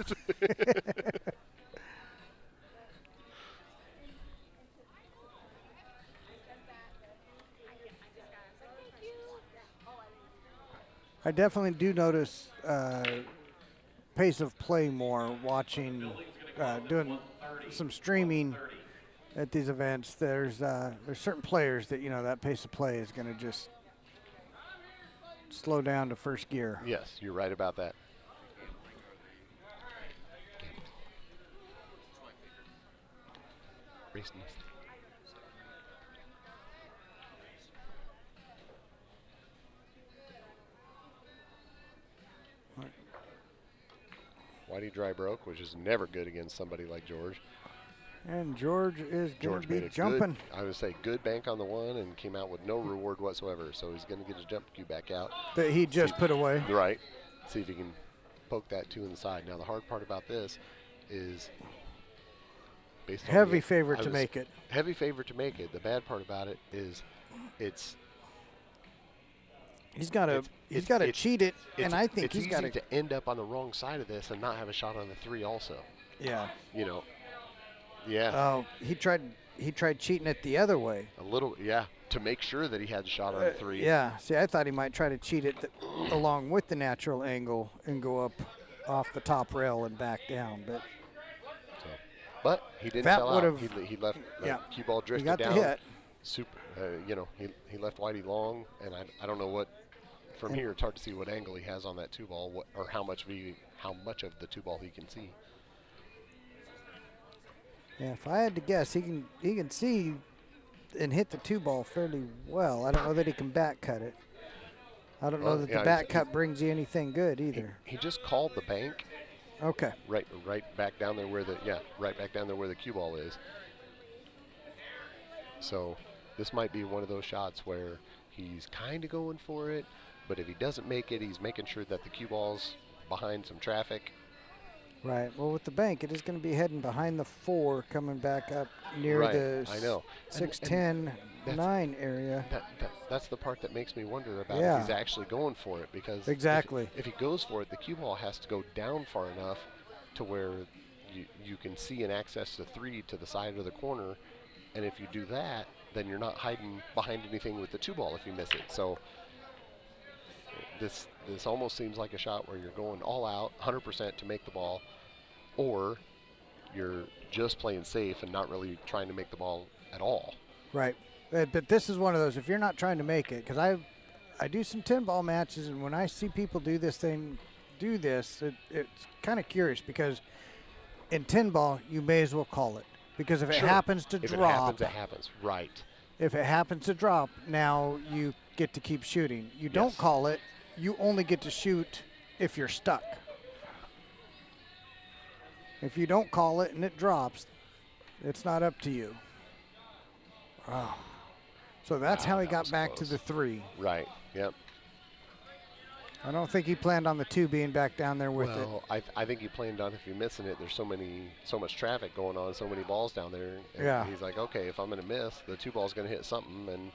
I definitely do notice pace of play more watching, doing some streaming at these events. There's certain players that, that pace of play is going to just slow down to first gear. Yes, you're right about that. Racing. Whitey dry broke, which is never good against somebody like George. And George is going George to be made a jumping. good, I would say, good bank on the one and came out with no reward whatsoever. So he's going to get his jump cue back out. That he just put away. Right. See if he can poke that 2 in the side. Now the hard part about this is based on Heavy favorite to make it. Heavy favorite to make it. The bad part about it is He's got to cheat it, and I think he's it's got easy to end up on the wrong side of this and not have a shot on the 3 also. Yeah. Yeah. Oh, he tried cheating it the other way. A little, yeah, to make sure that he had a shot on the 3. Yeah. See, I thought he might try to cheat it along with the natural angle and go up off the top rail and back down, but he didn't That sell out. would've- He left yeah. cue ball he drifted got down. the hit. Super, he left Whitey long, and I don't know what. From here, it's hard to see what angle he has on that 2 ball, or how much of the 2 ball he can see. Yeah, if I had to guess, he can see and hit the 2 ball fairly well. I don't know that he can back cut it. I don't know that the back cut brings you anything good either. He just called the bank. Okay. Right back down there where the cue ball is. So this might be one of those shots where he's kind of going for it, but if he doesn't make it, he's making sure that the cue ball's behind some traffic. Right. Well, with the bank, it is going to be heading behind the 4, coming back up near the I know. 6'10", 9 area. That's the part that makes me wonder about Yeah. if he's actually going for it, because Exactly. if he goes for it, the cue ball has to go down far enough to where you can see and access the 3 to the side of the corner, and if you do that, then you're not hiding behind anything with the 2 ball if you miss it. So this almost seems like a shot where you're going all out, 100% to make the ball, or you're just playing safe and not really trying to make the ball at all. Right. But this is one of those, if you're not trying to make it, because I do some 10-ball matches, and when I see people do this, it's kind of curious because in 10-ball, you may as well call it. Because if it Sure. happens to If drop, it happens, it happens. Right. if it happens to drop, now you get to keep shooting. You don't Yes. call it. You only get to shoot if you're stuck. If you don't call it and it drops, it's not up to you. Oh. So that's how he that got was back to close. the 3. Right. Yep. I don't think he planned on the 2 being back down there with it. Well, I think he planned on if you're missing it, there's so much traffic going on, so many balls down there. And Yeah. He's like, okay, if I'm going to miss, the 2 ball's going to hit something, and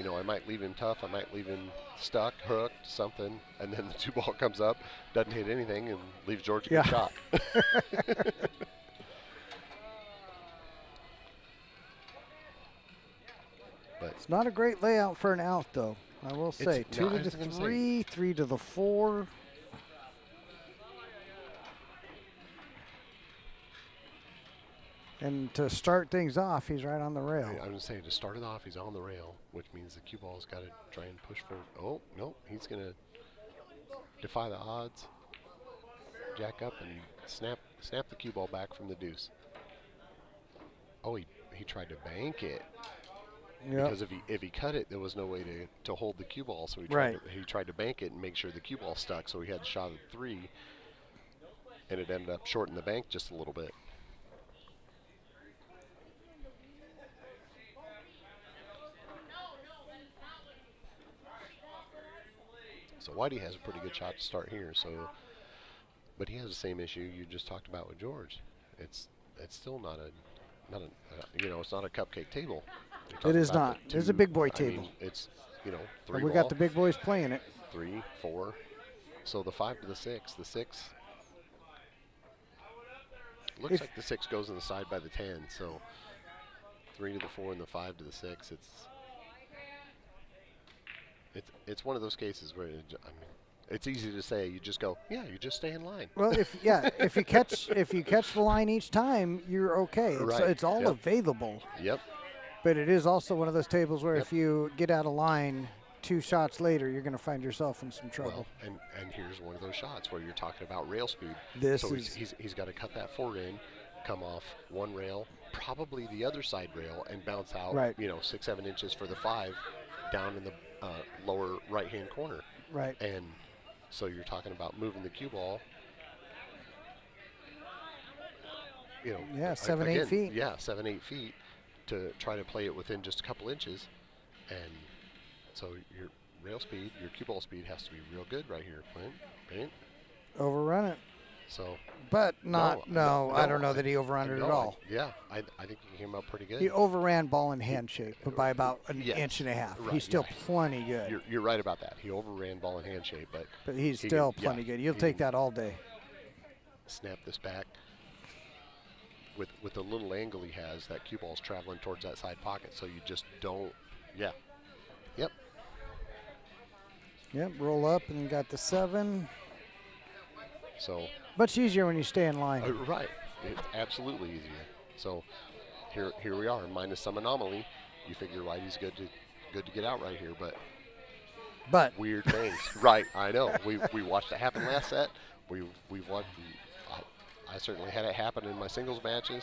I might leave him tough, I might leave him stuck, hooked, something, and then the 2 ball comes up, doesn't hit anything, and leaves George a good shot. But It's not a great layout for an out, though. I will say. It's- 2 no, I to was the gonna say- 3, 3 to the 4. And to start things off, he's right on the rail. I'm going to say, to start it off, he's on the rail, which means the cue ball's got to try and push for. Oh, no, he's going to defy the odds, jack up, and snap the cue ball back from the deuce. Oh, he tried to bank it. Yep. Because if he cut it, there was no way to hold the cue ball, so he tried to bank it and make sure the cue ball stuck, so he had a shot at 3, and it ended up shorting the bank just a little bit. So Whitey has a pretty good shot to start here. But he has the same issue you just talked about with George. It's still not a it's not a cupcake table. You're It talking is about not. the It's a 2 big boy I mean, table. it's 3 And we ball, got the big boys playing it. 3, 4. So the 5 to the 6. The 6 looks If- like the 6 goes on the side by the 10. So 3 to the 4 and the 5 to the 6. It's one of those cases where it's easy to say. You just go, yeah, you just stay in line. Well, if you catch the line each time, you're okay. Right. It's all Yep. available. Yep. But it is also one of those tables where Yep. if you get out of line 2 shots later, you're going to find yourself in some trouble. Well, and here's one of those shots where you're talking about rail speed. This so is- he's got to cut that forward in, come off one rail, probably the other side rail, and bounce out, Right. 6-7 inches for the 5 down in the lower right-hand corner. Right. And so you're talking about moving the cue ball. Yeah, 7, 8 feet. Yeah, 7, 8 feet to try to play it within just a couple inches. And so your rail speed, your cue ball speed has to be real good right here, Clint. Right? Overrun it. So But not, no, I don't know that he I overrun it know, at all. I think he came out pretty good. He overran ball and handshake, but by about an Yes, inch and a half. right, He's still yeah. plenty good. You're right about that. He overran ball and handshake, but But he's he still did- plenty yeah, good. You'll he take did that all day. Snap this back. With the little angle he has, that cue ball's traveling towards that side pocket, so you just don't. Yeah. Yep. Yep, roll up and then got the 7. So Much easier when you stay in line. right, it's absolutely easier. So here we are, minus some anomaly. You figure Whitey's good to get out right here, but weird things. Right, I know. We watched it happen last set. We've watched. I certainly had it happen in my singles matches.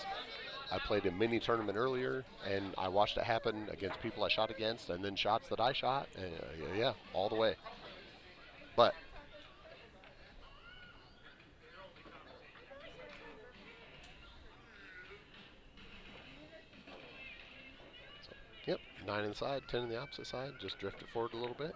I played a mini tournament earlier, and I watched it happen against people I shot against, and then shots that I shot. Yeah, all the way. But yep, 9 inside, 10 on the opposite side. Just drift it forward a little bit.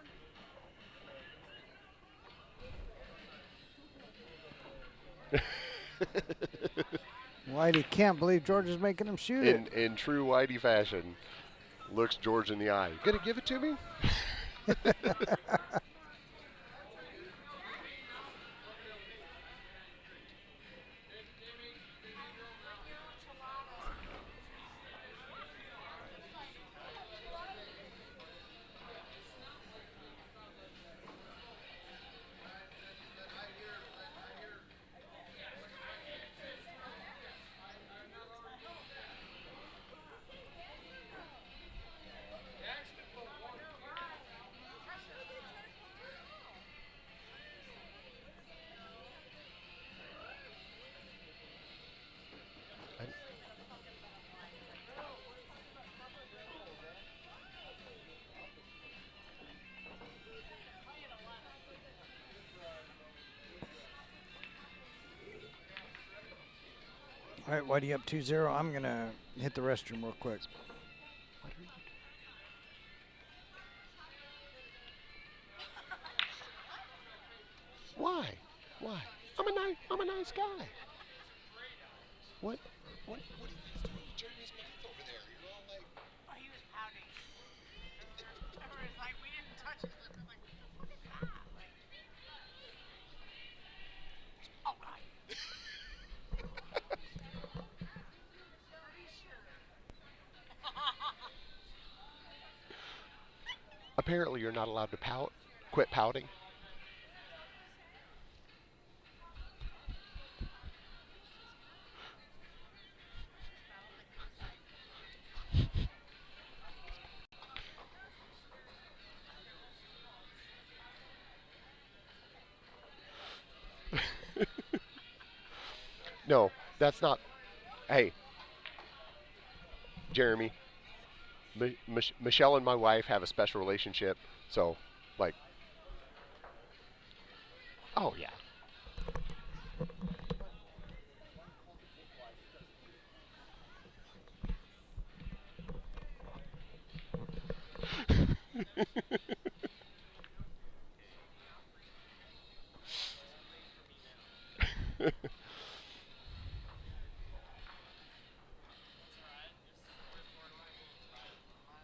Whitey can't believe George is making him shoot it. In true Whitey fashion, looks George in the eye. You gonna give it to me? All right, Whitey up 2-0. I'm going to hit the restroom real quick. Why? Why? I'm a nice guy. What? What are you guys doing? Jeremy's mouth over there. You're all like. Oh, he was pouting. Trevor was like, we didn't touch his lip. I'm like, what the fuck is that? Like, oh, God. Apparently, you're not allowed to pout. Quit pouting. No, that's not. Hey, Jeremy, Michelle and my wife have a special relationship, so, like, oh, yeah.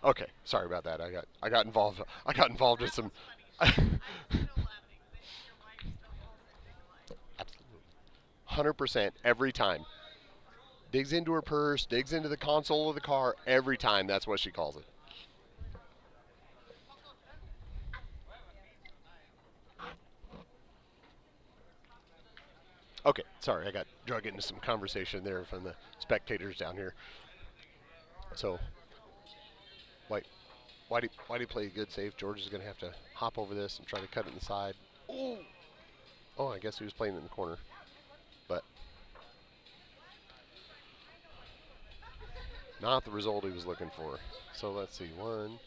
Okay, sorry about that. I got involved. I got involved in some. I'm still laughing that your wife still calls it Nikolai. 100% every time. Digs into her purse, digs into the console of the car every time. That's what she calls it. Okay, sorry, I got drug into some conversation there from the spectators down here. So, why do you play a good save? George is going to have to hop over this and try to cut it in the side. Oh, I guess he was playing it in the corner, but not the result he was looking for. So let's see, 1,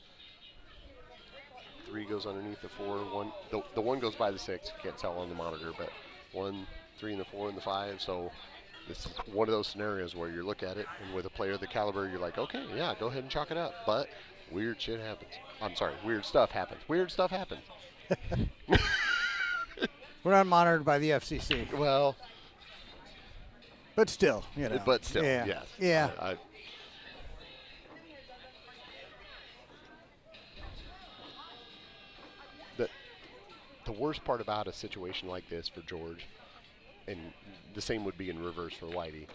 3 goes underneath the 4. The 1 goes by the 6. You can't tell on the monitor, but 1, 3, and the 4 and the 5. So it's one of those scenarios where you look at it, and with a player of the caliber, you're like, okay, yeah, go ahead and chalk it up. But weird shit happens. I'm sorry, weird stuff happens. Weird stuff happens. We're not monitored by the FCC. Well, But still, you know. yeah. Yes. Yeah. The worst part about a situation like this for George, and the same would be in reverse for Whitey,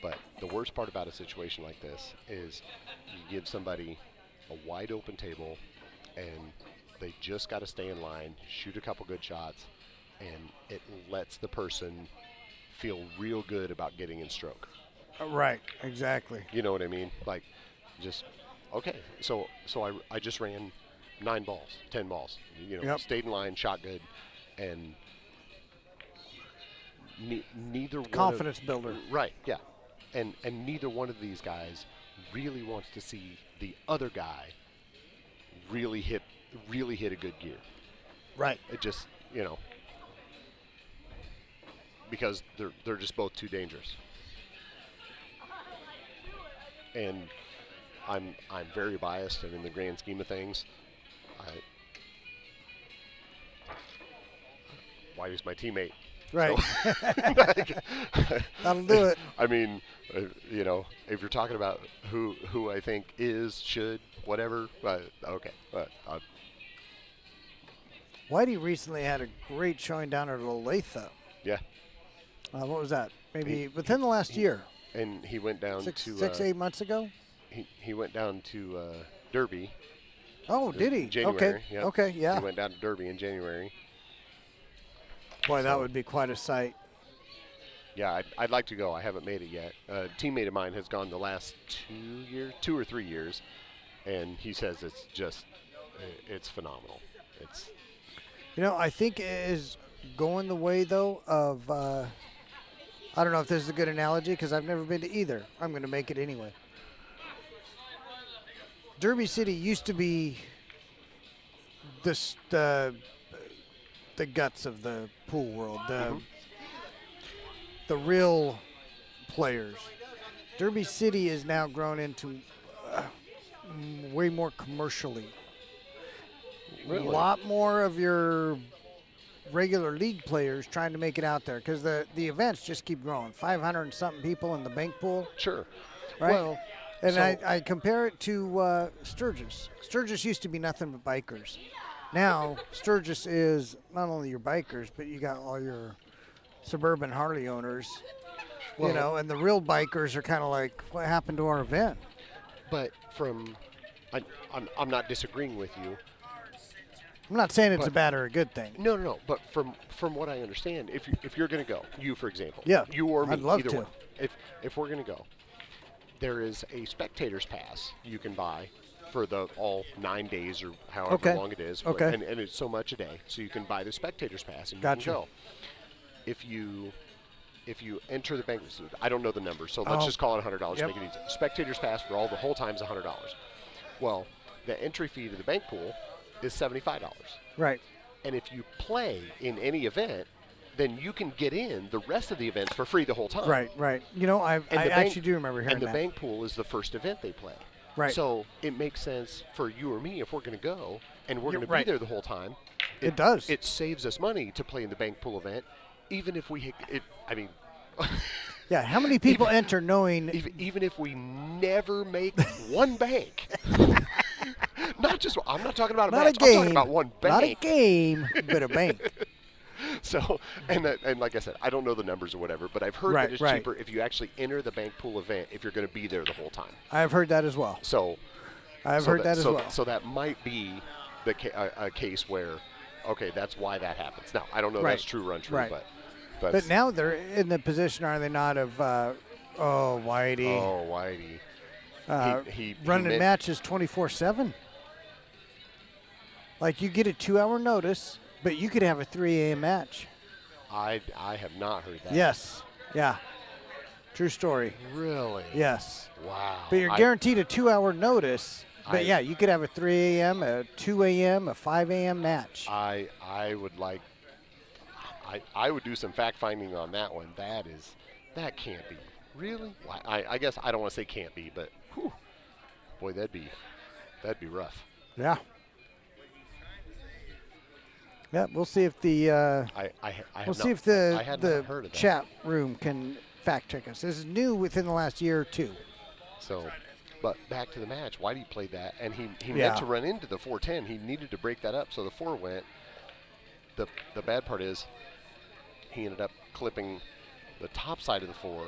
but the worst part about a situation like this is you give somebody a wide open table and they just got to stay in line, shoot a couple good shots, and it lets the person feel real good about getting in stroke. Right, exactly. You know what I mean? Like, just, okay, so I just ran 9 balls, 10 balls, stayed in line, shot good, and neither one Confidence builder. Right, yeah. And neither one of these guys really wants to see the other guy really hit a good gear. Right. It just, because they're just both too dangerous. And I'm very biased, and in the grand scheme of things, Whitey's my teammate. Right. So, That'll do it. I mean, if you're talking about who I think should, whatever, okay. Whitey recently had a great showing down at Olathe. Yeah. What was that? Maybe within the last year. And he went down to 8 months ago. He went down to Derby. Oh, did he? January. Okay. Yep. Okay. Yeah. He went down to Derby in January. Boy, that would be quite a sight. Yeah, I'd like to go. I haven't made it yet. A teammate of mine has gone the last 2 or 3 years, and he says it's phenomenal. It's. I think it is going the way though of. I don't know if this is a good analogy because I've never been to either. I'm going to make it anyway. Derby City used to be the guts of the pool world, the real players. Derby City is now grown into way more commercially. Really? A lot more of your regular league players trying to make it out there because the events just keep growing. 500 and something people in the bank pool, Sure. right? Well, and so- I compare it to Sturgis. Sturgis used to be nothing but bikers. Now Sturgis is not only your bikers, but you got all your suburban Harley owners. Well- And the real bikers are kind of like, what happened to our event? But I'm not disagreeing with you. I'm not saying it's a But- bad or a good thing. No. But from what I understand, if you're going to go, you for example, Yeah, you or me, I'd love either to. one. If we're going to go, there is a spectator's pass you can buy for the all 9 days or however Okay. long it is. Okay. And it's so much a day, so you can buy the spectator's pass and you Gotcha. can go. If you enter the bank, I don't know the number, so let's Oh. just call it $100. Yep. Make it easy. Spectator's pass for the whole time is $100. Well, the entry fee to the bank pool is $75. Right. And if you play in any event, then you can get in the rest of the events for free the whole time. Right. I And the bank- actually do remember hearing And the that. bank pool is the first event they play. Right. So it makes sense for you or me if we're going to go and we're You're going to right. be there the whole time. It does. It saves us money to play in the bank pool event, even if we hit it. I mean, Yeah. How many people enter knowing? even if we never make one bank. Not just. I'm not talking about a Not match. a game. I'm talking about one bank. Not a game, but a bank. So, and like I said, I don't know the numbers or whatever, but I've heard Right, that it's right. cheaper if you actually enter the bank pool event if you're going to be there the whole time. I've heard that as well. So, I've heard that as well. So that might be a case where, okay, that's why that happens. Now, I don't know if Right, that's true or untrue, right. but But now they're in the position, are they not, of Whitey oh, Whitey, he running meant- matches 24/7? Like you get a 2-hour notice, but you could have a 3 a.m. match. I have not heard that. Yes. Yeah. True story. Really? Yes. Wow. But you're guaranteed a 2-hour notice. But I- yeah, you could have a 3 a.m., a 2 a.m., a 5 a.m. match. I would like. I would do some fact finding on that one. That can't be. Really? I guess I don't want to say can't be, but whew, boy, that'd be rough. Yeah. Yeah, we'll see if the We'll see if I had not heard the of that. chat room can fact check us. This is new within the last year or two. So, but back to the match. Whitey played that, and he Yeah. meant to run into the 410. He needed to break that up, so the 4 went. The bad part is he ended up clipping the top side of the 4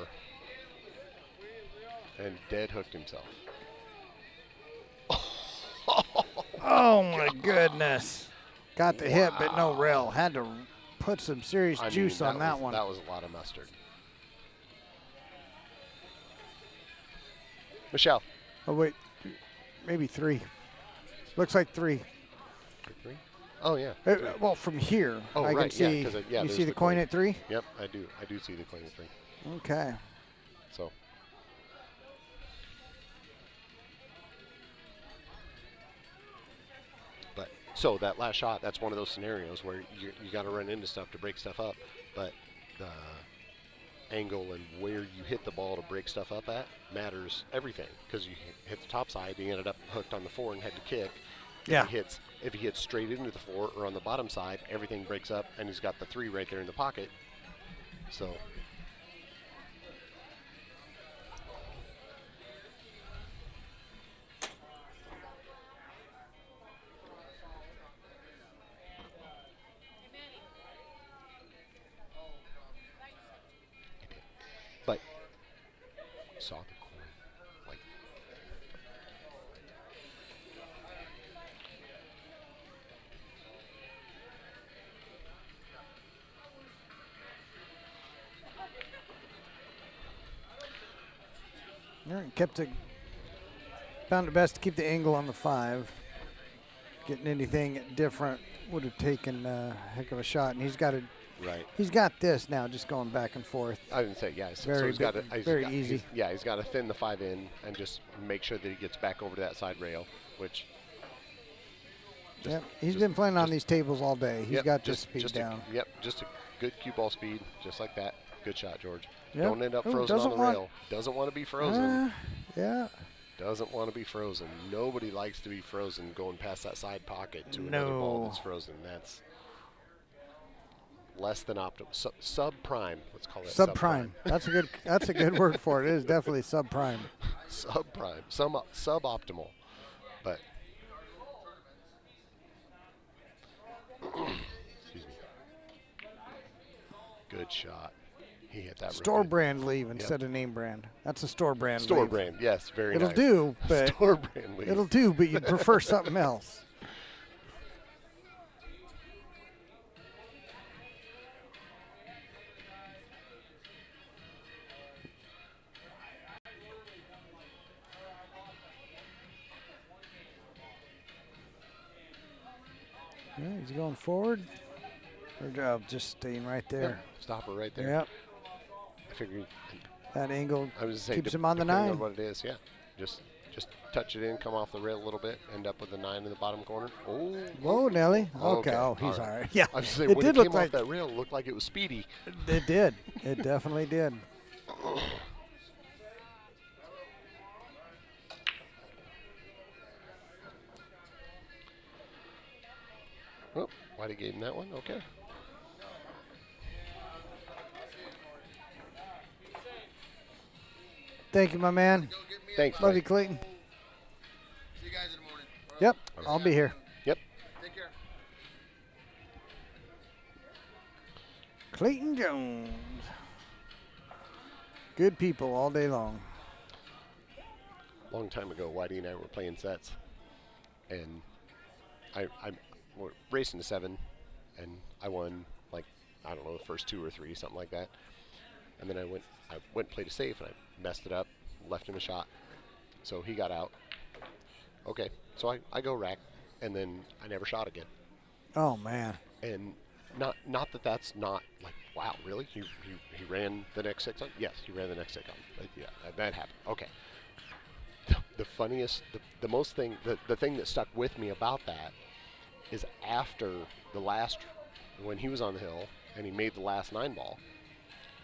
and dead hooked himself. Oh my goodness! Got the hit, but no rail. Had to put some serious I mean, juice on that one. That was a lot of mustard. Michelle. Oh wait, maybe 3. Looks like 3. 3? Oh yeah. Well, from here, Oh, I right, can yeah, see. 'cause You there's see the coin at 3? Yep, I do. I do see the coin at 3. Okay. So. But so that last shot, that's one of those scenarios where you got to run into stuff to break stuff up, but the angle and where you hit the ball to break stuff up at matters everything, because you hit the top side, he ended up hooked on the 4 and had to kick. Yeah. If he hits straight into the 4 or on the bottom side, everything breaks up, and he's got the 3 right there in the pocket. So. But saw the coin, like. All right, found it best to keep the angle on the 5. Getting anything different would have taken a heck of a shot, and he's got Right. He's got this now, just going back and forth. I didn't say yeah. So Very he's got big- to very easy. He's got to thin the 5 in and just make sure that he gets back over to that side rail, which. Yep, he's been playing on these tables all day. He's got this speed just down. just a good cue ball speed, just like that. Good shot, George. Yep. Don't end up Ooh, frozen on the doesn't want- rail. Doesn't want to be frozen. Yeah. Doesn't want to be frozen. Nobody likes to be frozen going past that side pocket to another ball No. that's frozen. That's less than optimal. Subprime. Let's call it Subprime. That's a good word for it. It is definitely subprime. Subprime. Suboptimal. But excuse me. Good shot. He hit that real Store good. brand leave instead of name brand. That's a store brand Store leave. brand. Yes, very It'll nice. do, but Store brand leave. it'll do, but you'd prefer something else. Yeah, he's going forward. Good job, just staying right there. Yep. Stop it right there. Yep, I figured. that angle I was just saying, keeps him on the depending 9. On what it is, yeah. Just touch it in, come off the rail a little bit, end up with the 9 in the bottom corner. Oh. Whoa, Nelly. Okay, Okay, oh, he's all all right. right. Yeah, I was saying, it when did it look came like off that rail, it looked like it was speedy. it did. It definitely did. Oh, Whitey gave him that one. Okay. Thank you, my man. Thanks. Love Whitey. you, Clayton. See you guys in the morning. Yep, I'll be here. Yep. Take care. Clayton Jones. Good people all day long. Long time ago, Whitey and I were playing sets, and I we're racing to 7, and I won like I don't know the first 2 or 3, something like that. And then I went and played a safe, and I messed it up, left him a shot, so he got out. Okay, so I go rack, and then I never shot again. Oh man. And not that that's not like wow, really? He ran the next 6 on? Yes, he ran the next 6 on. Yeah, that happened. Okay. The funniest, the most thing, the thing that stuck with me about that is after the last, when he was on the hill and he made the last 9 ball,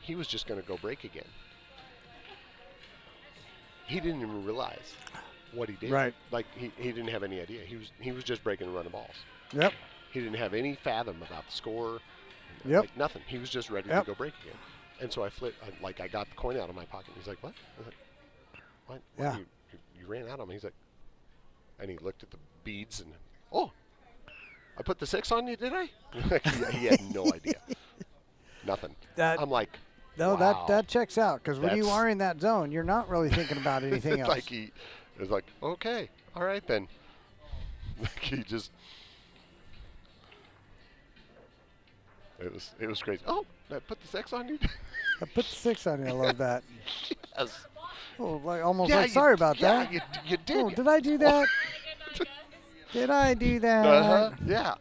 he was just going to go break again. He didn't even realize what he did. Right. Like he didn't have any idea. He was just breaking and running balls. Yep. He didn't have any fathom about the score. Yep. Like nothing. He was just ready Yep. to go break again. And so I got the coin out of my pocket. He's like, what? I was like, what? Yeah. You ran out of them. He's like, and he looked at the beads and, oh, I put the 6 on you, did I? he had no idea. Nothing. That- I'm like, No, wow. that checks out because when you That's- are in that zone, you're not really thinking about anything else. like he was like, okay, all right then. Like he just, it was crazy. Oh, I put the 6 on you. I put the 6 on you. I love that. Yes. Oh, like almost Yeah, like sorry about yeah, that. You did. Oh, did I do that? Did I do that? Uh-huh. Yeah.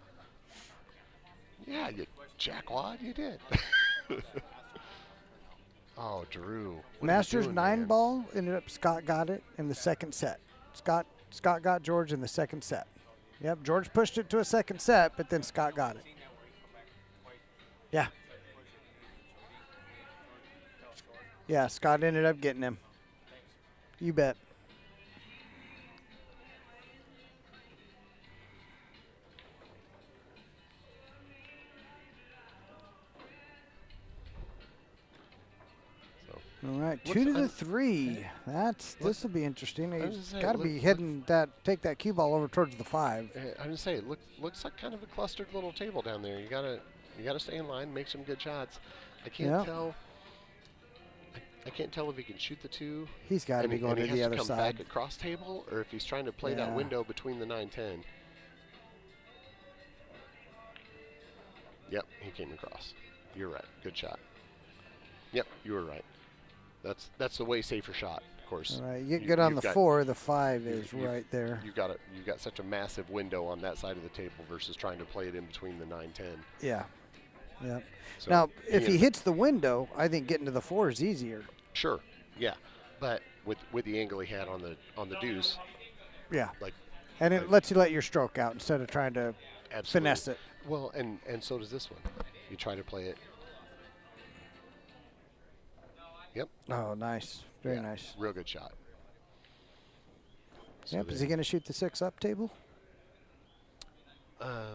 Yeah, you jackwad, you did. Oh, Drew. what are you Masters doing, 9 man? ball ended up. Scott got it in the second set. Scott got George in the second set. Yep, George pushed it to a second set, but then Scott got it. Yeah. Yeah, Scott ended up getting him. You bet. So, All right, What's- 2 to the 3. This will be interesting. was He's just saying, got to be heading take that cue ball over towards the 5. I'm gonna say, it looks like kind of a clustered little table down there. You gotta stay in line, make some good shots. I can't Yeah. tell. I can't tell if he can shoot the 2. He's got to and be he- going and to he the has other to come side. back across table, or if he's trying to play Yeah. that window between the 9-10. Yep, he came across. You're right. Good shot. Yep, you were right. That's the way safer shot, of course. All right, you get on you've the got- 4. The 5 you- is you- right there. You've got such a massive window on that side of the table versus trying to play it in between the 9-10. Yeah. Yep. So Now, if he and- hits the window, I think getting to the 4 is easier. sure, yeah, but with the angle he had on the deuce, Yeah. like And it lets you let your stroke out instead of trying to absolutely. finesse it. Well, and so does this one. You try to play it. Yep. Oh, nice. Very Yeah, nice. Real good shot. So Yep. Is they- he going to shoot the 6 up table?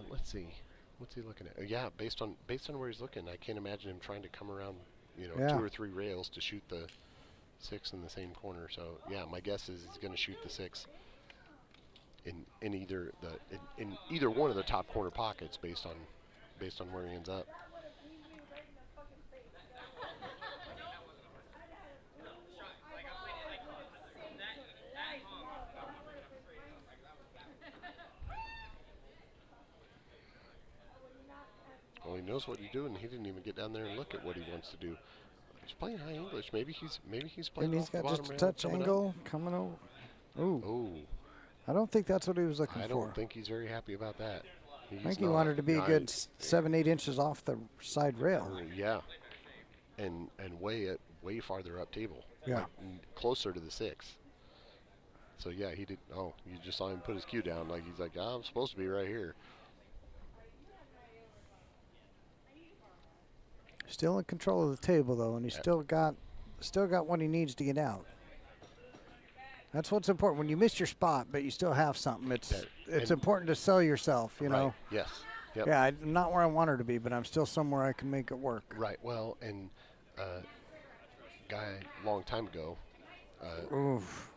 Let's see. What's he looking at? Yeah, based on where he's looking, I can't imagine him trying to come around, Yeah. 2 or 3 rails to shoot the 6 in the same corner. So yeah, my guess is he's going to shoot the 6 in either one of the top corner pockets based on where he ends up. Well, he knows what he's doing. He didn't even get down there and look at what he wants to do. He's playing high English. Maybe he's playing And he's off the got bottom just a rail touch coming up. angle coming over. Ooh. Oh, I don't think that's what he was looking I for. don't think he's very happy about that. I think he wanted to be a good 7-8 inches off the side rail. Yeah, and way farther up table. Yeah. Like, closer to the 6. So yeah, he did. Oh, you just saw him put his cue down. Like he's like, I'm supposed to be right here. Still in control of the table though, and he's still got what he needs to get out. That's what's important. When you miss your spot, but you still have something, it's important to sell yourself. You know. Yes. Yep. Yeah, I'm not where I want her to be, but I'm still somewhere I can make it work. Right. Well, and guy a long time ago. Oof.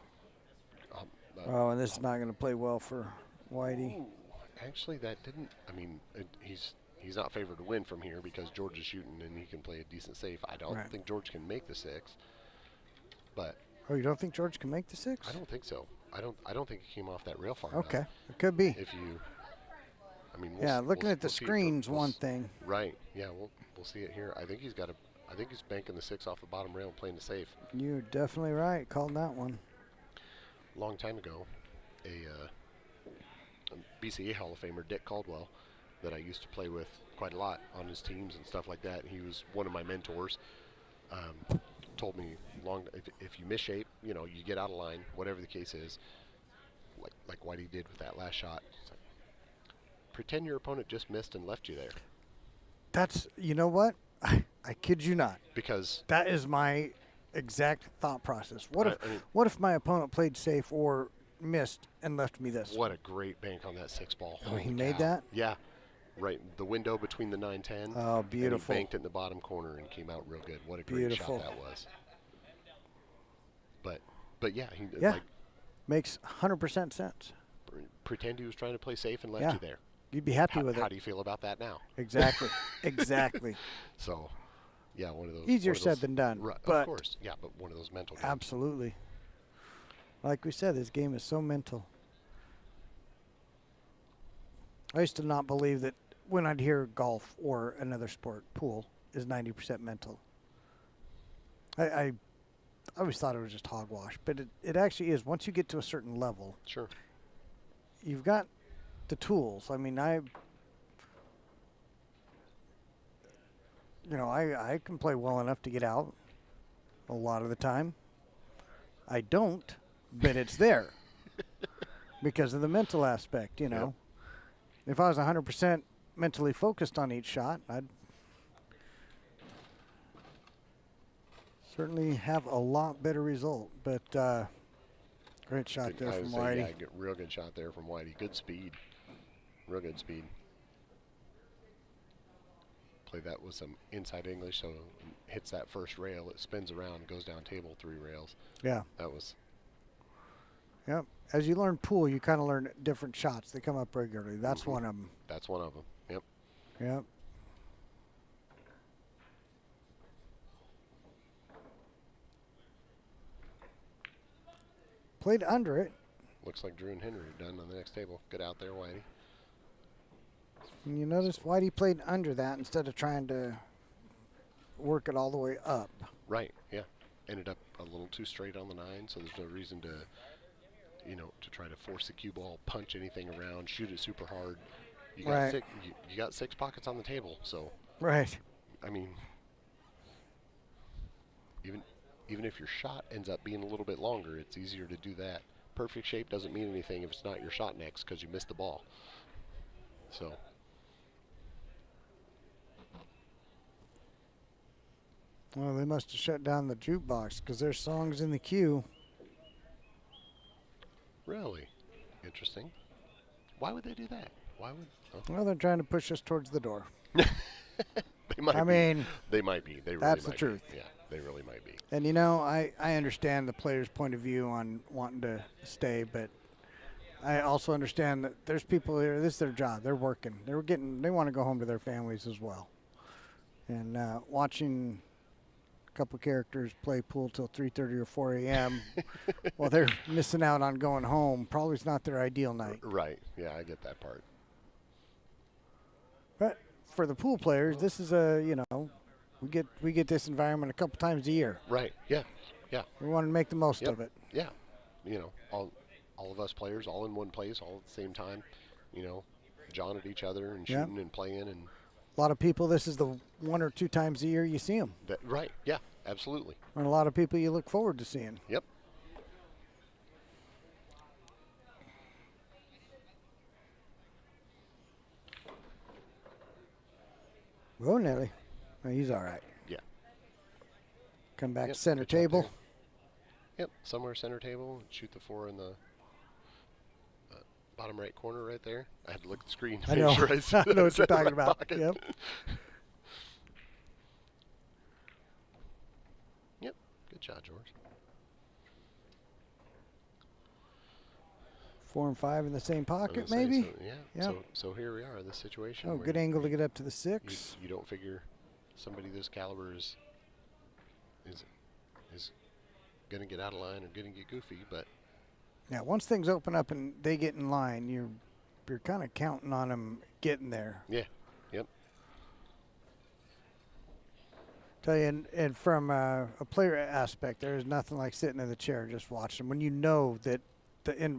Oh, and this is not going to play well for Whitey. Actually, that didn't. I mean, he's not favored to win from here because George is shooting and he can play a decent safe. I don't think George can make the 6, but. Oh, you don't think George can make the 6? I don't think so. I don't think he came off that rail far enough. Okay, it could be. If you, I mean, looking at the see it screen's one thing. Right. Yeah, we'll see it here. I think he's banking the 6 off the bottom rail and playing the safe. You're definitely right. Called that one. Long time ago, a BCA Hall of Famer, Dick Caldwell, that I used to play with quite a lot on his teams and stuff like that. He was one of my mentors. Told me if you miss shape, you get out of line, whatever the case is, like Whitey did with that last shot. Like, pretend your opponent just missed and left you there. That's, you know what? I kid you not. Because that is my exact thought process. What if my opponent played safe or missed and left me this? What a great bank on that 6 ball. Oh, he made that? Yeah. Right, the window between the 9-10. Oh, beautiful. And he banked it in the bottom corner and came out real good. What a great shot that was. But yeah, makes 100% sense. Pretend he was trying to play safe and left you there. You'd be happy with it. How do you feel about that now? Exactly. Exactly. So, yeah, one of those. Easier said than done. Right, but of course, yeah, but one of those mental games. Absolutely. Like we said, this game is so mental. I used to not believe that when I'd hear golf or another sport, pool, is 90% mental. I always thought it was just hogwash, but it actually is. Once you get to a certain level, sure, you've got the tools. I mean, I can play well enough to get out a lot of the time. I don't, but it's there because of the mental aspect, Yep. If I was 100% mentally focused on each shot, I'd certainly have a lot better result. But great shot there from Whitey. Yeah, real good shot there from Whitey. Good speed. Real good speed. Play that with some inside English, so it hits that first rail, it spins around, goes down table 3 rails. Yeah. That was. Yep. As you learn pool, you kind of learn different shots. They come up regularly. That's one of them. That's one of them. Yep. Yep. Played under it. Looks like Drew and Henry are done on the next table. Get out there, Whitey. And you notice Whitey played under that instead of trying to work it all the way up. Right, yeah. Ended up a little too straight on the 9, so there's no reason to, to try to force the cue ball, punch anything around, shoot it super hard. You got Right. you got 6 pockets on the table, so. Right. I mean, even if your shot ends up being a little bit longer, it's easier to do that. Perfect shape doesn't mean anything if it's not your shot next because you missed the ball. So. Well, they must have shut down the jukebox because there's songs in the queue. Really? Interesting. Why would they do that? Why would? Oh. Well, they're trying to push us towards the door. They might I be. mean, They might be. They really that's the might truth. Be. Yeah, they really might be. And you know, I understand the player's point of view on wanting to stay, but I also understand that there's people here. This is their job. They're working. They want to go home to their families as well. And watching a couple characters play pool till 3:30 or 4 a.m. while they're missing out on going home probably is not their ideal night. Right. Yeah, I get that part. But for the pool players, this is we get this environment a couple times a year. Right. Yeah. Yeah. We want to make the most Yep. of it. Yeah. All of us players all in one place all at the same time. Jawing at each other and Yeah. shooting and playing and. A lot of people, this is the 1 or 2 times a year you see them. Right. Yeah. Absolutely. And a lot of people you look forward to seeing. Yep. Oh, Nelly. Oh, he's all right. Yeah. Come back Yep, to center good job table. there. Yep. Somewhere center table. Shoot the 4 in the bottom right corner right there. I had to look at the screen to I make know. sure I I know said what you're it in talking my about. pocket. Yep. Yep. Good job, George. 4 and 5 in the same I was pocket, gonna say, maybe? So, yeah. Yep. So here we are, this situation. Oh, where good angle to get up to the 6. You don't figure somebody this caliber is going to get out of line or going to get goofy, but Yeah, once things open up and they get in line, you're kind of counting on them getting there. yeah. Yep. Tell you, and from a player aspect, there is nothing like sitting in the chair just watching when you know that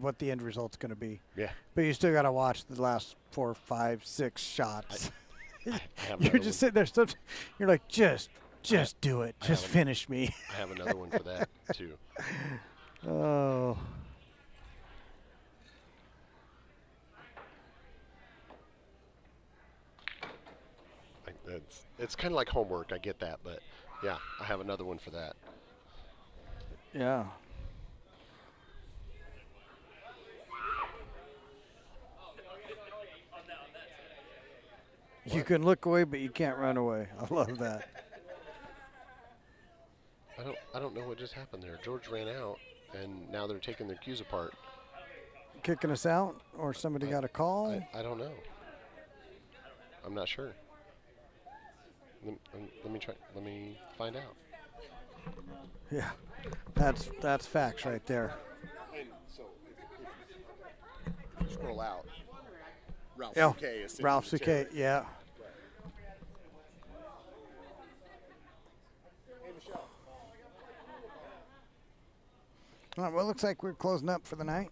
what the end result's going to be. Yeah. But you still got to watch the last 4, 5, 6 shots. I have You're another just one. sitting there. You're like, just do it. I Just have finish me. I have another one for that too. Oh. It's kind of like homework. I get that, but yeah, I have another one for that. Yeah. You can look away, but you can't run away. I love that. I don't know what just happened there. George ran out, and now they're taking their cues apart. Kicking us out, or somebody got a call? I don't know. I'm not sure. Let me try. Let me find out. Yeah, that's facts right there. And so if you scroll out, Ralph Yeah, Souquet is sitting Ralph in the chair. Souquet, yeah. Hey, Michelle. All right, well, it looks like we're closing up for the night.